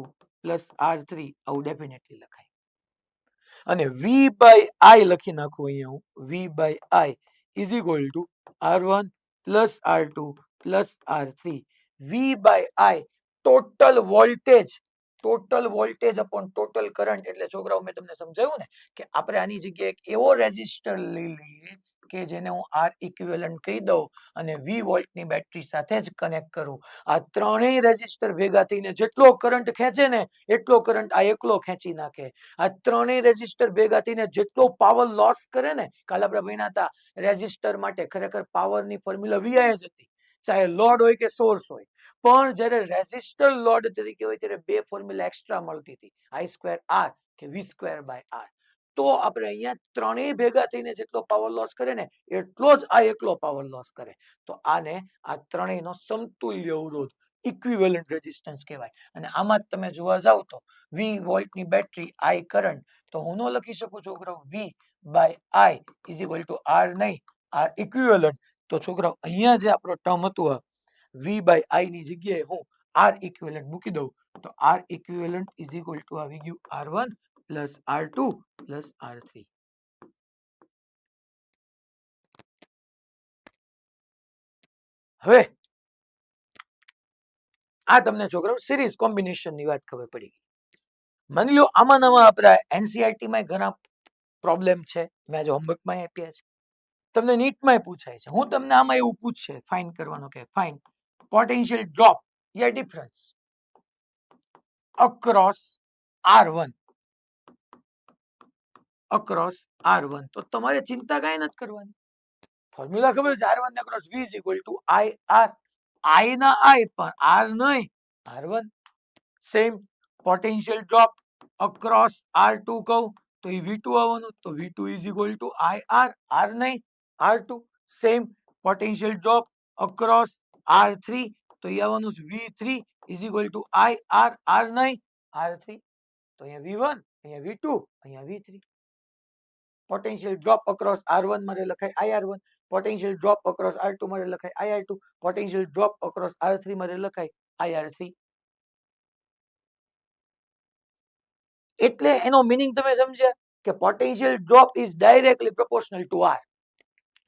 plus R3 આવું ડેફિનેટલી લખાય. અને V બાય I લખી નાખું અહીંયા હું. V by I is equal to R1 plus R2 plus R3. V by I total voltage upon total current. એટલે છોકરાઓ મેં તમને સમજાવ્યું ને કે આપણે આની જગ્યાએ એક એવો રેઝિસ્ટર લઈ લઈએ કે જેને હું R ઇક્વિવેલન્ટ કહી દઉં અને V વોલ્ટની બેટરી સાથે જ કનેક્ટ કરું. આ ત્રણેય રેઝિસ્ટર ભેગા થઈને જેટલો કરંટ ખેંચે ને એટલો કરંટ આ એકલો ખેંચી નાખે. આ ત્રણેય રેઝિસ્ટર ભેગા થઈને જેટલો પાવર લોસ કરે ને, કાલે આપણે ભણ્યા હતા રેઝિસ્ટર માટે ખરેખર પાવરની ફોર્મ્યુલા VI જ હતી, ચાહે લોડ હોય કે સોર્સ હોય. પણ જ્યારે રેઝિસ્ટર લોડ તરીકે હોય ત્યારે બે ફોર્મ્યુલા એક્સ્ટ્રા મળતી હતી, I²R કે V²/R. તો આપણે અહીંયા ત્રણેય ભેગા થઈને જેટલો પાવર લોસ કરે ને એટલો જ આ એકલો પાવર લોસ કરે. તો આને આ ત્રણેયનો સમતુલ્ય અવરોધ ઇક્વિવેલન્ટ રેઝિસ્ટન્સ કહેવાય. અને આમાં જ તમે જોવા જાવ તો V વોલ્ટની બેટરી, I કરંટ, તો હું ન લખી શકું છોકરાઓ V by I is equal to R નહીં, R ઇક્વિવેલન્ટ. તો છોકરાઓ અહીંયા જે આપણો ટર્મ હતું, V બાય I ની જગ્યાએ હું R ઇક્વિવેલન્ટ મૂકી દઉં તો R equivalent is equal two આવી ગયું R1 plus R2 plus R3. હવે આ તમને છોકરાઓ સિરીઝ કોમ્બિનેશન ની વાત ખબર પડી ગઈ. માની લો આમાં આપણા NCERT માં ઘણા પ્રોબ્લેમ છે, મેં આજે હોમવર્કમાં આપ્યા છે, તમને નીટમાં પૂછાય છે. હું તમને આમાં એવું પૂછશે ફાઇન્ડ કરવાનો કે ફાઇન્ડ પોટેન્શિયલ ડ્રોપ યા ડિફરન્સ અક્રોસ R1 તો તમારે ચિંતા કાંઈ નથી કરવાની. ફોર્મ્યુલા ખબર છે, R1 across V is equal to IR. I ના I પણ R નહીં, R1. Same potential drop across R2 કહું તો એ V2 આવવાનું, તો V2 is equal to IR. R નહીં, R2. Same potential drop across R3 તો એ આવવાનું V3 is equal to IR. R નહીં, R3. તો અહીંયા V1, અહીંયા V2, અહીંયા V3. Potential drop across R1 મારે લખાય IR1, potential drop across R2 મારે લખાય IR2, potential drop across R3 મારે લખાય IR3. એટલે એનો મીનિંગ તમે સમજ્યા કે potential drop is directly proportional to R.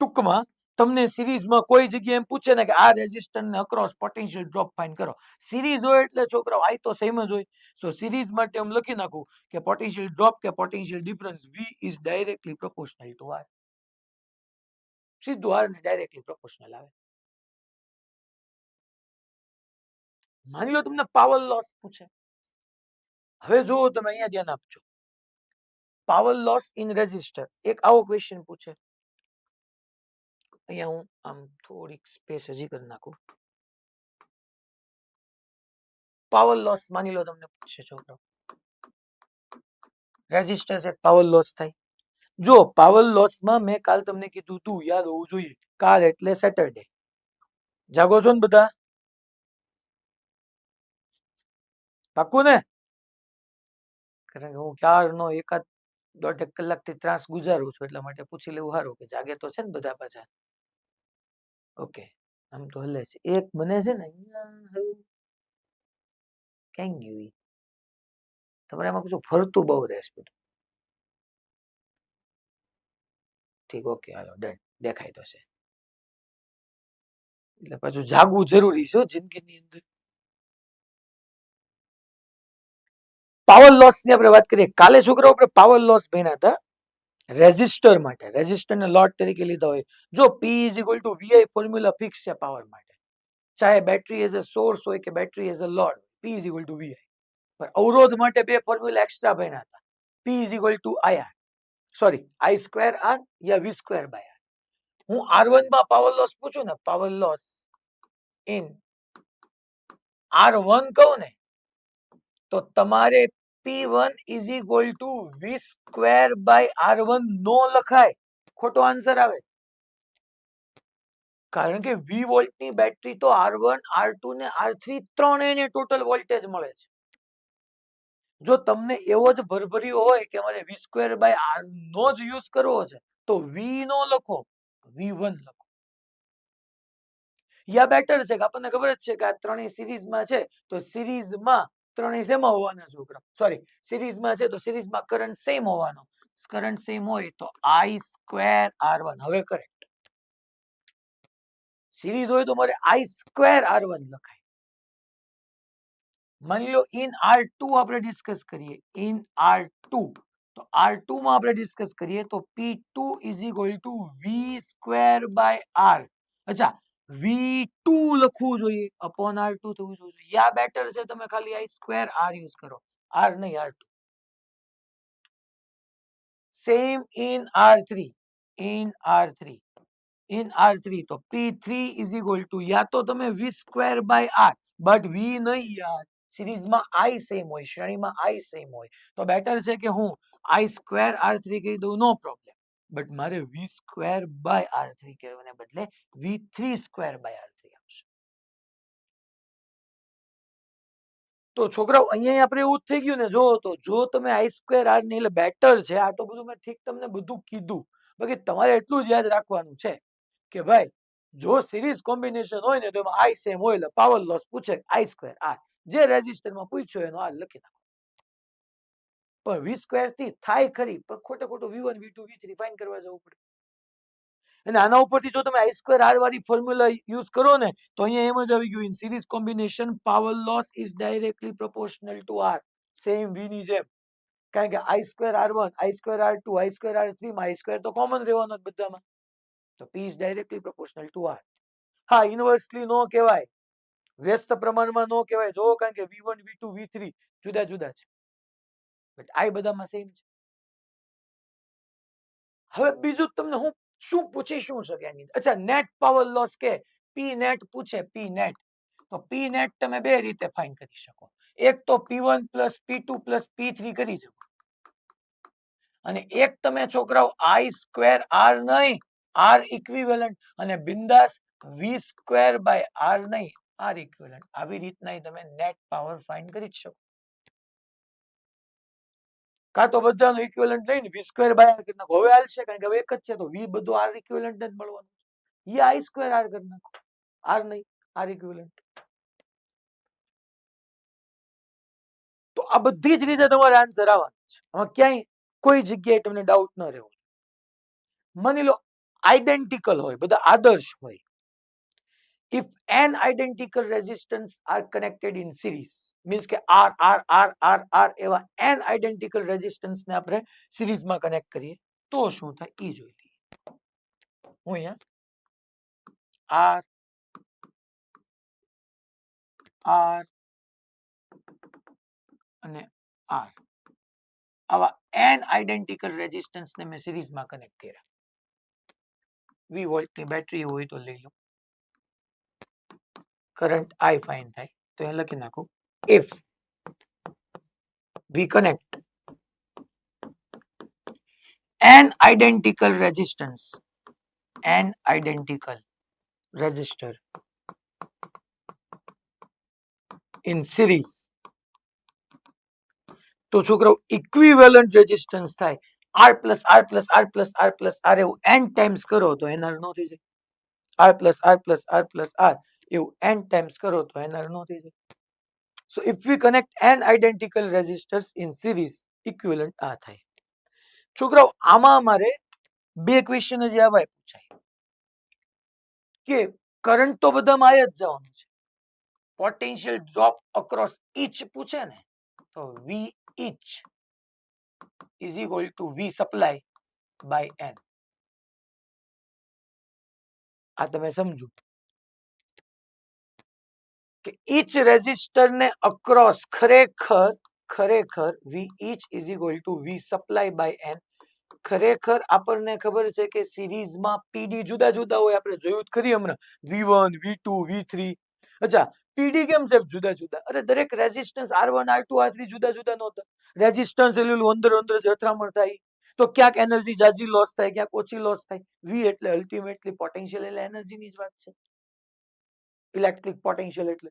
ટૂંકમાં તમને સિરીઝમાં કોઈ જગ્યાએ એમ પૂછે ને કે આ રેઝિસ્ટર ને અક્રોસ પોટેન્શિયલ ડ્રોપ ફાઇન્ડ કરો, સિરીઝ હોય એટલે છોકરાઓ I તો સેમ જ હોય. સો સિરીઝ માટે એમ લખી નાખું કે પોટેન્શિયલ ડ્રોપ કે potential difference V is directly proportional to R. સીધું આર ને ડાયરેક્ટલી પ્રોપોર્શનલ આવે. માની લો તમને પાવર લોસ પૂછે. હવે જો તમે અહીંયા ધ્યાન આપજો, પાવર લોસ ઇન રેઝિસ્ટર, એક આવો ક્વેશ્ચન પૂછે. અહીંયા હું આમ થોડીક સ્પેસ હજી કરી નાખું. પાવર લોસ માની લો તમને પૂછે છોકરો, રેઝિસ્ટર છે, પાવર લોસ થાય. જો પાવર લોસ માં મેં કાલ તમને કીધું તું, યાદ હોવું જોઈએ, કાલ એટલે સેટરડે. જાગો છો ને બધા? પાક્કું ને? કારણ કે હું ક્યારનો એકાદ દોઢ કલાકથી ત્રાસ ગુજારું છું, એટલા માટે પૂછી લેવું સારું કે જાગે તો છે ને બધા પાછા. ઓકે, આમ તો હલે છે. એક બને છે ને ક્યાં ગયું? તમારે એમાં પૂછું ફરતું બહુ રહેશે બધું. ઠીક, ઓકે, હાલો ડન, દેખાય તો છે. એટલે પાછું જાગવું જરૂરી છે જિંદગીની અંદર. પાવર લોસ ની આપણે વાત કરીએ. કાલે છોકરાઓ આપણે પાવર લોસ ભણ્યા હતા રેઝિસ્ટર માટે. રેઝિસ્ટરને લોડ તરીકે લીધા હોય. જો P is equal two VI formula fix છે પાવર માટે, ચાહે બેટરી એઝ અ સોર્સ હોય કે battery as a load. P is equal two VI. પણ અવરોધ માટે બે ફોર્મ્યુલા એક્સ્ટ્રા ભણ્યા હતા. P is equal to IR, sorry I square R યા V સ્ક્વેર બાય R. હું R1 માં પાવર લોસ પૂછું ને, પાવર લોસ ઇન R1 કહું ને, તો તમારે P1 is equal to V square by R1 નો લખાય, ખોટો આન્સર આવે. કારણ કે V વોલ્ટની બેટરી તો R1, R2 ને R3 ત્રણેયને ટોટલ વોલ્ટેજ મળે છે. જો તમને એવો જ ભરભર્યો હોય કે મારે V સ્ક્વેર બાય R નો જ યુઝ કરવો છે, તો V નો લખો, V1 લખો. યા બેટર છે કે આપણને ખબર જ છે કે આ ત્રણેય સિરીઝમાં છે, તો સિરીઝમાં ત્રણેય શેમાં હોવાના છોકરા? સોરી, સિરીઝમાં છે તો સિરીઝમાં કરંટ સેમ હોવાનો. કરંટ સેમ હોય તો I સ્ક્વેર R1. હવે કરેક્ટ. સિરીઝ હોય તો મારે I સ્ક્વેર R1 લખાય. માની લો ઇન R2 આપણે ડિસ્કસ કરીએ, ઇન R2, તો R2 માં આપણે ડિસ્કસ કરીએ તો P2 is equal to V square by R. અચ્છા, V2 લખવું જોઈએ, અપોન R2 થવું જોઈએ. યા બેટર છે તમે ખાલી I સ્ક્વેર R યુઝ કરો, R નહીં R2. Same in R3, in R3, in R3, તો P3 ઇઝ ઇક્વલ ટુ, યા તો તમે V square by R, but V નહીં યાર, સિરીઝમાં I સેમ હોય, શ્રેણીમાં I સેમ હોય, તો બેટર છે કે હું I સ્ક્વેર R3 કહી દઉં, નો પ્રોબ્લેમ. બટ મારે V સ્ક્વેર બાય R3 કહેવાને બદલે V3 સ્ક્વેર બાય R3 આવશે. તો છોકરાઓ અહીંયા આપણે એવું જ થઈ ગયું ને. જો તો જો તમે I સ્ક્વેર R ને, એટલે બેટર છે. આ તો બધું મેં ઠીક તમને બધું કીધું, બાકી તમારે એટલું જ યાદ રાખવાનું છે કે ભાઈ જો સિરીઝ કોમ્બિનેશન હોય ને તો એમાં I સેમ હોય, એટલે પાવર લોસ પૂછે I સ્ક્વેર R, જે રેઝિસ્ટરમાં પૂછ્યો એનો R લખી નાખો. પણ V સ્ક્વેર થી થાય ખરી, પણ ખોટે ખોટું V1 V2 V3 ફાઇન કરવા જવું પડે. અને આના ઉપરથી જો તમે I સ્ક્વેર R વાળી ફોર્મ્યુલા યુઝ કરો ને, તો અહીંયા એમ જ આવી ગયું, in series combination power loss is directly proportional to R. Same V ની જેમ. કારણ કે I square R1, I square R2, I square R3 માં I સ્ક્વેર તો કોમન રહેવાનો જ બધામાં, તો P is directly proportional to R. હા, ઇન્વર્સલી નો કહેવાય, વ્યસ્ત પ્રમાણમાં નો કહેવાય. જો કારણ કે V1 V2 V3 જુદા જુદા છે, બટ I બધામાં સેમ છે. હવે બીજું તમને હું શું પૂછી શું શકે એની? અચ્છા, નેટ પાવર લોસ કે P નેટ પૂછે, P નેટ, તો P નેટ તમે બે રીતે ફાઇન્ડ કરી શકો. એક તો P1 plus P2 plus P3 કરી શકો, અને એક તમે છોકરાઓ I સ્ક્વેર R નહીં, R ઇક્વિવેલન્ટ, અને બિંદાસ V સ્ક્વેર બાય R નહીં, R ઇક્વિવેલન્ટ. આવી રીતના તમે નેટ પાવર ફાઇન્ડ કરી શકો. કાં તો બધાનો ઇક્વિવેલન્ટ લઈને V સ્ક્વેર બાય R કરી નાખો. હવે હાલશે, કારણ કે હવે એક જ છે, તો V બધું R ઇક્વિવેલન્ટ જ મળવાનું. યા I સ્ક્વેર R કરી નાખો, R નહીં R ઇક્વિવેલન્ટ. તો આ બધી જ રીતે તમારે આન્સર આવવાનો છે. આમાં ક્યાંય કોઈ જગ્યાએ તમને ડાઉટ ન રહેવો. માની લો આઈડેન્ટિકલ હોય, બધા આદર્શ હોય. If n identical resistance are connected in series, means કે R R R R R એવા n identical resistance ને આપણે સિરીઝમાં કનેક્ટ કરીએ તો શું થાય ઈ જોઈ લઈએ. હું અહીંયા આર આર અને આર આવા n આઇડેન્ટિકલ રેઝિસ્ટન્સ ને મેં સિરીઝમાં કનેક્ટ કર્યા. 20 વોલ્ટની બેટરી હોય તો લઈ લો. કરંટ I ફાઇન્ડ થાય તો એ લખી નાખું. If we connect n identical resistor in series, તો છોકરો ઇક્વિવેલન્ટ રેઝિસ્ટન્સ થાય R plus R plus R plus R plus R એવું n ટાઈમ્સ કરો તો NR નો થઈ જાય. R plus R plus R plus R એવું n ટાઈમ્સ કરો તો NR નો થઈ જાય. So if we connect n identical resistors in series, equivalent આ થાય. છોકરાઓ આમાં અમારે બે ક્વેશ્ચન જ આવા પૂછાય કે કરંટ તો બધામાં આ જ જવાનું છે. પોટેન્શિયલ ડ્રોપ અક્રોસ ઈચ પૂછે ને તો V each is equal to V supply by N. આ તમે સમજો કે ઈચ રેઝિસ્ટર ને અક્રોસ ખરેખર V each is equal to V supply by N. ખરેખર આપણને ખબર છે કે સિરીઝમાં પીડી જુદા જુદા હોય. આપણે જોયું ખરી હમણાં V1 V2 V3. અચ્છા પીડી કેમ છે જુદા જુદા? અરે દરેક રેઝિસ્ટન્સ R1 R2 R3 જુદા જુદા નહોતા. રેઝિસ્ટન્સ એટલે અંદર જ અથડામણ થાય તો ક્યાંક એનર્જી જાજી લોસ થાય, ક્યાંક ઓછી લોસ થાય. V એટલે અલ્ટિમેટલી પોટેન્શિયલ એટલે એનર્જીની જ વાત છે. ઇલેક્ટ્રિક પોટેન્શિયલ એટલે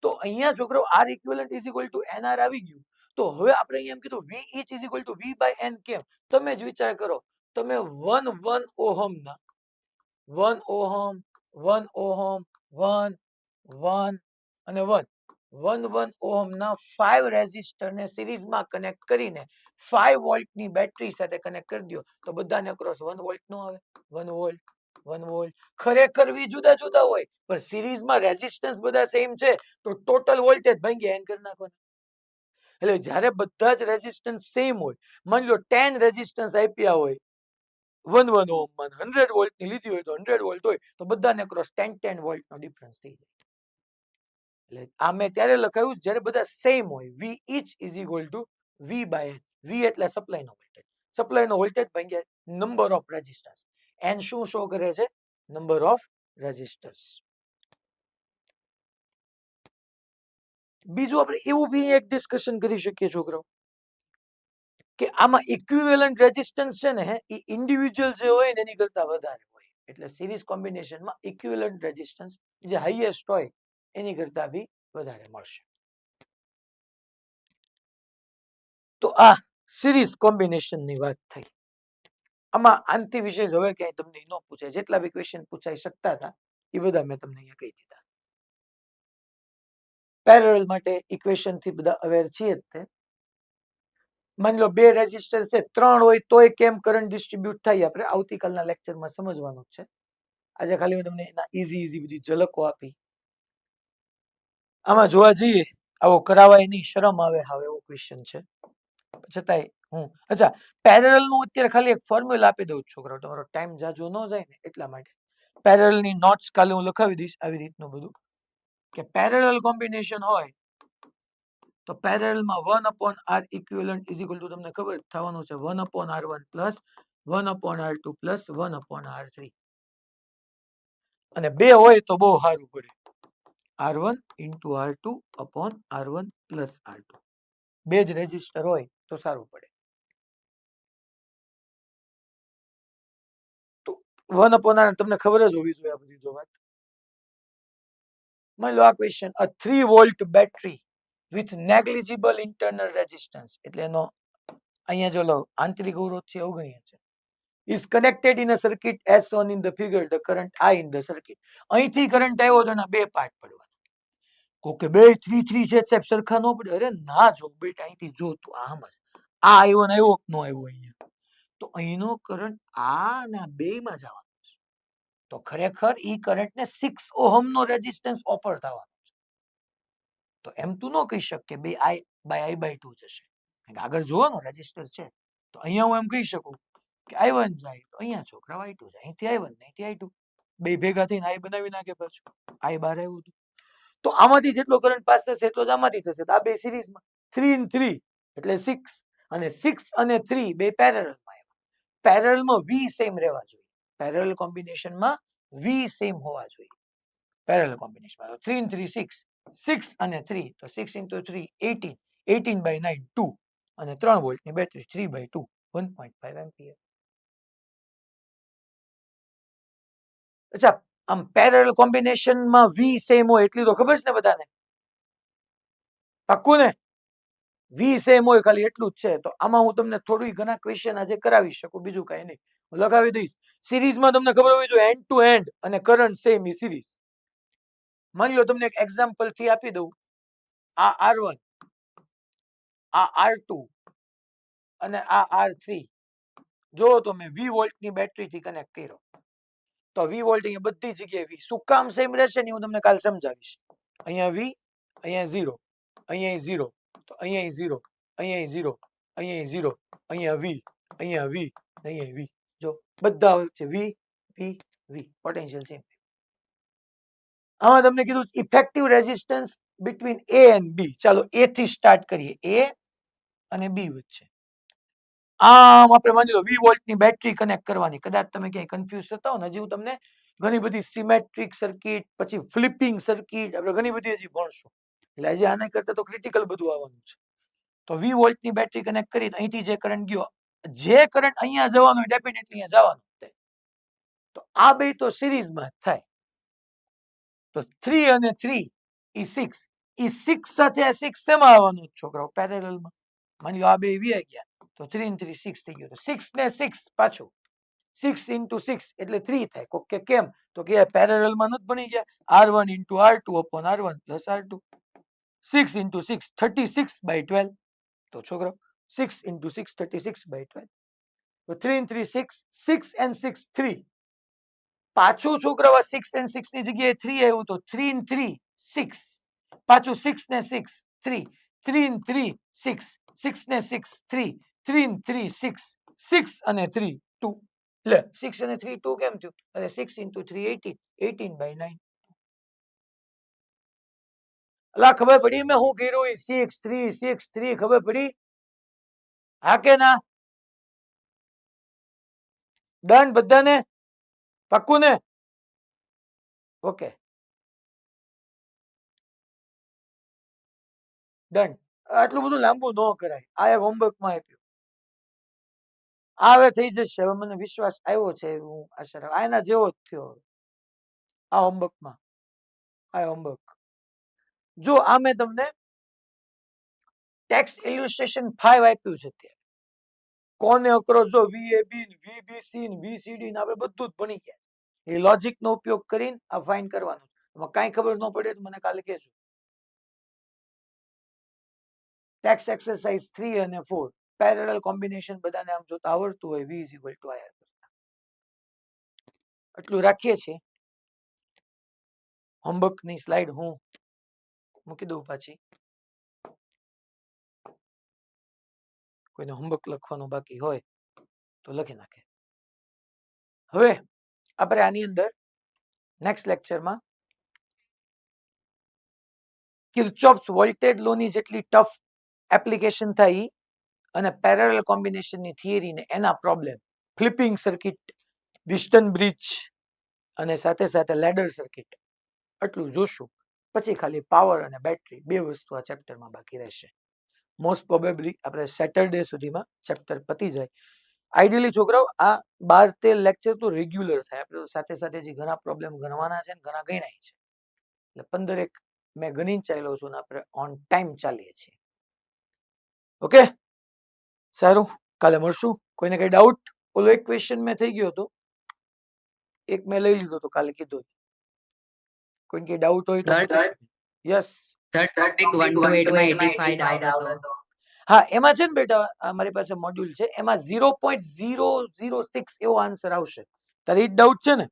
તો અહીંયા છોકરો R equivalent is equal two NR આવી ગયું. તો હવે આપણે અહીંયા એમ કીધું V each is equal to V by N કેમ? તમે જ વિચાર કરો. તમે 1 ઓહમ ના 1 ઓહમ 1 ઓહમ 1 1 અને 1 ઓહમ ના 5 રેઝિસ્ટર ને સિરીઝમાં કનેક્ટ કરીને 5 વોલ્ટની બેટરી સાથે કનેક્ટ કરી દો તો બધાને અક્રોસ 1 વોલ્ટ નો આવે. 1 વોલ્ટ 1 વોલ્ટ. ખરેખર વી જુદા જુદા હોય પણ સિરીઝમાં રેઝિસ્ટન્સ બધા સેમ છે તો ટોટલ વોલ્ટેજ ભાંગ્યા n કરી નાખવાનું. એટલે જ્યારે બધા જ રેઝિસ્ટન્સ સેમ હોય, માની લો 10 રેઝિસ્ટન્સ આપ્યા હોય 1 ઓહમ 100 વોલ્ટની લીધી હોય તો 100 વોલ્ટ હોય તો બધાને ક્રોસ 10 વોલ્ટનો ડિફરન્સ થઈ જાય. એટલે આ મેં ત્યારે લખાયું જ્યારે બધા સેમ હોય. V each is equal to V by N. V એટલે સપ્લાયનો વોલ્ટેજ. સપ્લાયનો વોલ્ટેજ ભાગ્યા નંબર ઓફ રેઝિસ્ટન્સ. N શું શો કરે છે? Number of resistors. બીજું આપણે એવું બી એક ડિસ્કશન કરી શકીએ છોકરાઓ કે આમાં ઇક્વિવેલન્ટ રેઝિસ્ટન્સ છે ને એ ઇન્ડિવિડ્યુઅલ જે હોય ને એની કરતા વધારે હોય. એટલે સિરીઝ કોમ્બિનેશનમાં ઇક્વિવેલન્ટ રેઝિસ્ટન્સ જે હાઈએસ્ટ હોય એની કરતા બી વધારે મળશે. તો આ સિરીઝ કોમ્બિનેશનની વાત થઈ. આમાં આંતિ વિશેષ હવે ક્યાંય તમને ન પૂછાય. જેટલા બી ક્વેશ્ચન પૂછાઈ શકતા હતા એ બધા મેં તમને અહીંયા કહી દીધા. પેરેલલ માટે ઇક્વેશન થી બધા અવેર છીએ જ તે. માની લો બે રેઝિસ્ટર છે, 3 હોય તોય કેમ કરંટ ડિસ્ટ્રીબ્યુટ થાય આપણે આવતીકાલના લેક્ચરમાં સમજવાનું છે. આજે ખાલી મેં તમને એના ઈઝી બધી ઝલકો આપી. આમાં જોવા જઈએ આવો કરાવાય નહીં, શરમ આવે હવે એવો ક્વેશ્ચન છે. છતાંય હું અચ્છા પેરેલલ નું અત્યારે ખાલી એક ફોર્મ્યુલા આપી દઉં છોકરો, તમારો ટાઈમ જાજો ન જાય ને એટલા માટે. પેરેલલ ની નોટ્સ કાલે હું લખાવી દઈશ આવી રીતનું બધું કે પેરેલલ કોમ્બિનેશન હોય તો પેરેલલમાં 1/R equivalent is equal two તમને ખબર થવાનું છે 1/R1 plus 1/R2 plus 1/R3. અને બે હોય તો બહુ સારું પડે. R1 into R2 upon R1 plus R2. બે જ રેઝિસ્ટર હોય તો સારું પડે. તો 1/R તમને ખબર જ હોવી જોઈએ આ બધી જો વાત. માની લો આ question a 3 volt battery with negligible internal resistance એટલે એનો અહીંયા જો લો આંતરિક અવરોધ છે અવગણ્ય છે is connected in a circuit as shown in the figure. The current I in the circuit. અહીંથી કરંટ આવ્યો તો એના બે પાર્ટ પડવા. ઓકે બે 3 છે સાહેબ સરખા નો પડે. અરે ના જો બેટા અહીંથી જો તું આમ જ આ આવ્યો ને આવ્યો નો આવ્યો અહીંયા તો અહીંનો કરંટ આ ના બે માં જવાનો છે. તો ખરેખર ઈ કરંટ ને 6 ઓહમ નો રેઝિસ્ટન્સ ઓફર થવાનો છે. તો એમ તું ન કહી શક કે બે I by I/2 જશે. આગળ જોવાનો રેઝિસ્ટર છે તો અહીંયા હું એમ કહી શકું કે I1 જાય તો અહીંયા છોકરા I2 જાય. અહીંથી I1 ને અહીંથી I2. બે ભેગા થઈને આઈ બનાવી નાખે પાછું, આઈ બહાર આવ્યું હતું. તો આમાંથી જેટલો કરંટ પાસ થશે એટલો જ આમાંથી થશે. તો આ બે સિરીઝમાં 3 and 3 એટલે 6 અને 6 અને 3 બે પેરેલલમાં આવ્યા. પેરેલલમાં V સેમ રહેવા જોઈએ. પેરેલલ કોમ્બિનેશનમાં V સેમ હોવા જોઈએ. પેરેલલ કોમ્બિનેશનમાં 3 and 3 6, 6 અને 3 તો 6 into 3 18, 18 by 9 2 અને 3 વોલ્ટની બેટરી 3 by 2 1.5 એમ્પિયર. અચ્છા, આમ પેરેલલ કોમ્બિનેશનમાં V સેમ હોય એટલી તો ખબર છે ને બધાને? પાક્કું ને? V સેમ હોય ખાલી એટલું જ છે. તો આમાં હું તમને થોડું ઘણા ક્વેશ્ચન આજે કરાવી શકું, બીજું કઈ નહીં. હું લગાવી દઈશ. સિરીઝમાં તમને ખબર હોવી જોઈએ એન્ડ ટુ એન્ડ અને કરંટ સેમ ઈ સિરીઝ. માની લો તમને એક એક્ઝામ્પલ થી આપી દઉં, આ R1, આ R2 અને આ R3. જો તો મેં 20 વોલ્ટની બેટરીથી કનેક્ટ કર્યો તો 20 વોલ્ટ અહીંયા બધી જગ્યાએ V. શું કામ સેમ રહેશે ને હું તમને કાલ સમજાવીશ. અહીંયા V, અહીંયા 0, અહીંયા 0, તો અહીંયા 0, અહીંયા 0, અહીંયા 0, અહીંયા V, અહીંયા V, અહીંયા V. જો બધા વચ્ચે V, V, V. Potential same. આમાં તમને કીધું effective resistance between A and B. ચાલો A થી સ્ટાર્ટ કરીએ. A અને B વચ્ચે આમ આપણે માની લો 20 વોલ્ટની બેટરી કનેક્ટ કરવાની. કદાચ તમે ક્યાંય કન્ફ્યુઝ થતા હો ને, હજી હું તમને ઘણી બધી સિમેટ્રિક સર્કિટ, પછી ફ્લિપિંગ સર્કિટ, આપણે ઘણી બધી હજી ભણશું. એટલે હજી આના કરતા તો ક્રિટિકલ બધું આવવાનું છે. તો 20 વોલ્ટની બેટરી કનેક્ટ કરી અહીંથી જે કરંટ ગયો, જે કરંટ અહીંયા જવાનો ડેફિનેટલી અહીંયા જવાનો છે. તો આ બે તો સિરીઝમાં થાય. તો 3 અને 3 ઈ 6, ઈ 6 સાથે આ 6 શેમાં આવવાનું છોકરાઓ? પેરેલલમાં. માની લો આ બે વી ગયા તો 3 and 3 6 થઈ ગયો. તો 6 ને 6 પાછું 6 into 6 એટલે 3 થાય. ઓકે, કેમ? તો કે પેરેલલમાં નથી બની ગયા. R1 into R2 upon R1 plus R2. 6 into 6 36 by 12. તો છોકરો 6 into 6 36 by 12. તો 3 and 3 6, 6 and 6 3. પાછું છોકરાઓ 6 and 6 ની જગ્યાએ 3 આવ્યું તો 3 and 3 6. પાછું 6 ને 6 3, 3 and 3 6, 6 ને 6 3, 3 and 3 6, 6 અને 3 2. લે 6 અને 3 2 કેમ થયું? એટલે 6 into 3 18, 18 by 9. અલા ખબર પડી મેં હું કર્યું? 6 3 6 3 ખબર પડી? હા કે ના? ડન બધાને? પાક્કું ને? Okay done. આટલું બધું લાંબુ ન કરાય. આ એક હોમવર્કમાં આપ્યું. આ હવે થઈ જશે. હવે મને વિશ્વાસ આવ્યો છે. હું આશા રાખું આના જેવો જ થયો. આ હોમવર્કમાં આ હોમવર્ક જો આ મેં તમને ટેક્સ્ટ ઇલ્યુસ્ટ્રેશન 5 આપ્યું છે. અત્યારે કોને અક્રોસ જો VAB, VBC, VCD આપણે બધું જ ભણી ગયા. એ લોજિક નો ઉપયોગ કરીને આ ફાઇન્ડ કરવાનું. એમાં કાંઈ ખબર ન પડે તો મને કાલે કહેજો. ટેક્સ્ટ એક્સરસાઇઝ 3 અને 4 પેરેલલ કોમ્બિનેશન બધાને આમ જોતા આવડતું હોય. V is equal to IR. એટલું રાખીએ છીએ. હોમવર્કની સ્લાઇડ હું મૂકી દઉં પાછી. કોઈને હોમવર્ક લખવાનું બાકી હોય તો લખી નાખે. હવે આપણે આની અંદર નેક્સ્ટ લેક્ચરમાં કિર્ચોફ્સ વોલ્ટેજ લો ની જેટલી ટફ એપ્લિકેશન થાય અને પેરેલલ કોમ્બિનેશનની થિયરી ને એના પ્રોબ્લેમ, ફ્લિપિંગ સર્કિટ, વિસ્ટન બ્રિજ અને સાથે સાથે લેડર સર્કિટ આટલું જોશું. પછી ખાલી પાવર અને બેટરી બે વસ્તુ આ ચેપ્ટરમાં બાકી રહેશે. મોસ્ટ પ્રોબેબલી આપણે સેટરડે સુધીમાં ચેપ્ટર પતી જાય. આઈડિયલી છોકરાઓ આ 12-13 લેક્ચર તો રેગ્યુલર થાય. આપણે સાથે સાથે જે ઘણા પ્રોબ્લેમ ગણવાના છે ને ઘણા ગણાય છે. એટલે 15 મેં ગણી ચાલ્યો છું ને આપણે ઓન ટાઈમ ચાલીએ છીએ. ઓકે સારું, કાલે મળશું. કોઈને કઈ ડાઉટ? ઓલો એક ક્વેશ્ચન મેં થઈ ગયો હતો, એક મેં લઈ લીધો તો કાલે કીધું. કોઈને કઈ ડાઉટ હોય તો યસ. ટોપિક 1 to 8 માં 85 ડાઉટ હતો. હા એમાં છે ને બેટા મારી પાસે મોડ્યુલ છે, એમાં 0.006 એવો આન્સર આવશે. તારે ઈ ડાઉટ છે ને?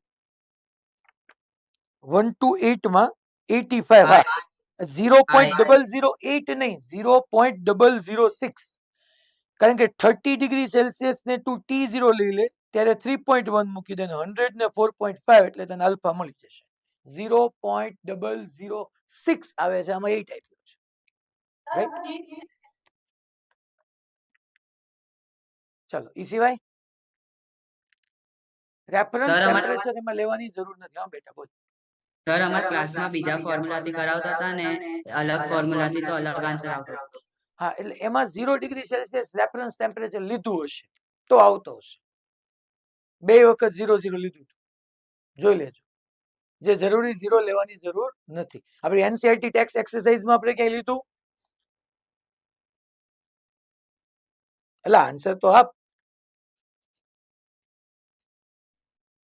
1 to 8 માં 85. હા 0.008 નહીં 0.006. કારણ કે 30 ડિગ્રી સેલ્સિયસ ને તું T0 લઈ લે ત્યારે 3.1 મૂકી દે 100 ને 4.5 એટલે તને આલ્ફા મળી જશે 0.006 આવે છે આમાં 8 આપ્યો છે રાઈટ ચલો ઈ સિવાય રેફરન્સ સર અમાર ટેમ્પરેચર એમાં લેવાની જરૂર નથી હા બેટા બોલ સર અમારા ક્લાસમાં બીજા ફોર્મ્યુલાથી કરાવતા હતા ને અલગ ફોર્મ્યુલાથી તો અલગ આન્સર આવતો હતો. હા એટલે એમાં 0 ડિગ્રી સેલ્સિયસ રેફરન્સ ટેમ્પરેચર લીધું હશે તો આવતો હશે બે વખત 0 લીધું જોઈ લેજો જે જરૂરી 0 લેવાની જરૂર નથી આપણે એનસીઆરટી ટેક્સ એક્સરસાઇઝમાં આપણે ક્યાં લીધું એટલે આન્સર તો આપ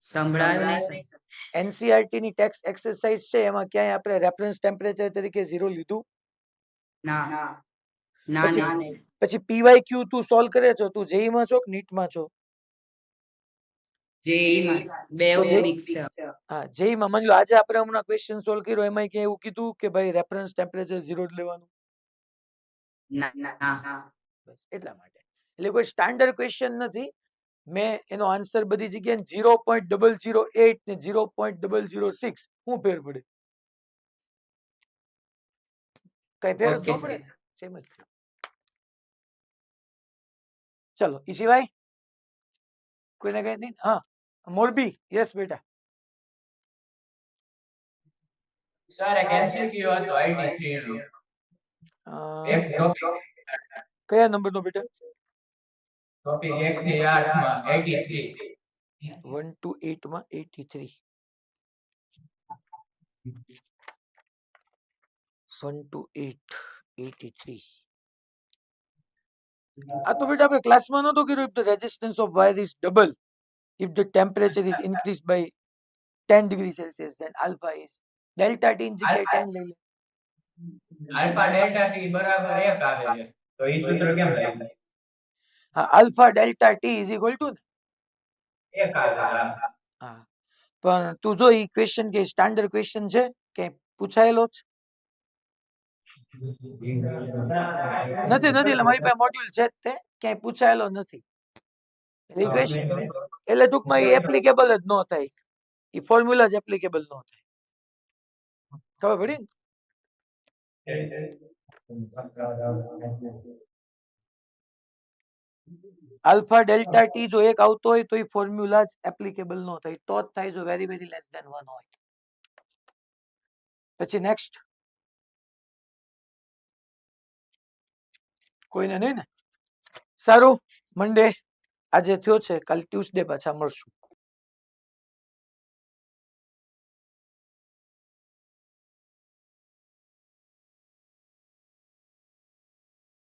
સંભળાયું નહીં સર. એનસીઆરટી ની ટેક્સ એક્સરસાઇઝ છે એમાં ક્યાંય આપણે રેફરન્સ ટેમ્પરેચર તરીકે 0 લીધું ના ના પછી નહીં. પછી પીવાયક્યુ તું સોલ્વ કરે છો તું જેઈ માં છો કે નીટમાં છો જેઈમાં બેઉ તો જે મિક્સ છે. હા જેઈ માં માની લો આજે આપણે હમણાં ક્વેશ્ચન સોલ્વ કર્યો એમાં ક્યાંય એવું કીધું કે ભાઈ રેફરન્સ ટેમ્પરેચર 0 જ લેવાનું ના બસ એટલા માટે એટલે કોઈ સ્ટાન્ડર્ડ ક્વેશ્ચન નથી મેં એનો આન્સર બધી જગ્યાએ 0.008 ને 0.006 શું ફેર પડે કઈ ફેર જ ઓકે ન સર. પડે ને સેમ જ ચલો ઈ સિવાય કોઈને કઈ નહીં હા મોરબી યસ બેટા સર એક એમસીક્યુ હતો 83 નો અ, એક ટોપિક કયા નંબરનો બેટા ટોપિક 1 થી 8 માં 83 1 to 8 માં 83 1 to 8 83 આ તો બેટા આપણે ક્લાસમાં નહોતો કર્યો if the resistance of wire is double if the temperature is increased by 10 degree celsius then alpha is delta t ની જગ્યાએ 10 લઈ લે આલ્ફા ડેલ્ટા ટી બરાબર 1 આવે છે તો ઈ સૂત્ર કેમ લાગ્યું હા alpha delta t is equal to 1 આવે હા પણ તું જો ઈ ક્વેશ્ચન કે સ્ટાન્ડર્ડ ક્વેશ્ચન છે કે પૂછાયેલો છે નથી નથી એટલે મારી પાસે મોડ્યુલ છે જ તે ક્યાંય પૂછાયેલો નથી એટલે ઈ question એટલે ટૂંકમાં એ એપ્લિકેબલ જ ન થાય ઈ ફોર્મ્યુલા જ એપ્લિકેબલ ન થાય ખબર પડી ને આલ્ફા ડેલ્ટા ટી જો એક આવતો હોય તો એ ફોર્મ્યુલા જ એપ્લિકેબલ ન થાય તો જ થાય જો વેરી વેરી લેસ ધેન 1 હોય પછી નેક્સ્ટ કોઈને નહીં ને સારું મંડે આજે થયો છે કાલ ટ્યુસડે પાછા મળશું